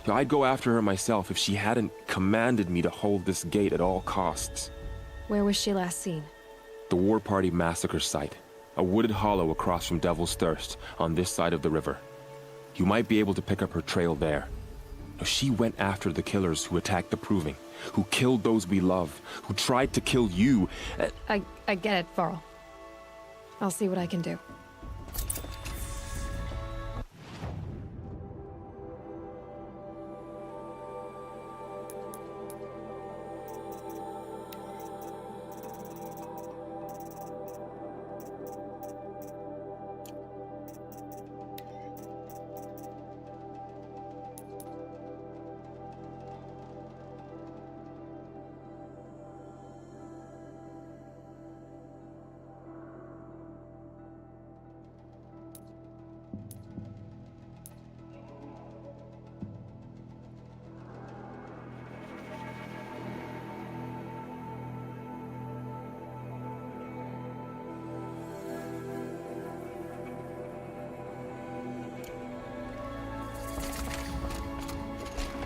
I'd go after her myself if she hadn't commanded me to hold this gate at all costs. Where was she last seen? The War Party massacre site. A wooded hollow across from Devil's Thirst, on this side of the river. You might be able to pick up her trail there. She went after the killers who attacked the Proving, who killed those we love, who tried to kill you. I get it, Varl. I'll see what I can do.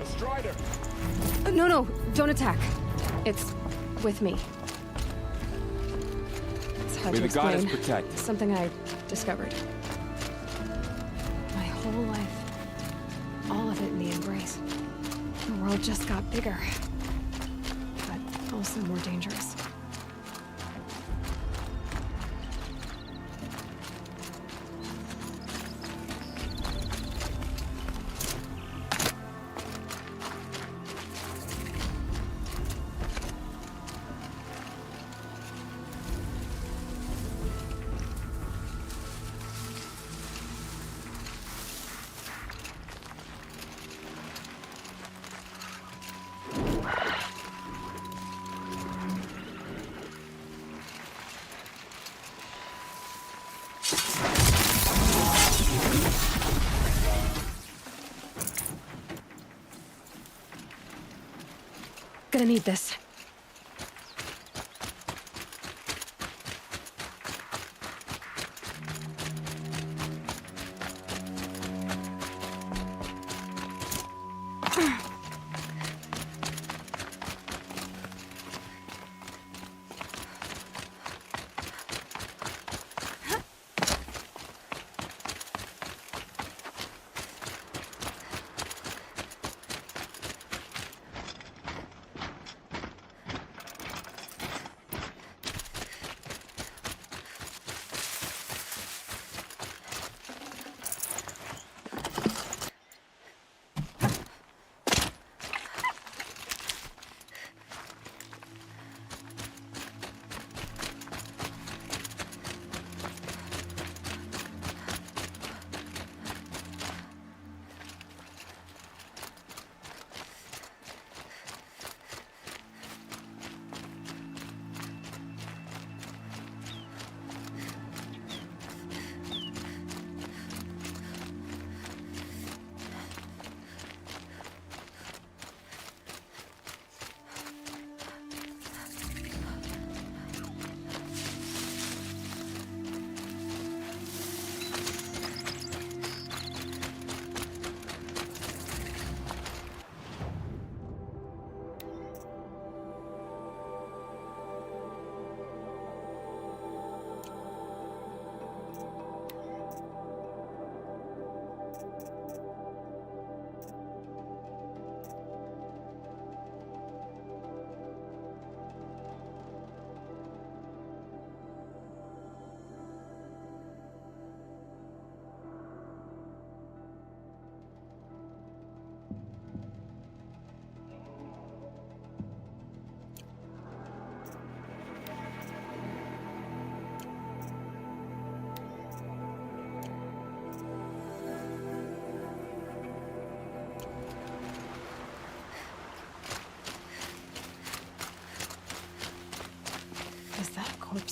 Strider! No, don't attack. It's with me. It's hard May to the goddess explain. protect. Something I discovered. My whole life, all of it in the Embrace. The world just got bigger, but also more dangerous. Gonna need this.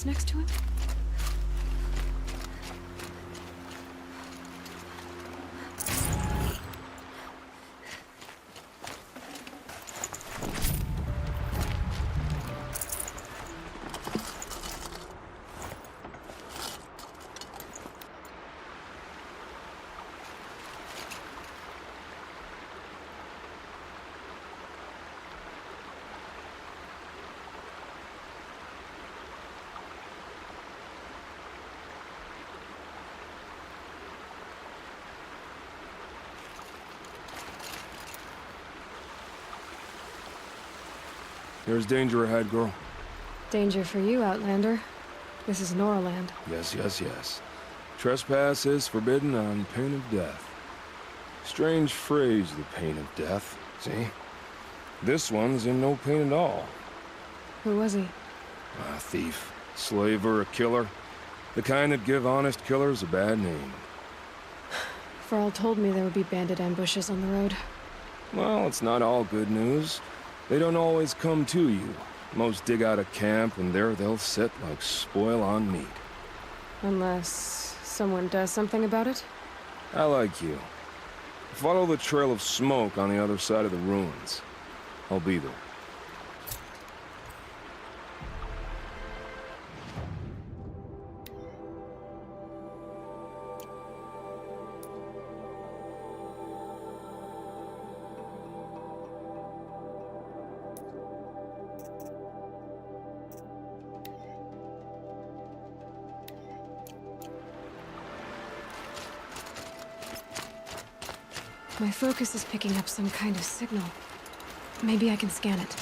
corpse next to him? There's danger ahead, girl. Danger for you, Outlander. This is Noraland. Yes, yes, yes. Trespass is forbidden on pain of death. Strange phrase, the pain of death. See? This one's in no pain at all. Who was he? A thief, slaver, a killer. The kind that give honest killers a bad name. Farrell told me there would be bandit ambushes on the road. Well, it's not all good news. They don't always come to you. Most dig out a camp, and there they'll sit like spoil on meat. Unless someone does something about it? I like you. Follow the trail of smoke on the other side of the ruins. I'll be there. My focus is picking up some kind of signal. Maybe I can scan it.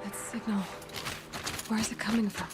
That signal. Where is it coming from?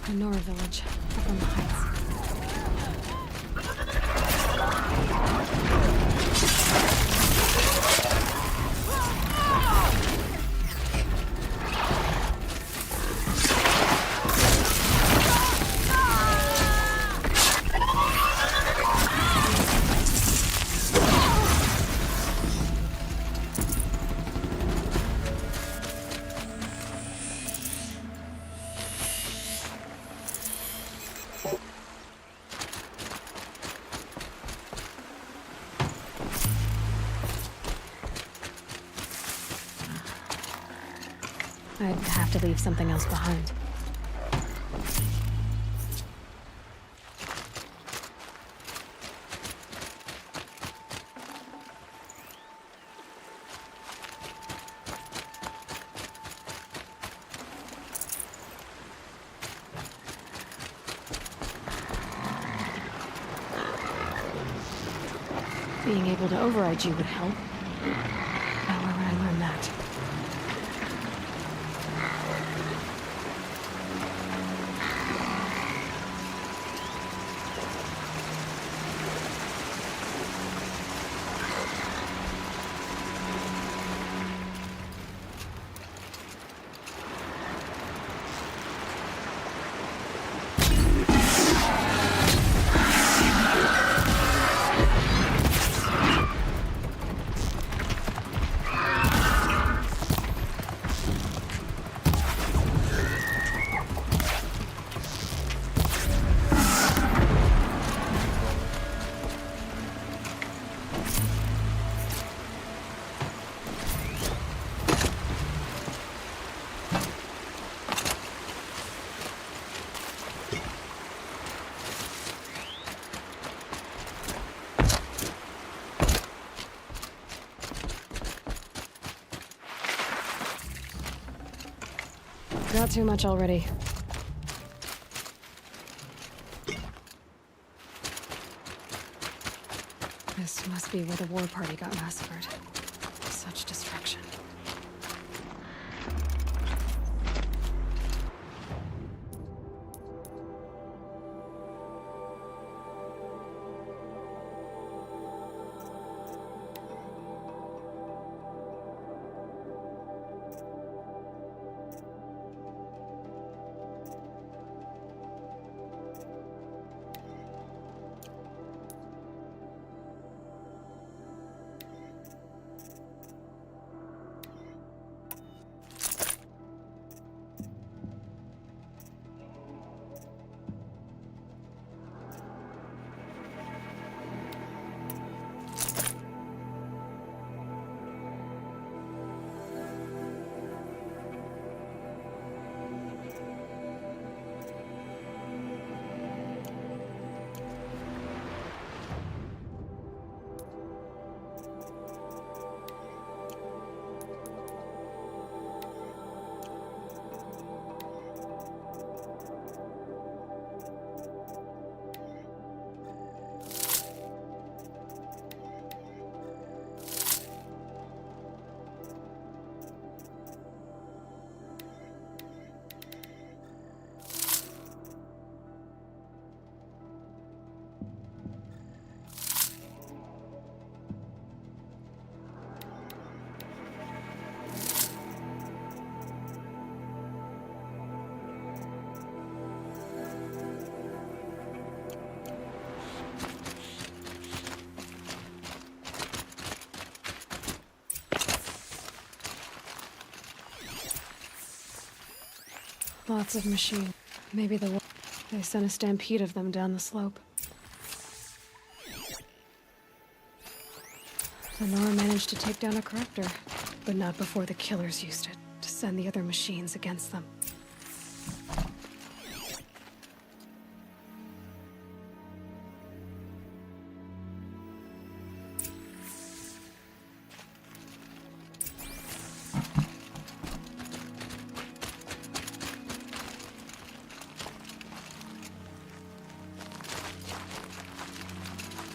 The Nora village, up on the heights. I'd have to leave something else behind. Being able to override you would help. Now, where would I learn that? Not too much already. This must be where the war party got massacred. Such destruction. Lots of machine. Maybe they sent a stampede of them down the slope. Lenora managed to take down a corruptor, but not before the killers used it to send the other machines against them.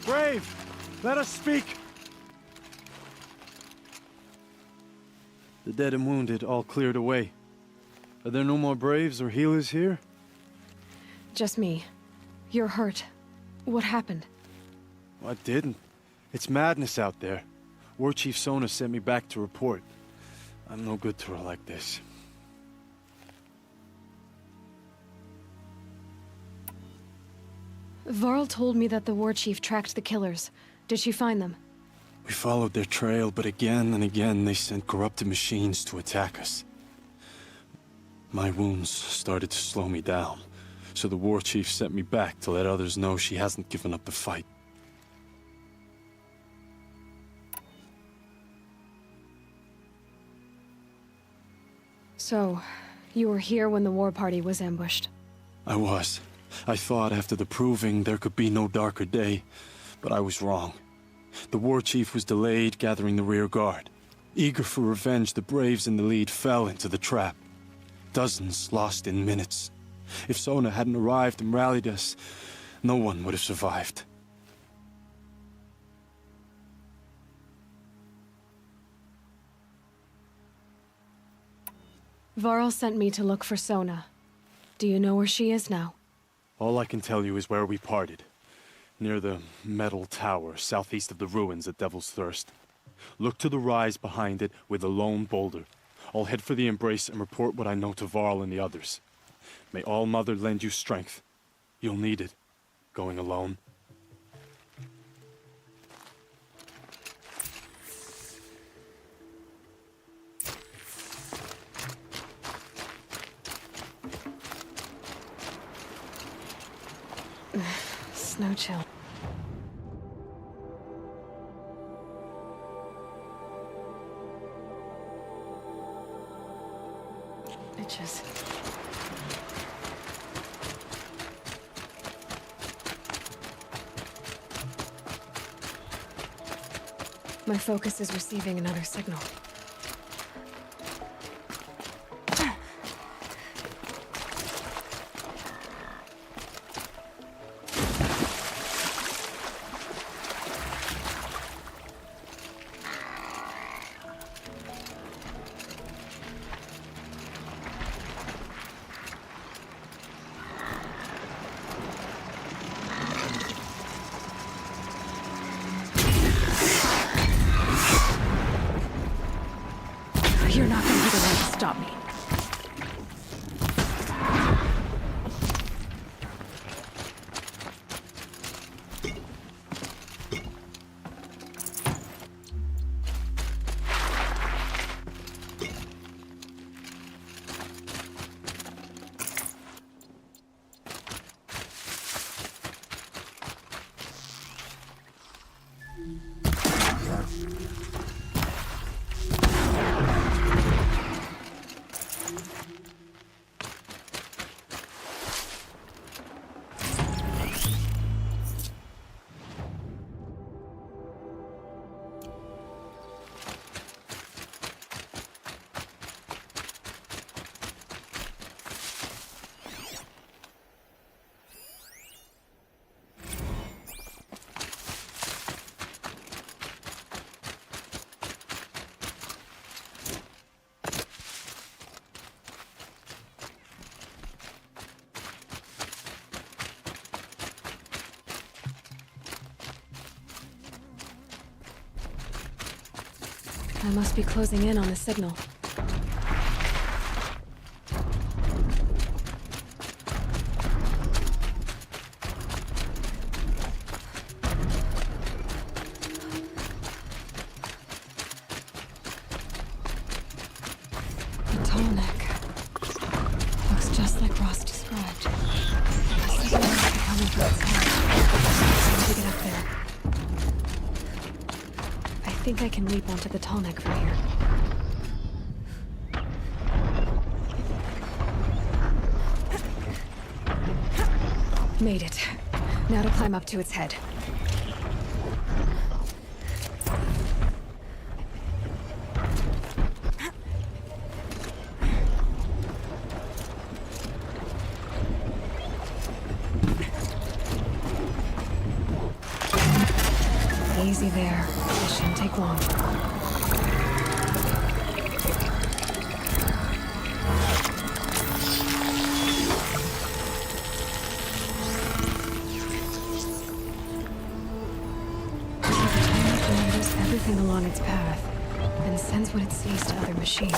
Brave! Let us speak! The dead and wounded all cleared away. Are there no more Braves or healers here? Just me. You're hurt. What happened? I didn't. It's madness out there. War Chief Sona sent me back to report. I'm no good to her like this. Varl told me that the war chief tracked the killers. Did she find them? We followed their trail, but again and again they sent corrupted machines to attack us. My wounds started to slow me down, so the war chief sent me back to let others know she hasn't given up the fight. So, you were here when the war party was ambushed? I was. I thought after the proving there could be no darker day, but I was wrong. The war chief was delayed gathering the rear guard. Eager for revenge, the Braves in the lead fell into the trap. Dozens lost in minutes. If Sona hadn't arrived and rallied us, no one would have survived. Varl sent me to look for Sona. Do you know where she is now? All I can tell you is where we parted. Near the metal tower, southeast of the ruins at Devil's Thirst. Look to the rise behind it with a lone boulder. I'll head for the embrace and report what I know to Varl and the others. May All Mother lend you strength. You'll need it, going alone. Snow chill. Bitches. My focus is receiving another signal. stop me. I must be closing in on the signal. The tall neck. Looks just like Ross described. The signal must be coming from its head. I need to get up there. I think I can leap onto the tall neck from here. Made it. Now to climb up to its head. Easy there. This shouldn't take long. Everything along its path, and sends what it sees to other machines.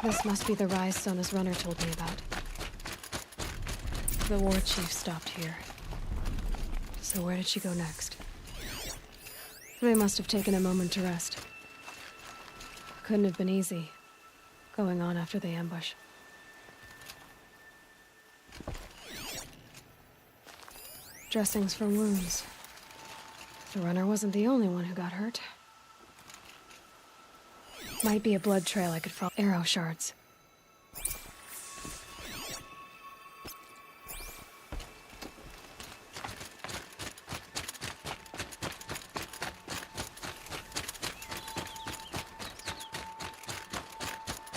This must be the rise Sona's runner told me about. The war chief stopped here. So where did she go next? They must have taken a moment to rest. Couldn't have been easy, going on after the ambush. Dressings for wounds. The runner wasn't the only one who got hurt. Might be a blood trail I could follow. Arrow shards.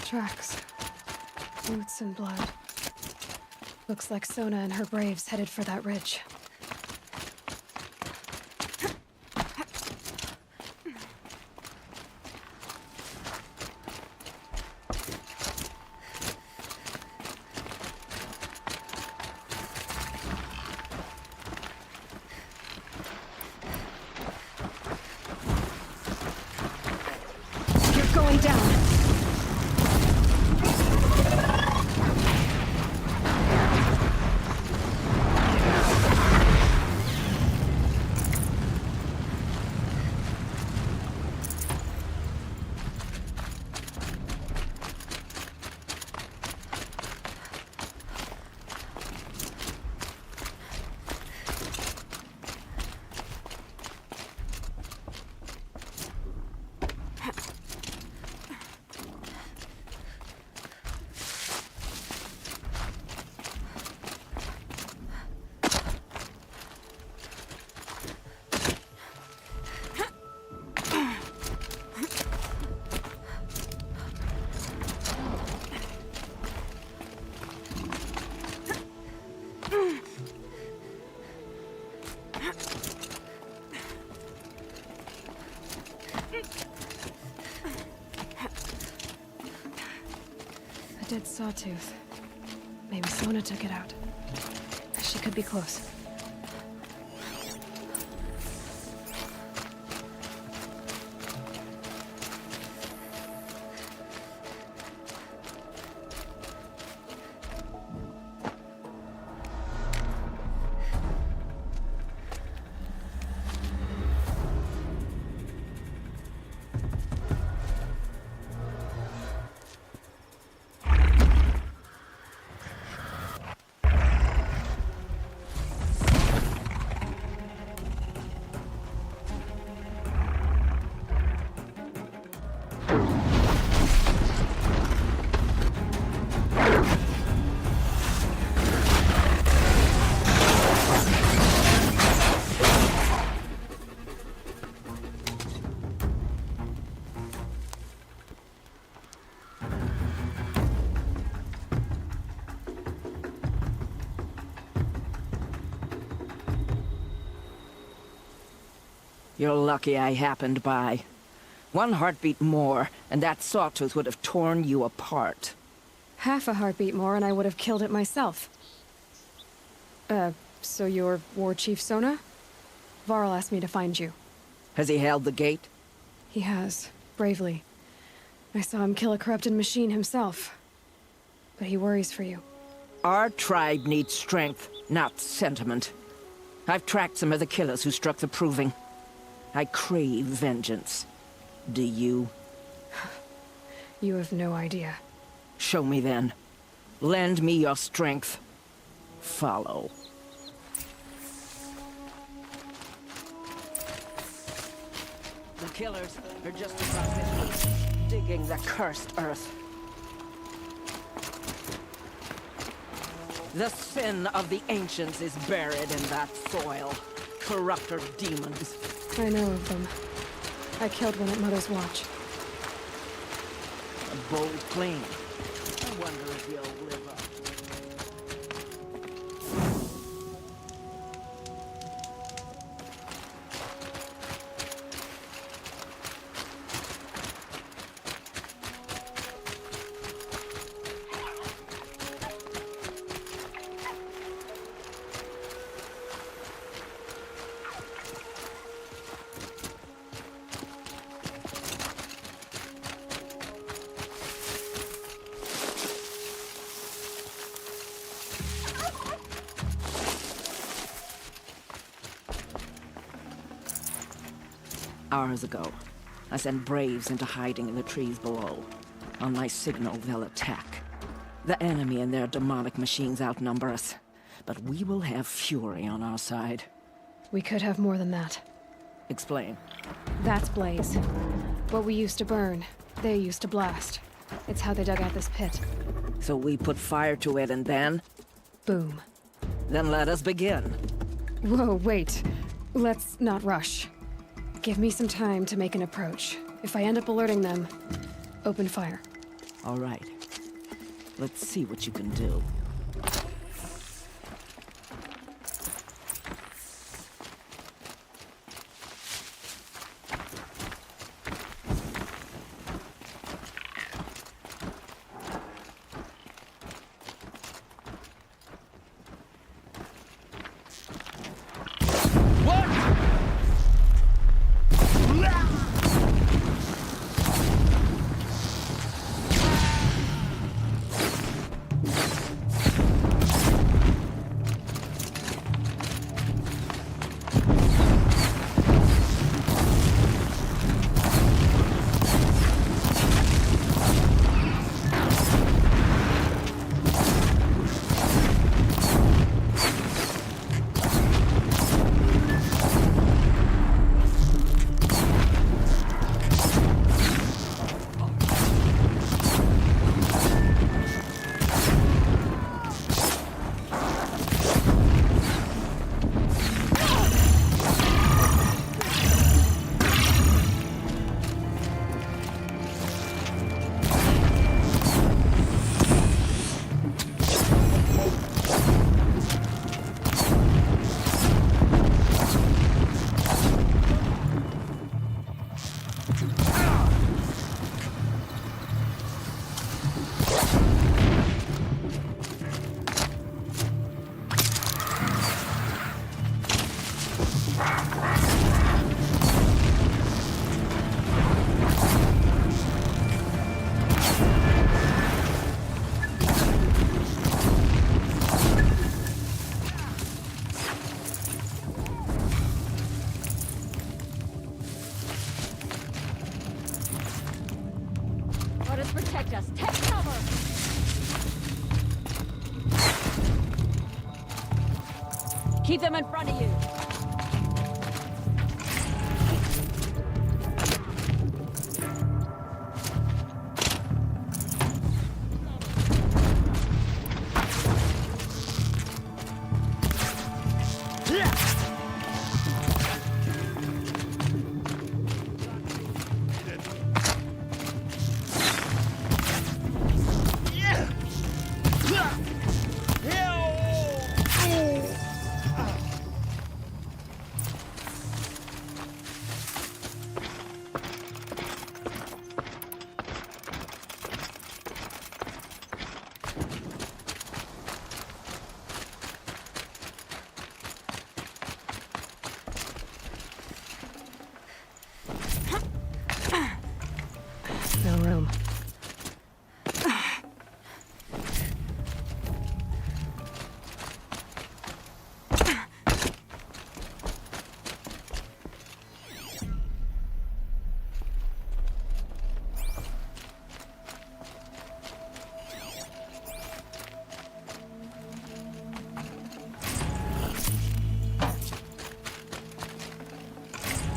Tracks. Boots and blood. Looks like Sona and her braves headed for that ridge. Going down. dead sawtooth. Maybe Sona took it out. She could be close. You're lucky I happened by. One heartbeat more, and that sawtooth would have torn you apart. Half a heartbeat more and I would have killed it myself. So you're War Chief Sona? Varl asked me to find you. Has he held the gate? He has, bravely. I saw him kill a corrupted machine himself. But he worries for you. Our tribe needs strength, not sentiment. I've tracked some of the killers who struck the Proving. I crave vengeance. Do you? You have no idea. Show me then. Lend me your strength. Follow. The killers are just across this way, digging the cursed earth. The sin of the ancients is buried in that soil. Corrupter demons. I know of them. I killed one at Mother's Watch. A bold claim. I wonder if you'll live up. Hours ago, I sent Braves into hiding in the trees below. On my signal, they'll attack. The enemy and their demonic machines outnumber us, but we will have fury on our side. We could have more than that. Explain. That's Blaze. What we used to burn, they used to blast. It's how they dug out this pit. So we put fire to it and then? Boom. Then let us begin. Whoa, wait. Let's not rush. Give me some time to make an approach. If I end up alerting them, open fire. All right. Let's see what you can do. Just take cover! Keep them in front of you! No room.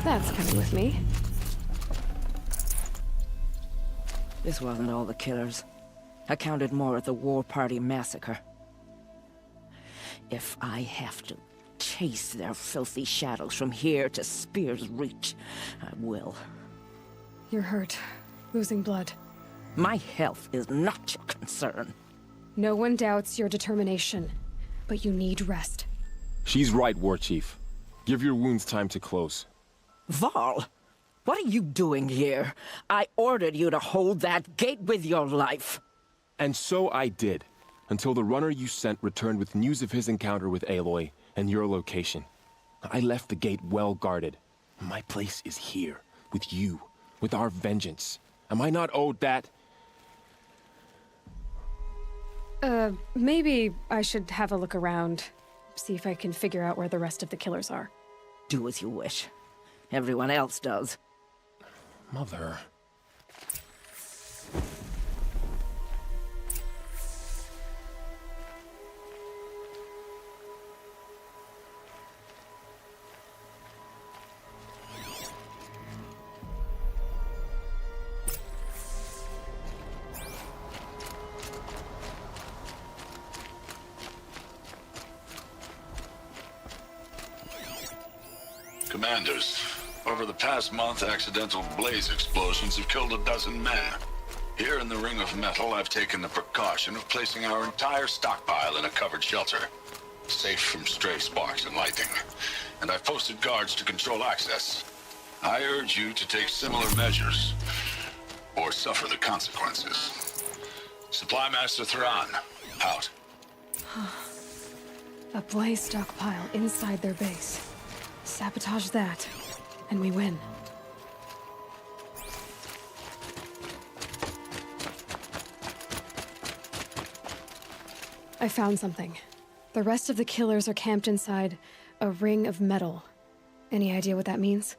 That's coming with me. This wasn't all the killers. I counted more at the War Party massacre. If I have to chase their filthy shadows from here to Spear's Reach, I will. You're hurt. Losing blood. My health is not your concern. No one doubts your determination, but you need rest. She's right, War Chief. Give your wounds time to close. Varl, what are you doing here? I ordered you to hold that gate with your life. And so I did, until the runner you sent returned with news of his encounter with Aloy and your location. I left the gate well guarded. My place is here, with you, with our vengeance. Am I not owed that? Maybe I should have a look around, see if I can figure out where the rest of the killers are. Do as you wish. Everyone else does. Mother... Commanders, over the past month, accidental blaze explosions have killed 12 men. Here in the Ring of Metal, I've taken the precaution of placing our entire stockpile in a covered shelter, safe from stray sparks and lightning. And I've posted guards to control access. I urge you to take similar measures, or suffer the consequences. Supply Master Thran, out. A blaze stockpile inside their base. Sabotage that, and we win. I found something. The rest of the killers are camped inside a ring of metal. Any idea what that means?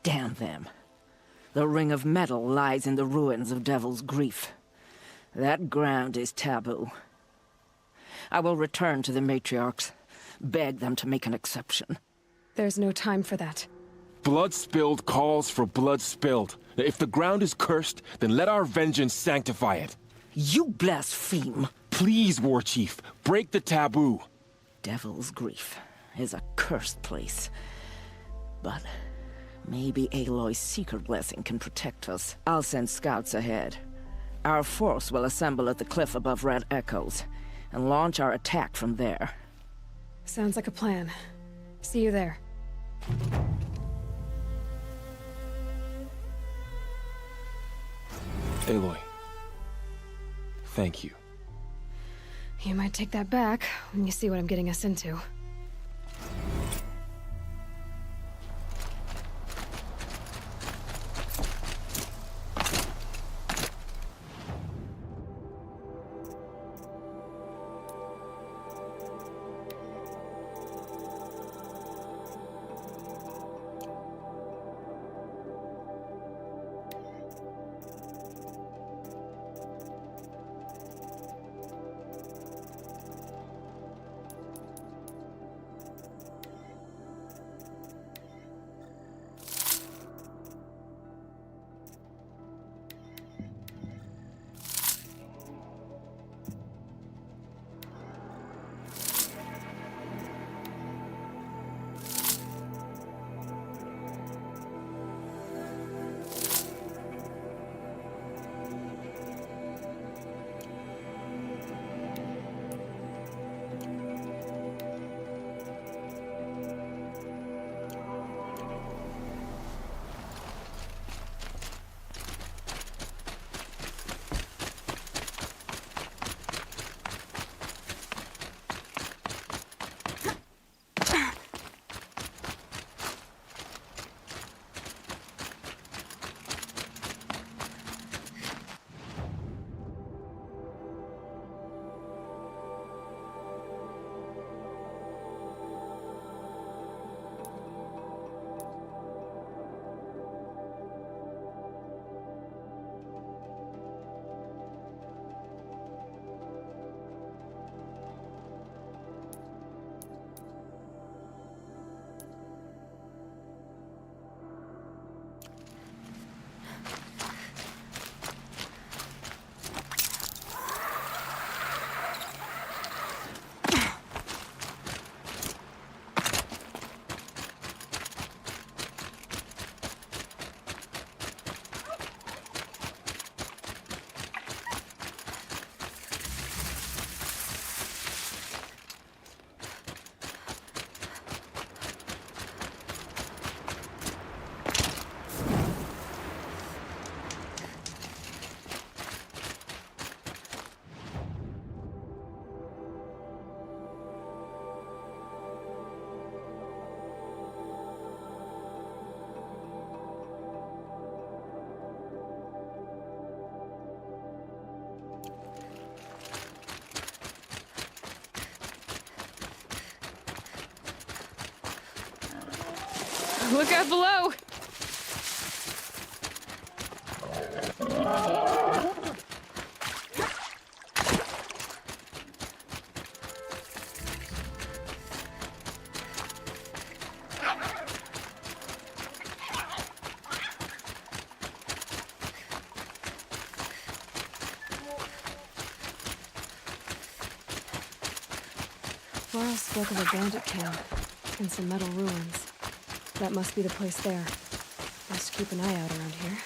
Damn them. The Ring of Metal lies in the ruins of Devil's Grief. That ground is taboo. I will return to the matriarchs, beg them to make an exception. There's no time for that. Blood spilled calls for blood spilled. If the ground is cursed, then let our vengeance sanctify it. You blaspheme. Please, War Chief, break the taboo. Devil's Grief is a cursed place. But maybe Aloy's secret blessing can protect us. I'll send scouts ahead. Our force will assemble at the cliff above Red Echoes, and launch our attack from there. Sounds like a plan. See you there. Aloy. Thank you. You might take that back when you see what I'm getting us into. Look out below! Laurel spoke of a bandit camp and some metal ruins. That must be the place there. Best keep an eye out around here.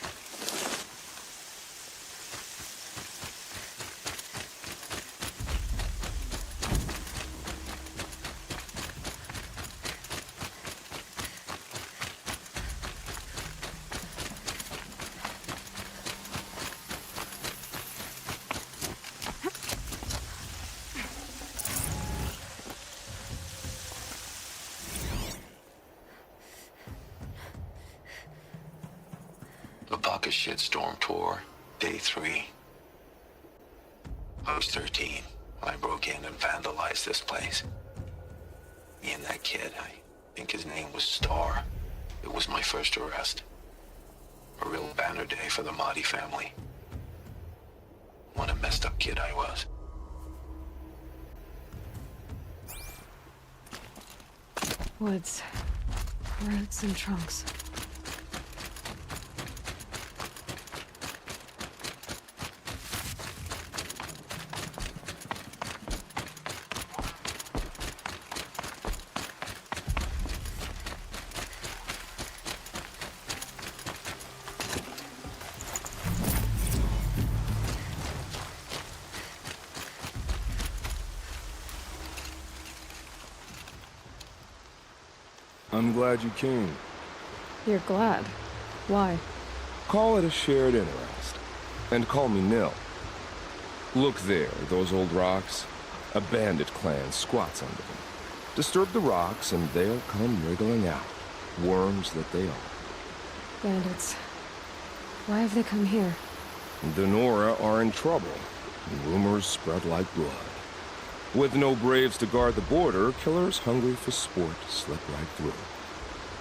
The Bucket Shitstorm Tour, Day 3. I was 13 when I broke in and vandalized this place. Me and that kid, I think his name was Star. It was my first arrest. A real banner day for the Mahdi family. What a messed up kid I was. Woods. Roots and trunks. I'm glad you came. You're glad. Why? Call it a shared interest. And call me Nil. Look there, those old rocks. A bandit clan squats under them. Disturb the rocks and they'll come wriggling out. Worms that they are. Bandits. Why have they come here? The Nora are in trouble. Rumors spread like blood. With no braves to guard the border, killers hungry for sport slip right through.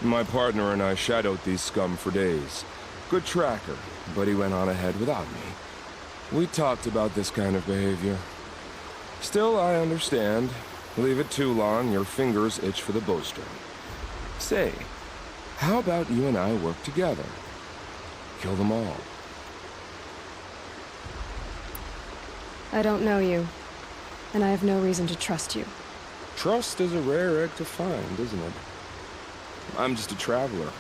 My partner and I shadowed these scum for days. Good tracker, but he went on ahead without me. We talked about this kind of behavior. Still, I understand. Leave it too long, your fingers itch for the bowstring. Say, how about you and I work together? Kill them all. I don't know you, and I have no reason to trust you. Trust is a rare egg to find, isn't it? I'm just a traveler,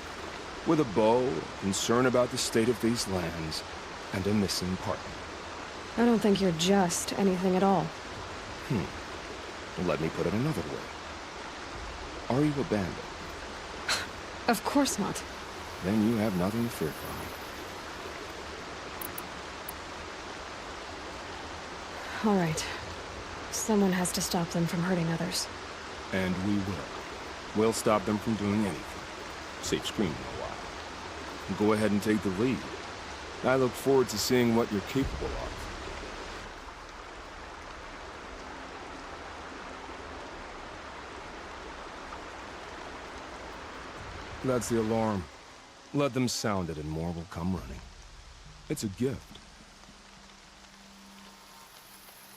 with a bow, concern about the state of these lands, and a missing partner. I don't think you're just anything at all. Let me put it another way. Are you a bandit? Of course not. Then you have nothing to fear from me. All right. Someone has to stop them from hurting others. And we will. We'll stop them from doing anything. Safe screaming a while. Go ahead and take the lead. I look forward to seeing what you're capable of. That's the alarm. Let them sound it and more will come running. It's a gift.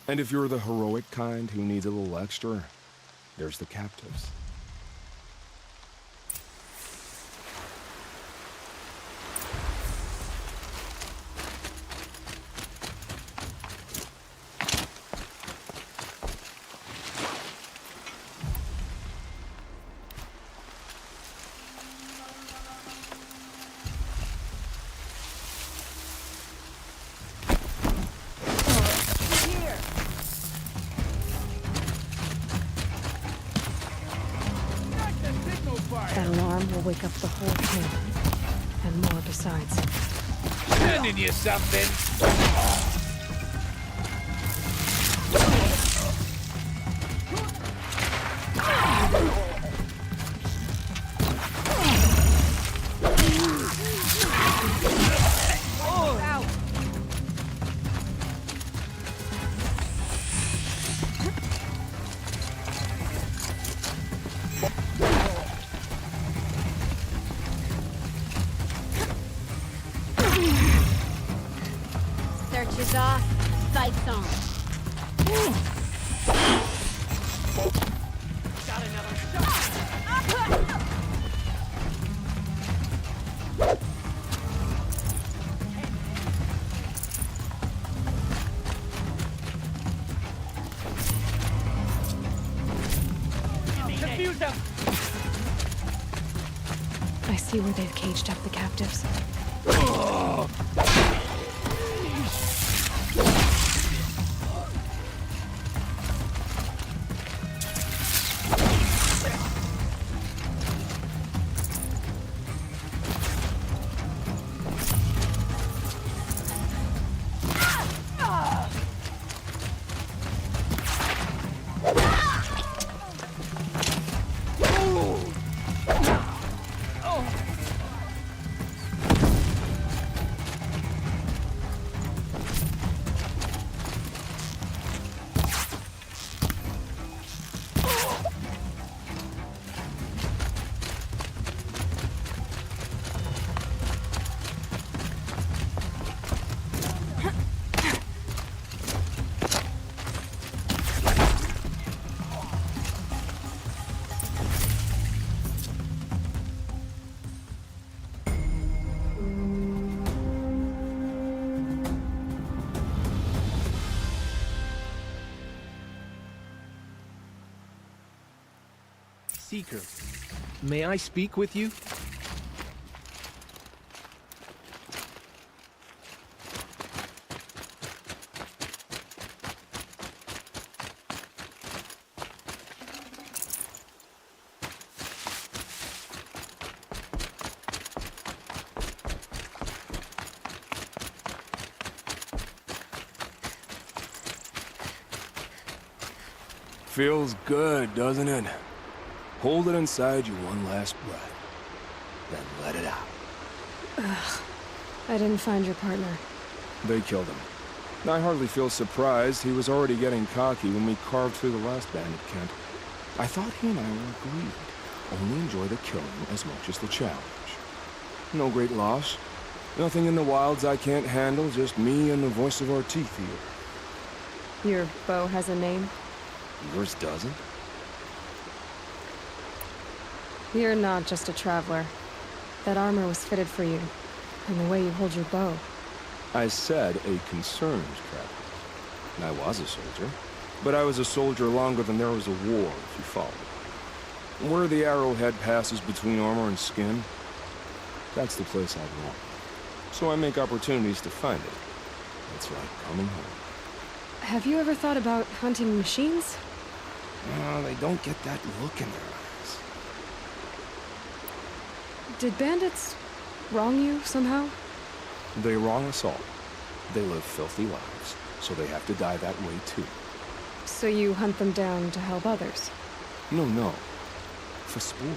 And if you're the heroic kind who needs a little extra, there's the captives. That alarm will wake up the whole camp. And more besides. Sending you something. Search is off. Sights on. Got another shot. Confuse them. I see where they've caged up the captives. Seeker, may I speak with you? Feels good, doesn't it? Hold it inside you one last breath, then let it out. Ugh. I didn't find your partner. They killed him. I hardly feel surprised. He was already getting cocky when we carved through the last bandit camp. I thought he and I were agreed. Only enjoy the killing as much as the challenge. No great loss. Nothing in the wilds I can't handle, just me and the voice of our teeth here. Your bow has a name? Yours doesn't? You're not just a traveler. That armor was fitted for you, and the way you hold your bow. I said a concerned traveler. I was a soldier, but I was a soldier longer than there was a war, if you follow. Where the arrowhead passes between armor and skin, that's the place I belong. So I make opportunities to find it. It's like coming home. Have you ever thought about hunting machines? No, they don't get that look in their eyes. Did bandits wrong you somehow? They wrong us all. They live filthy lives, so they have to die that way too. So you hunt them down to help others? No. For sport.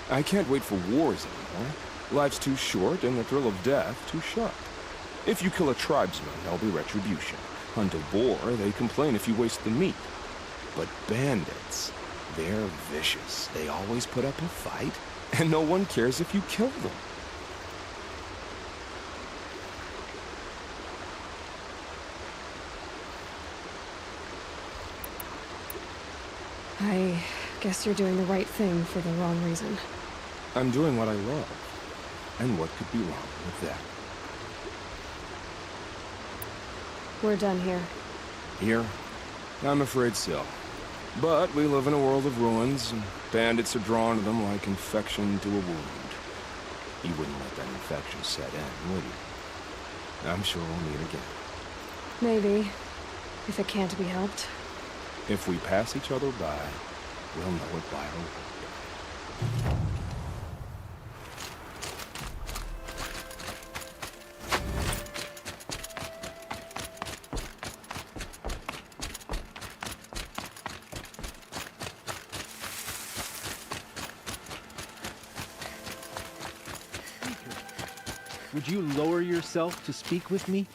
I can't wait for wars anymore. Life's too short and the thrill of death too sharp. If you kill a tribesman, there'll be retribution. Hunt a boar, they complain if you waste the meat. But bandits, they're vicious. They always put up a fight, and no one cares if you kill them. I guess you're doing the right thing for the wrong reason. I'm doing what I love. And what could be wrong with that? We're done here. Here? I'm afraid so. But we live in a world of ruins, and bandits are drawn to them like infection to a wound. You wouldn't let that infection set in, would you? I'm sure we'll meet again. Maybe. If it can't be helped. If we pass each other by, we'll know it by our work. would you lower yourself to speak with me?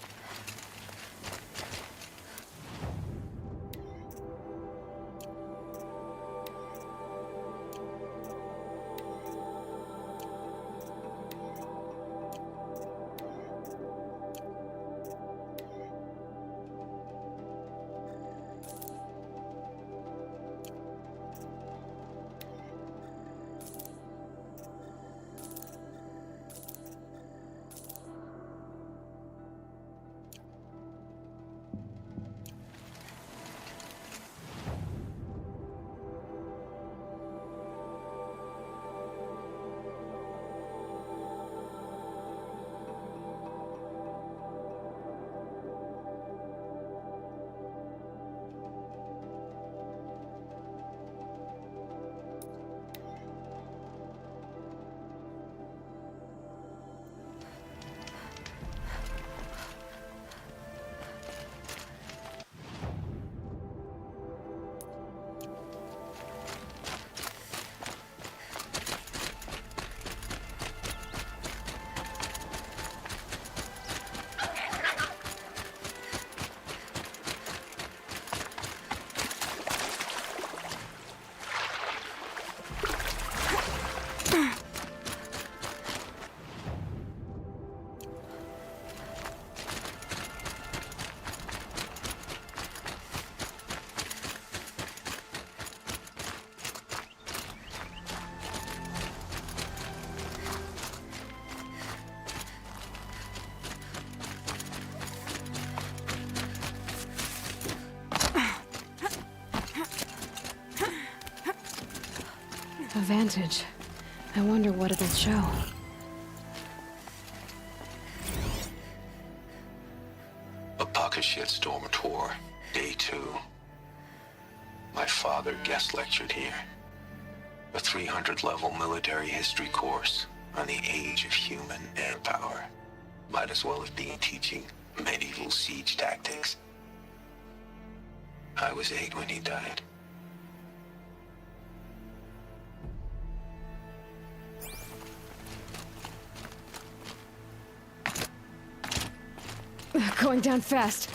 A vantage. I wonder what it'll show. A pocket shitstorm tour, day 2. My father guest lectured here. A 300-level military history course on the age of human air power. Might as well have been teaching medieval siege tactics. I was 8 when he died. Going down fast.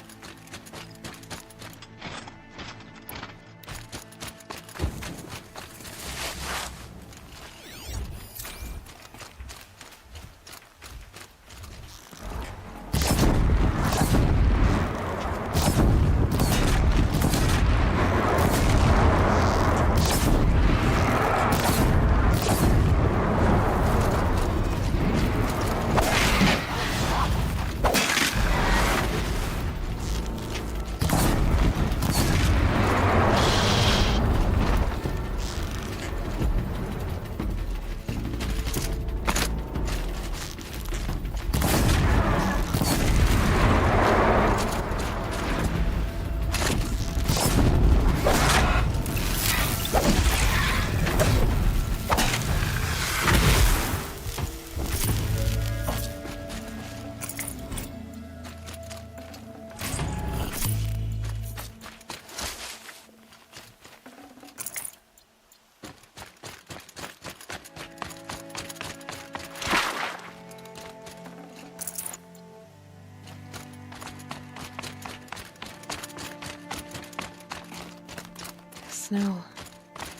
Snow.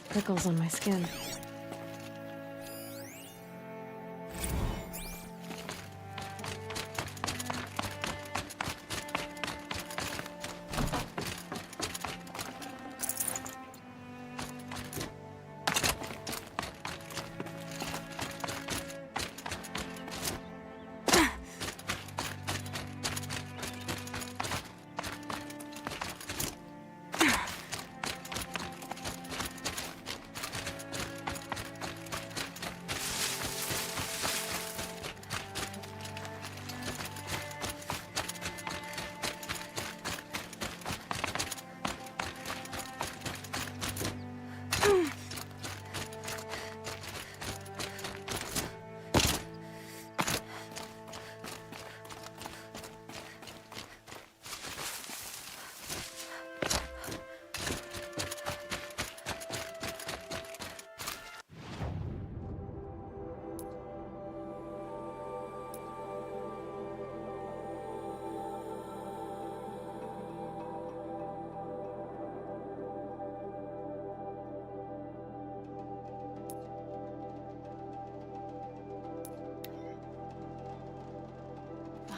Prickles on my skin.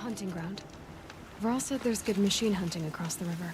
hunting ground. Varl said there's good machine hunting across the river.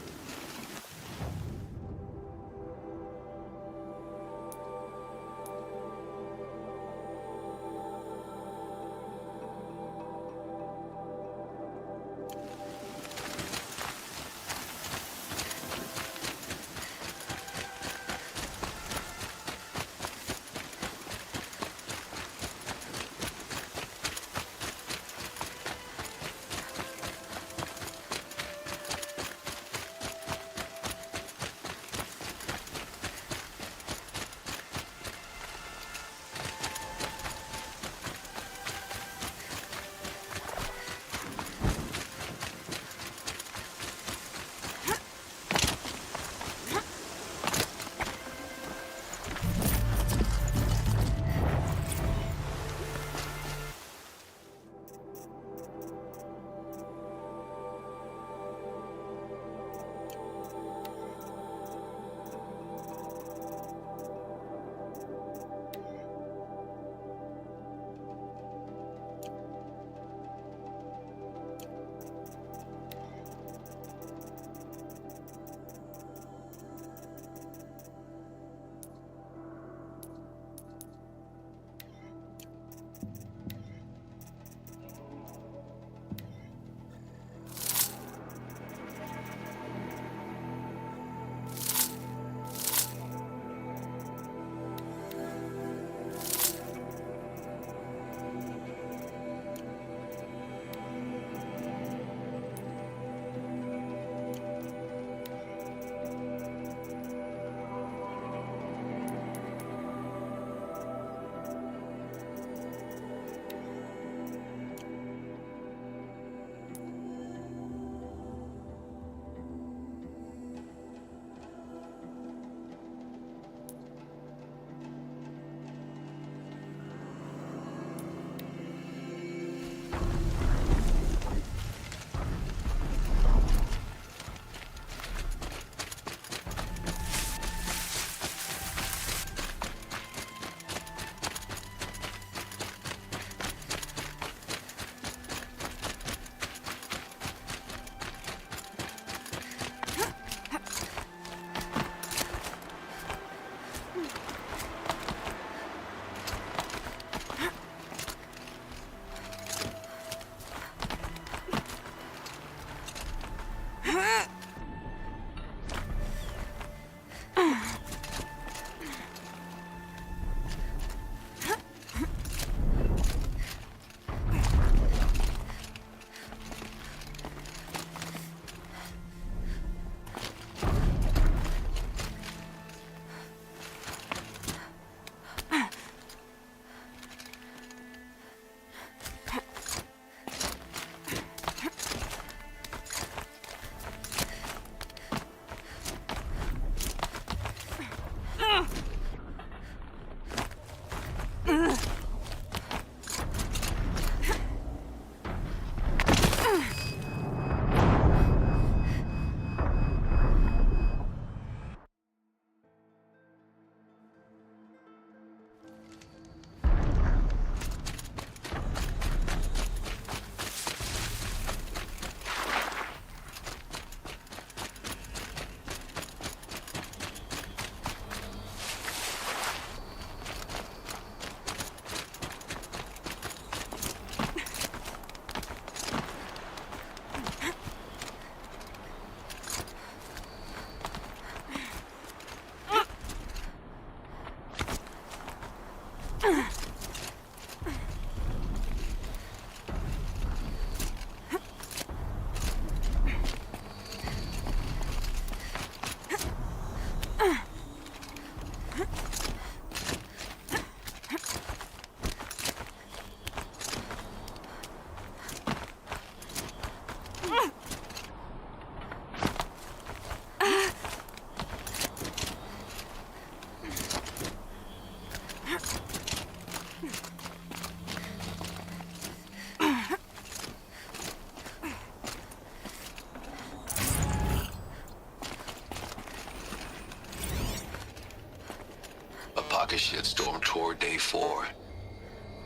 A pocket shitstorm toward day 4.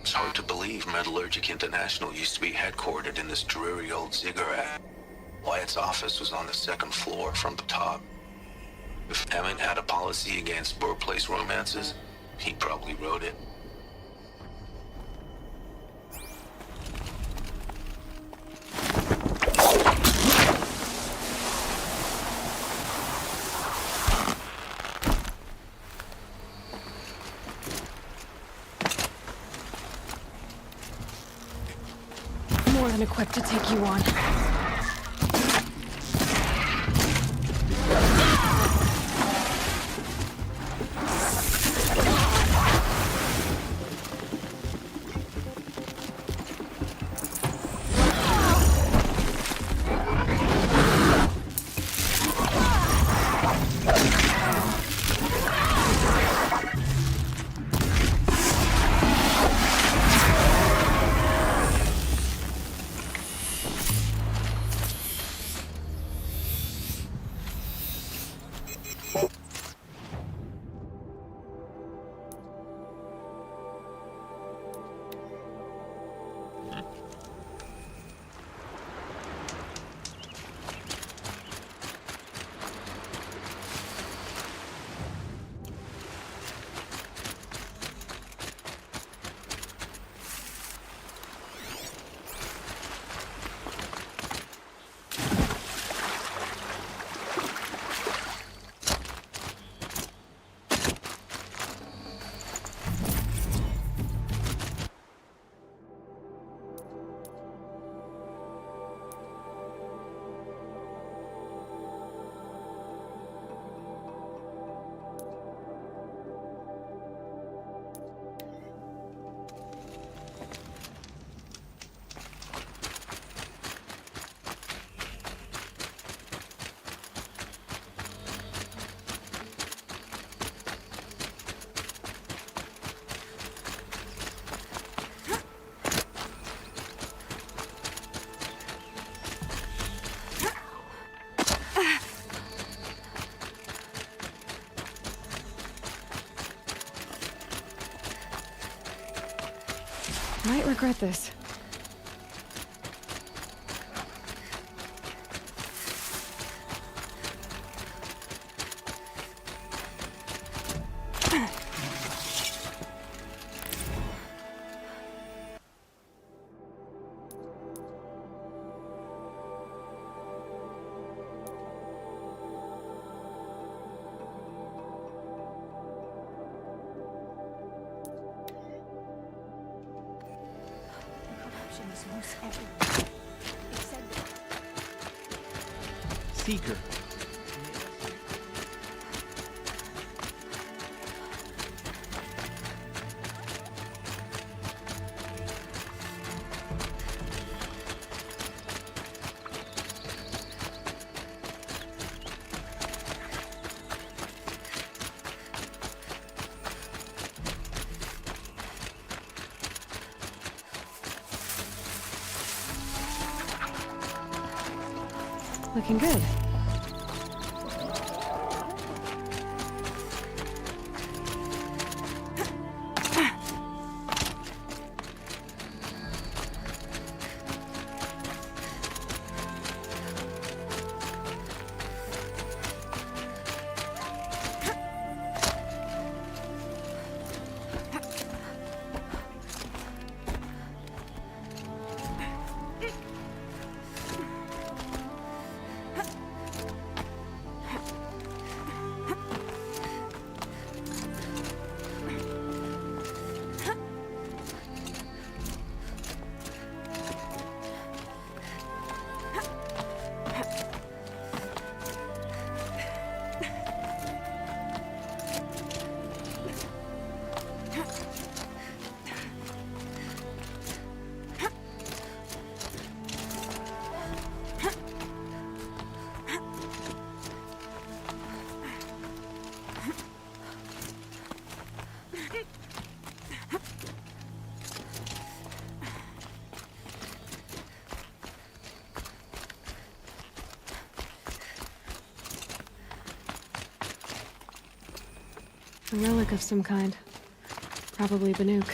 It's hard to believe Metallurgic International used to be headquartered in this dreary old ziggurat. Wyatt's office was on the second floor from the top. If Emmett had a policy against workplace romances, he probably wrote it. More than equipped to take you on. Might regret this. Seeker. Looking good. A relic of some kind. Probably Banuk.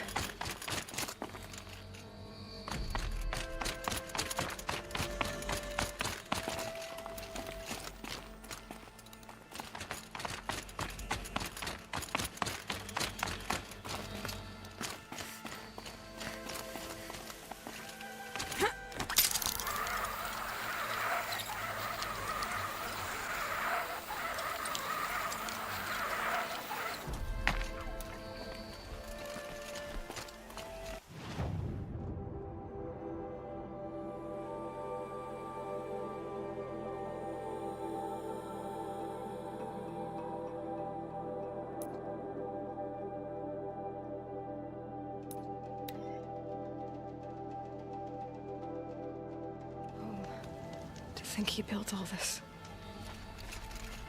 think he built all this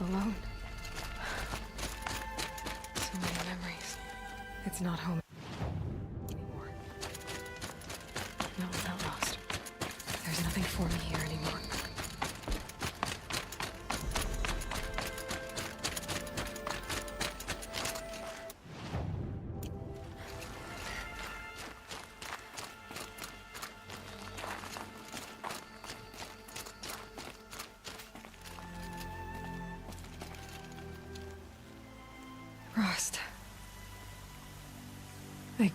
alone. So many memories. It's not home anymore. Not without Lost. There's nothing for me here anymore. Rost. I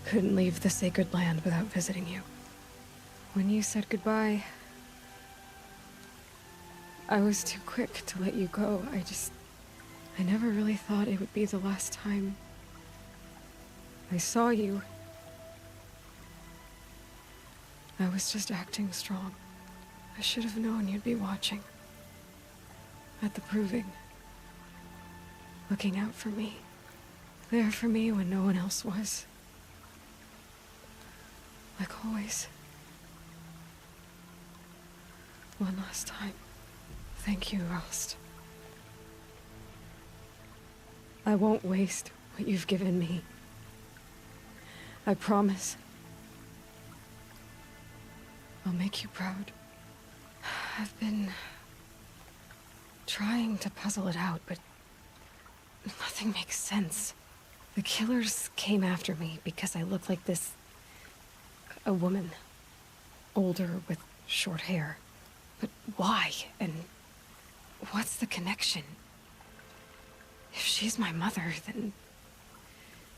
couldn't leave the sacred land without visiting you. When you said goodbye, I was too quick to let you go. I never really thought it would be the last time I saw you. I was just acting strong. I should have known you'd be watching. At the proving. Looking out for me. There for me when no one else was. Like always. One last time. Thank you, Rost. I won't waste what you've given me. I promise. I'll make you proud. I've been trying to puzzle it out, but nothing makes sense. The killers came after me because I look like this... a woman. Older with short hair. But why? And what's the connection? If she's my mother, then...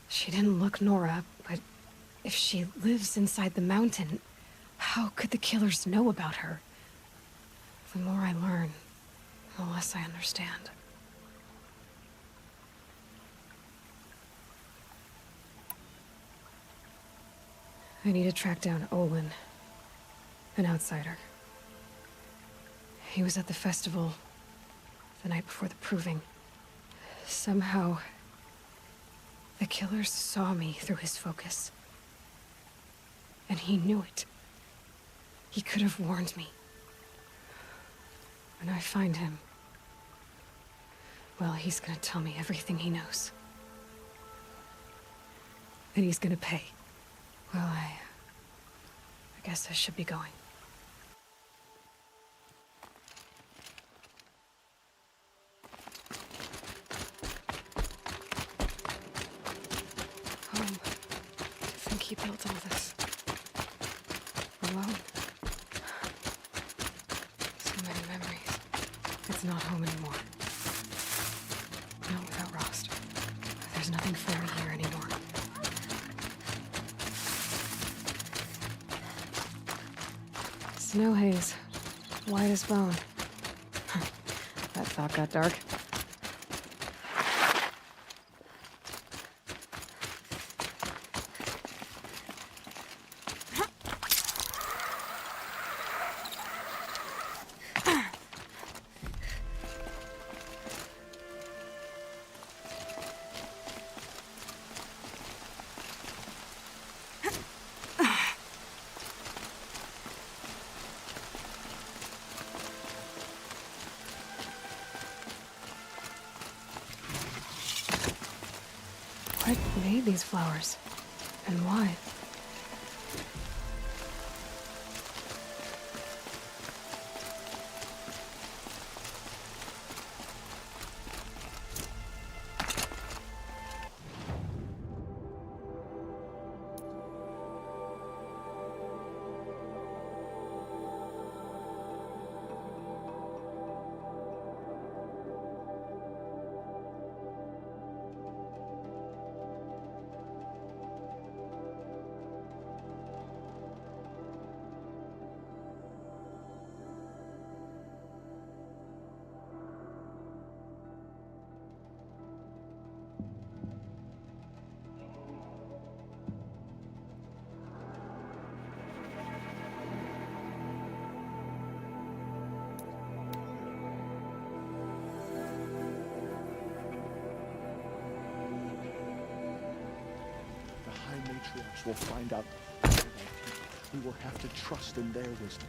she didn't look Nora, but if she lives inside the mountain, how could the killers know about her? The more I learn, the less I understand. I need to track down Olin, an outsider. He was at the festival the night before the proving. Somehow, the killers saw me through his focus. And he knew it. He could have warned me. When I find him, well, he's gonna tell me everything he knows. And he's gonna pay. Well, I guess I should be going. Home. I think he built all this alone. So many memories. It's not home anymore. Not without Rost. There's nothing for me here anymore. Snow haze. White as bone. That thought got dark. What made these flowers? And why? We'll find out. We will have to trust in their wisdom.